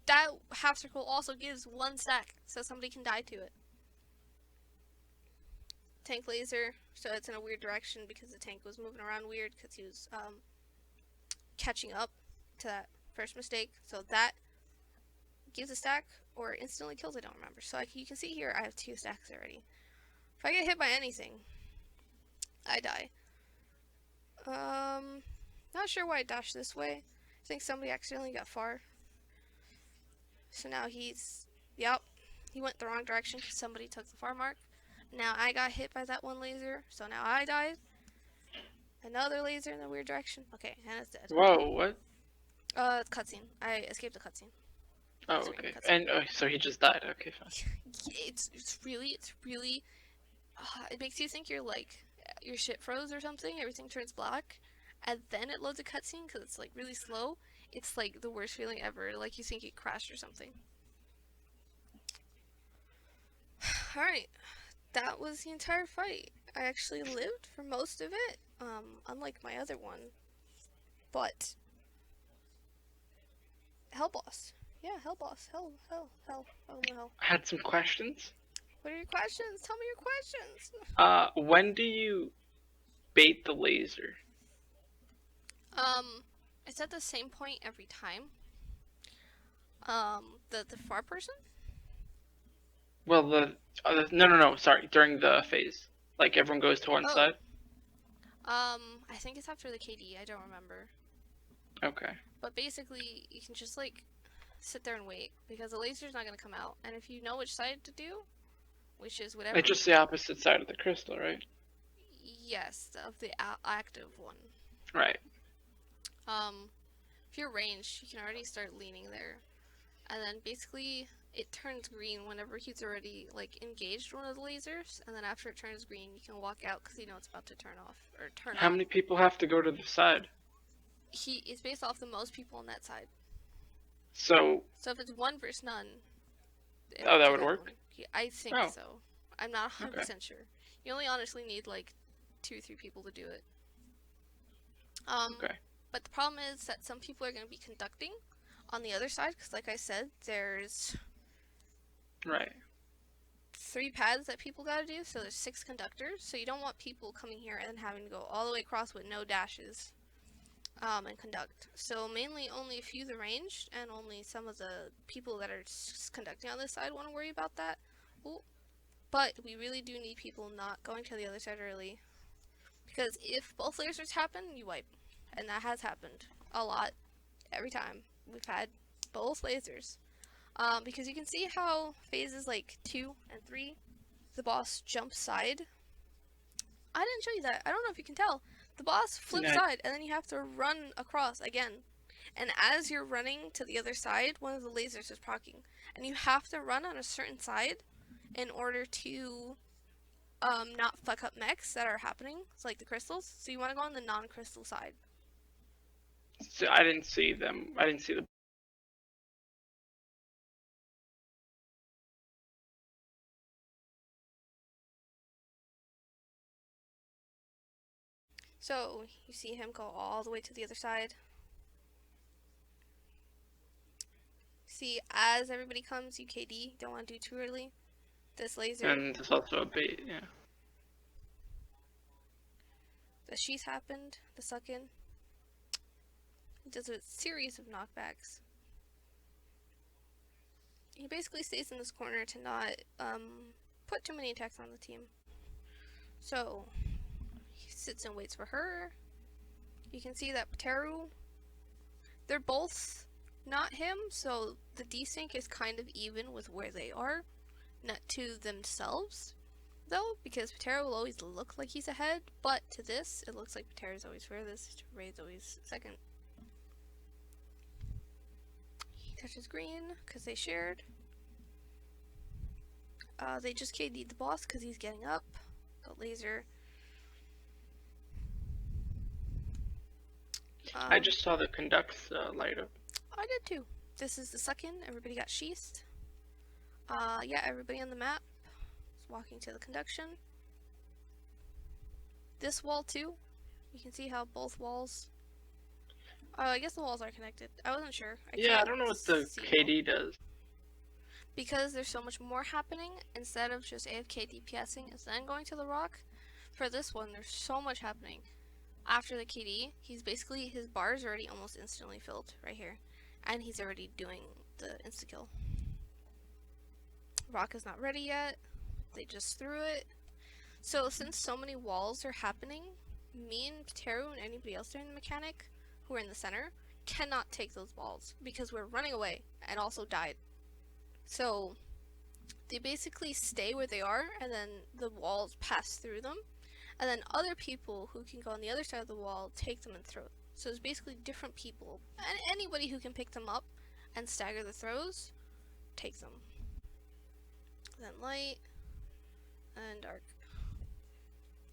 that half circle also gives one stack, so somebody can die to it. Tank laser, so it's in a weird direction because the tank was moving around weird because he was catching up to that first mistake, so that gives a stack, or instantly kills, I don't remember. So you can see here, I have 2 stacks already. If I get hit by anything, I die. Not sure why I dashed this way. I think somebody accidentally got far. So now he's... Yep. He went the wrong direction because somebody took the far mark. Now I got hit by that one laser. So now I died. Another laser in the weird direction. Okay, and it's dead. Whoa, what? Cutscene. I escaped the cutscene. Oh, okay. And so he just died. Okay, fine. It's really... it makes you think you're like... your shit froze or something. Everything turns black. And then it loads a cutscene because it's like really slow. It's like the worst feeling ever. Like you think it crashed or something. Alright. That was the entire fight. I actually lived for most of it. Unlike my other one. But Hell boss. Yeah, hell boss. Hell. Oh no, hell. I had some questions. What are your questions? Tell me your questions. When do you bait the laser? It's at the same point every time. The far person? Well, no, sorry, during the phase. Like, everyone goes to one side? I think it's after the KD, I don't remember. Okay. But basically, you can just, like, sit there and wait, because the laser's not gonna come out, and if you know which side to do, which is whatever... It's just the opposite side of the crystal, right? Yes, of the active one. Right. If you're ranged, you can already start leaning there. And then basically, it turns green whenever he's already, like, engaged one of the lasers. And then after it turns green, you can walk out because you know it's about to turn off. Or turn How on. many people have to go to the side? It's based off the most people on that side. So if it's 1 versus none... Oh, that would work? Yeah, I think so. I'm not 100% sure. You only honestly need, like, 2 or 3 people to do it. Okay. But the problem is that some people are going to be conducting on the other side, because like I said, there's... Right. 3 paths that people gotta do, so there's 6 conductors, so you don't want people coming here and then having to go all the way across with no dashes. and conduct. So mainly only a few the ranged, and only some of the people that are conducting on this side want to worry about that. Ooh. But we really do need people not going to the other side early, because if both lasers happen, you wipe, and that has happened a lot. Every time we've had both lasers, because you can see how phases like 2 and 3, the boss jumps side. I didn't show you that. I don't know if you can tell. The boss flips No. side, and then you have to run across again. And as you're running to the other side, one of the lasers is proccing, and you have to run on a certain side in order to not fuck up mechs that are happening, so like the crystals. So you want to go on the non-crystal side. So I didn't see them. I didn't see the. So you see him go all the way to the other side. See, as everybody comes, you KD. Don't want to do too early. This laser. And there's also a bait. Yeah. The sheath happened. The suck in. He does a series of knockbacks. He basically stays in this corner to not put too many attacks on the team. So he sits and waits for her. You can see that Pteru, they're both not him, so the desync is kind of even with where they are, not to themselves, though, because Pteru will always look like he's ahead, but to this, it looks like Pteru's always furthest, Ray's always second. He touches green, because they shared. They just KD'd the boss because he's getting up. The laser. I just saw the conducts light up. I did too. This is the suck-in. Everybody got sheathed. Yeah, everybody on the map is walking to the conduction. This wall too. You can see how both walls. I guess the walls are connected. I wasn't sure. I don't know what the KD does. Because there's so much more happening, instead of just AFK DPSing and then going to the rock, for this one there's so much happening. After the KD, he's basically, his bar is already almost instantly filled right here, and he's already doing the insta-kill. Rock is not ready yet, they just threw it. So since so many walls are happening, me and Pteru and anybody else doing the mechanic, who are in the center, cannot take those balls, because we're running away, and also died. So they basically stay where they are, and then the walls pass through them, and then other people who can go on the other side of the wall take them and throw it. So it's basically different people, and anybody who can pick them up and stagger the throws, take them. Then light, and dark.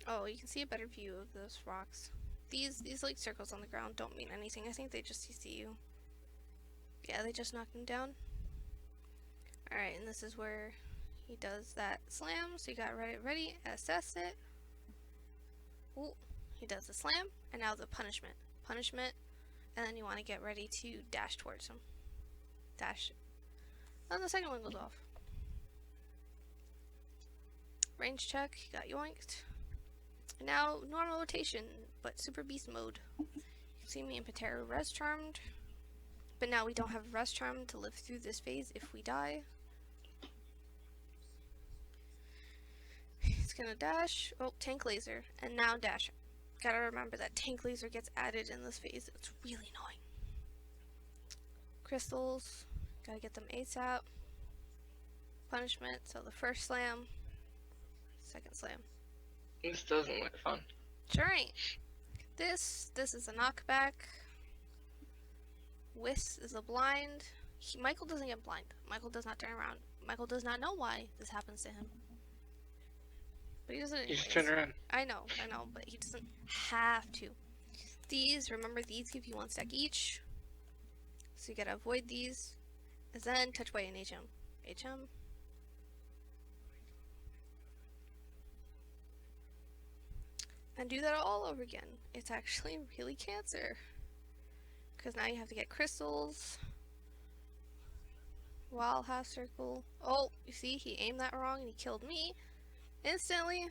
Oh, you can see a better view of those rocks. These like circles on the ground don't mean anything. I think they just CC you. Yeah, they just knocked him down. Alright, and this is where he does that slam, so you got ready, assess it. Ooh, he does the slam, and now the punishment. Punishment, and then you want to get ready to dash towards him. Dash. Then the second one goes off. Range check, he got yoinked. And now, normal rotation, but super beast mode. You can see me and Pteru res charmed. But now we don't have res charm to live through this phase if we die. He's gonna dash. Oh, tank laser. And now dash. Gotta remember that tank laser gets added in this phase. It's really annoying. Crystals. Gotta get them ASAP. Punishment. So the first slam. Second slam. This doesn't look fun. Sure ain't. This is a knockback. Whis is a blind. Michael doesn't get blind. Michael does not turn around. Michael does not know why this happens to him. But he doesn't. You just turn around. I know, but he doesn't have to. These, remember, these give you 1 stack each. So you gotta avoid these. And then touch white and HM. HM. And do that all over again. It's actually really cancer. Because now you have to get crystals. Wild half circle. Oh, you see, he aimed that wrong and he killed me instantly.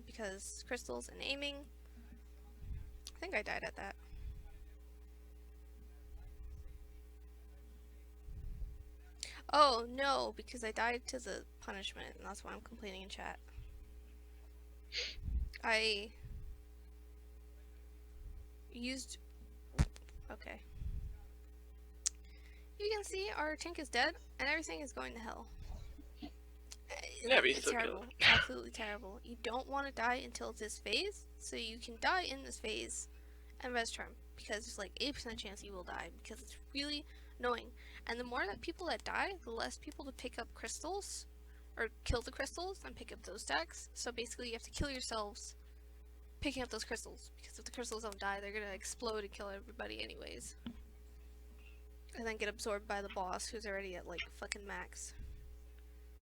Because crystals and aiming. I think I died at that. Oh no, because I died to the punishment, and that's why I'm complaining in chat. I used. Okay. You can see our tank is dead, and everything is going to hell. Yeah, but you It's still terrible. killed. It's absolutely terrible. You don't want to die until this phase, so you can die in this phase and res term, because there's like 8% chance you will die, because it's really annoying. And the more that people that die, the less people to pick up crystals, or kill the crystals and pick up those stacks. So basically you have to kill yourselves picking up those crystals, because if the crystals don't die, they're gonna explode and kill everybody anyways. And then get absorbed by the boss, who's already at like fucking max.